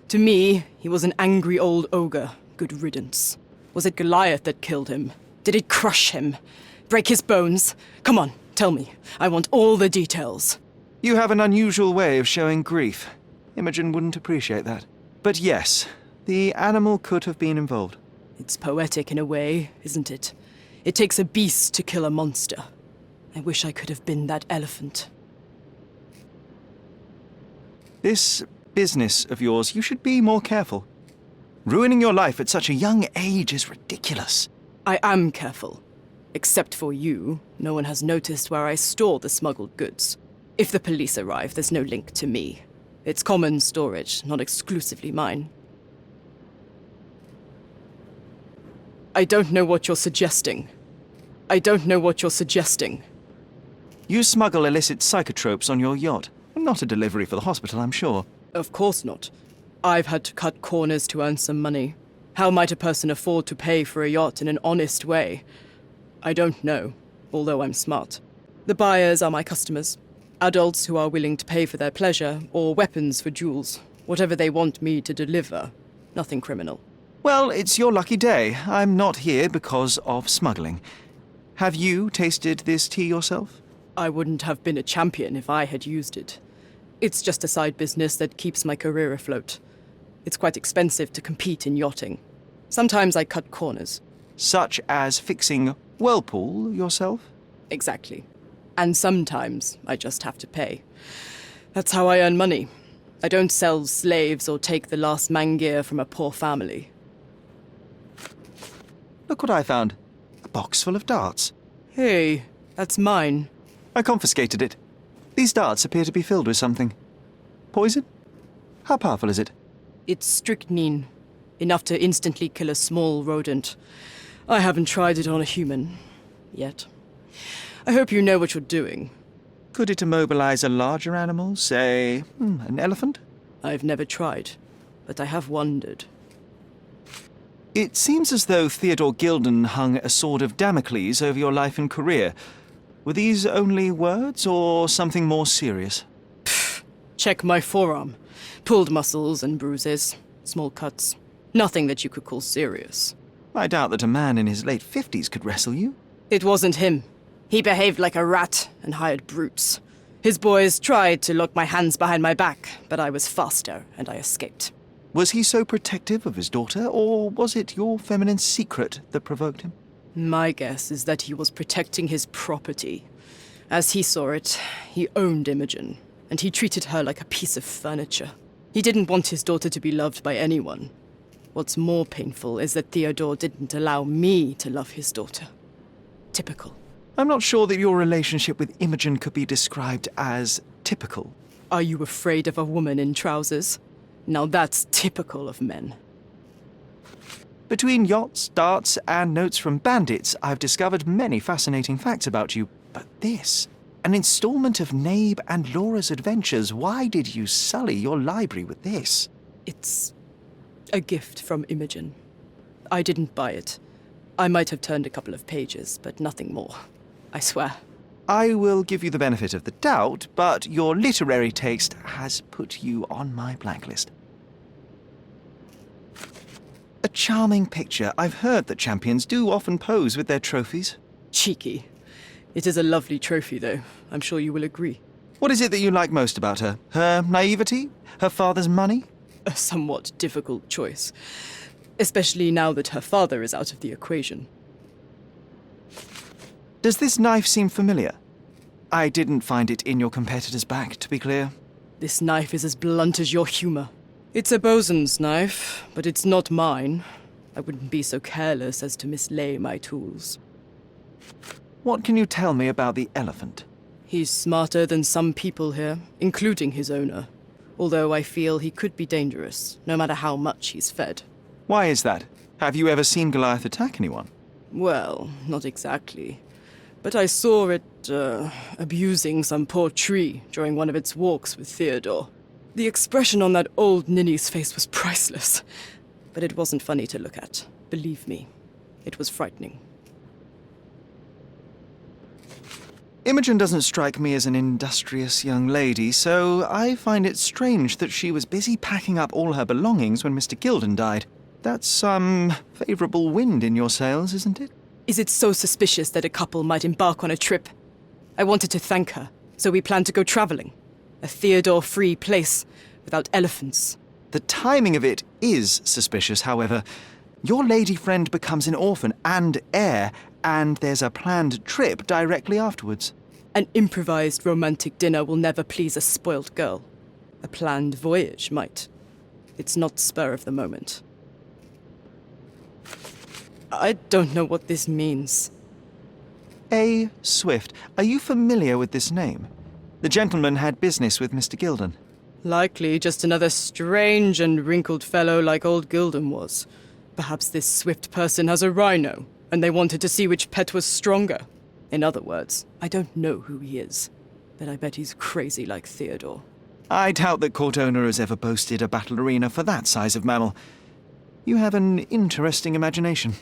To me, he was an angry old ogre. Good riddance. Was it Goliath that killed him? Did it crush him? Break his bones? Come on, tell me. I want all the details. You have an unusual way of showing grief. Imogen wouldn't appreciate that. But yes, the animal could have been involved. It's poetic in a way, isn't it? It takes a beast to kill a monster. I wish I could have been that elephant. This business of yours, you should be more careful. Ruining your life at such a young age is ridiculous. I am careful. Except for you, no one has noticed where I store the smuggled goods. If the police arrive, there's no link to me. It's common storage, not exclusively mine. I don't know what you're suggesting. I don't know what you're suggesting. You smuggle illicit psychotropes on your yacht. Not a delivery for the hospital, I'm sure. Of course not. I've had to cut corners to earn some money. How might a person afford to pay for a yacht in an honest way? I don't know, although I'm smart. The buyers are my customers. Adults who are willing to pay for their pleasure, or weapons for jewels. Whatever they want me to deliver. Nothing criminal. Well, it's your lucky day. I'm not here because of smuggling. Have you tasted this tea yourself? I wouldn't have been a champion if I had used it. It's just a side business that keeps my career afloat. It's quite expensive to compete in yachting. Sometimes I cut corners. Such as fixing Whirlpool yourself? Exactly. And sometimes I just have to pay. That's how I earn money. I don't sell slaves or take the last mangear from a poor family. Look what I found. A box full of darts. Hey, that's mine. I confiscated it. These darts appear to be filled with something. Poison? How powerful is it? It's strychnine. Enough to instantly kill a small rodent. I haven't tried it on a human. Yet. I hope you know what you're doing. Could it immobilize a larger animal, say, an elephant? I've never tried, but I have wondered. It seems as though Theodore Gilden hung a sword of Damocles over your life and career. Were these only words, or something more serious? Check my forearm. Pulled muscles and bruises. Small cuts. Nothing that you could call serious. I doubt that a man in his late 50s could wrestle you. It wasn't him. He behaved like a rat and hired brutes. His boys tried to lock my hands behind my back, but I was faster and I escaped. Was he so protective of his daughter, or was it your feminine secret that provoked him? My guess is that he was protecting his property. As he saw it, he owned Imogen, and he treated her like a piece of furniture. He didn't want his daughter to be loved by anyone. What's more painful is that Theodore didn't allow me to love his daughter. Typical. I'm not sure that your relationship with Imogen could be described as typical. Are you afraid of a woman in trousers? Now that's typical of men. Between yachts, darts, and notes from bandits, I've discovered many fascinating facts about you. But this, an installment of Nabe and Laura's adventures, why did you sully your library with this? It's a gift from Imogen. I didn't buy it. I might have turned a couple of pages, but nothing more. I swear. I will give you the benefit of the doubt, but your literary taste has put you on my blacklist. A charming picture. I've heard that champions do often pose with their trophies. Cheeky. It is a lovely trophy, though. I'm sure you will agree. What is it that you like most about her? Her naivety? Her father's money? A somewhat difficult choice. Especially now that her father is out of the equation. Does this knife seem familiar? I didn't find it in your competitor's back, to be clear. This knife is as blunt as your humor. It's a bosun's knife, but it's not mine. I wouldn't be so careless as to mislay my tools. What can you tell me about the elephant? He's smarter than some people here, including his owner. Although I feel he could be dangerous, no matter how much he's fed. Why is that? Have you ever seen Goliath attack anyone? Well, not exactly. But I saw it, abusing some poor tree during one of its walks with Theodore. The expression on that old ninny's face was priceless. But it wasn't funny to look at. Believe me, it was frightening. Imogen doesn't strike me as an industrious young lady, so I find it strange that she was busy packing up all her belongings when Mr. Gilden died. That's some favourable wind in your sails, isn't it? Is it so suspicious that a couple might embark on a trip? I wanted to thank her, so we planned to go travelling. A Theodore-free place, without elephants. The timing of it is suspicious, however. Your lady friend becomes an orphan and heir, and there's a planned trip directly afterwards. An improvised romantic dinner will never please a spoilt girl. A planned voyage might. It's not spur of the moment. I don't know what this means. A. Swift. Are you familiar with this name? The gentleman had business with Mr. Gilden. Likely just another strange and wrinkled fellow like old Gilden was. Perhaps this Swift person has a rhino, and they wanted to see which pet was stronger. In other words, I don't know who he is, but I bet he's crazy like Theodore. I doubt that court owner has ever boasted a battle arena for that size of mammal. You have an interesting imagination.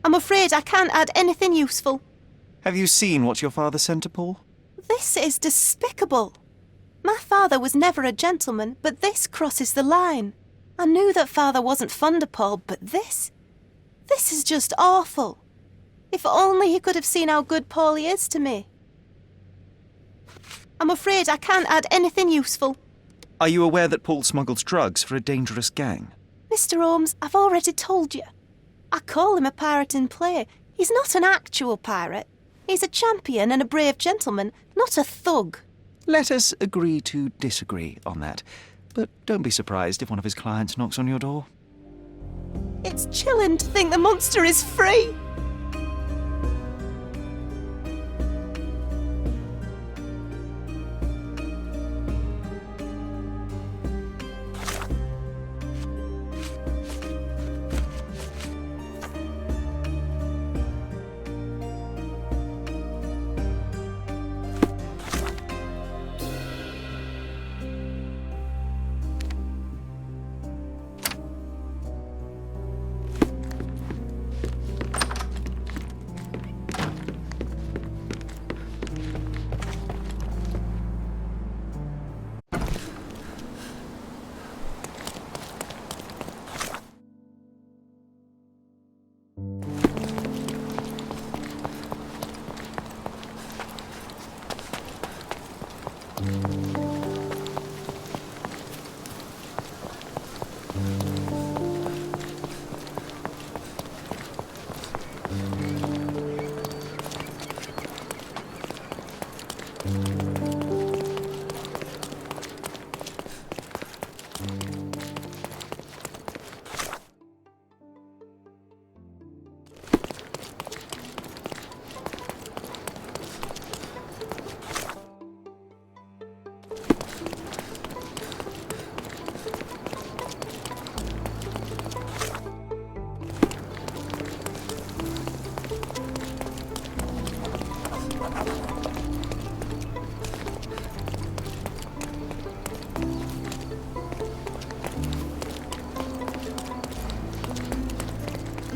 I'm afraid I can't add anything useful. Have you seen what your father sent to Paul? This is despicable. My father was never a gentleman, but this crosses the line. I knew that father wasn't fond of Paul, but this is just awful. If only he could have seen how good Paulie is to me. I'm afraid I can't add anything useful. Are you aware that Paul smuggles drugs for a dangerous gang? Mr. Holmes, I've already told you. I call him a pirate in play. He's not an actual pirate. He's a champion and a brave gentleman, not a thug. Let us agree to disagree on that. But don't be surprised if one of his clients knocks on your door. It's chilling to think the monster is free.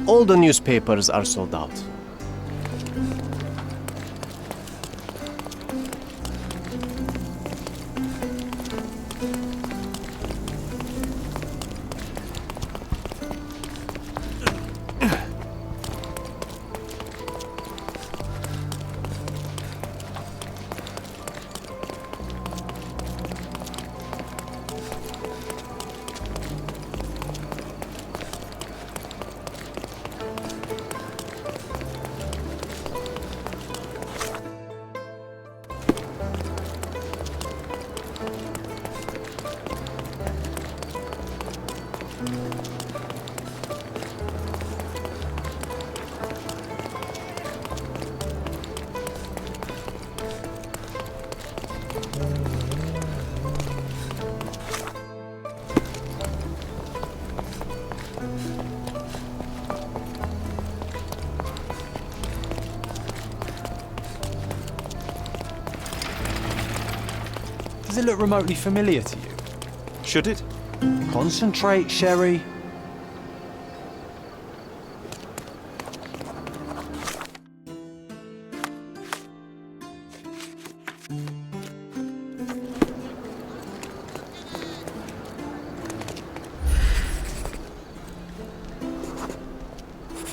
All the newspapers are sold out. Does it look remotely familiar to you? Should it? Concentrate, Sherry.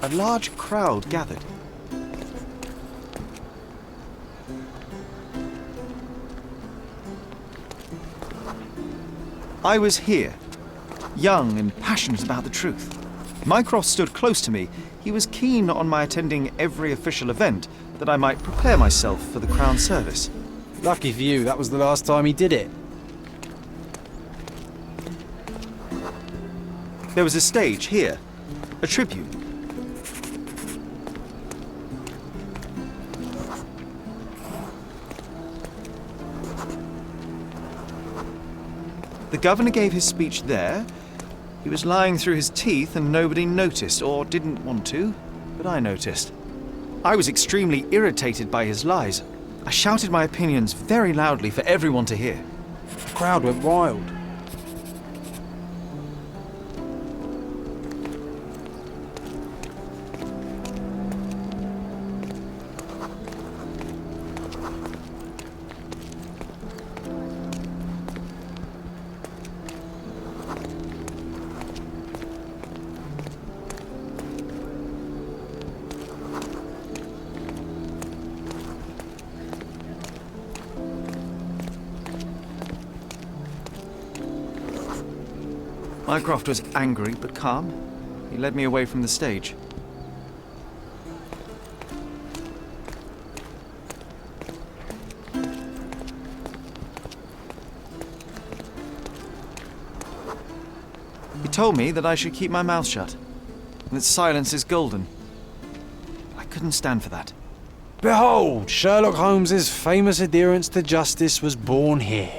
A large crowd gathered. I was here, young and passionate about the truth. Mycroft stood close to me. He was keen on my attending every official event, that I might prepare myself for the Crown service. Lucky for you, that was the last time he did it. There was a stage here, a tribute. The governor gave his speech there. He was lying through his teeth and nobody noticed, or didn't want to, but I noticed. I was extremely irritated by his lies. I shouted my opinions very loudly for everyone to hear. The crowd went wild. Mycroft was angry but calm. He led me away from the stage. He told me that I should keep my mouth shut, and that silence is golden. I couldn't stand for that. Behold, Sherlock Holmes's famous adherence to justice was born here.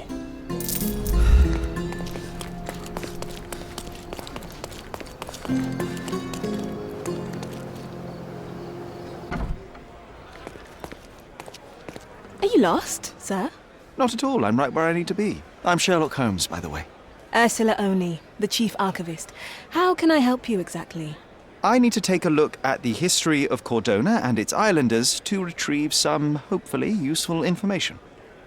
Are you lost, sir? Not at all. I'm right where I need to be. I'm Sherlock Holmes, by the way. Ursula Oney, the chief archivist. How can I help you exactly? I need to take a look at the history of Cordona and its islanders to retrieve some, hopefully, useful information.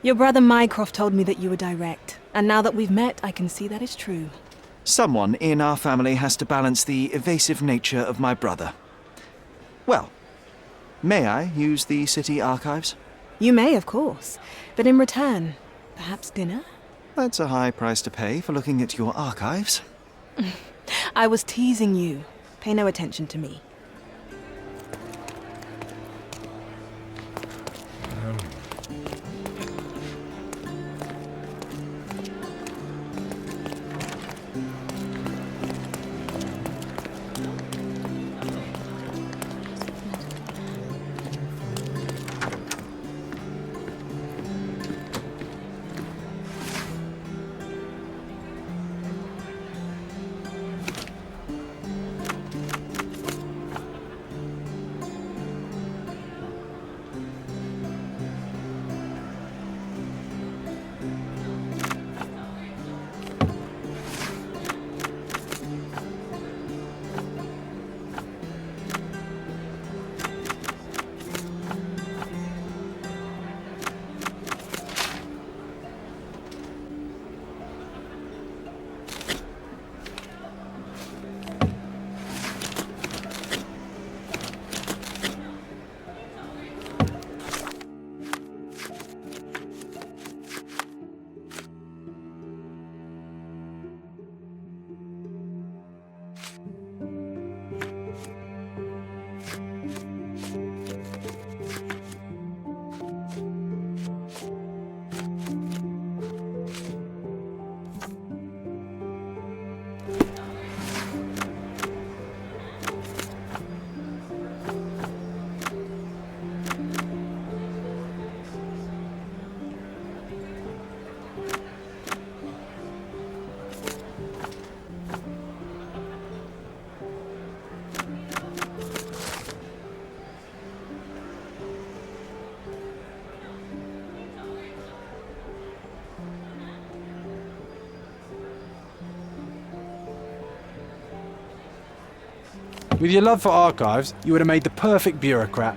Your brother Mycroft told me that you were direct, and now that we've met, I can see that is true. Someone in our family has to balance the evasive nature of my brother. Well, may I use the city archives? You may, of course, but in return, perhaps dinner? That's a high price to pay for looking at your archives. I was teasing you. Pay no attention to me. With your love for archives, you would have made the perfect bureaucrat.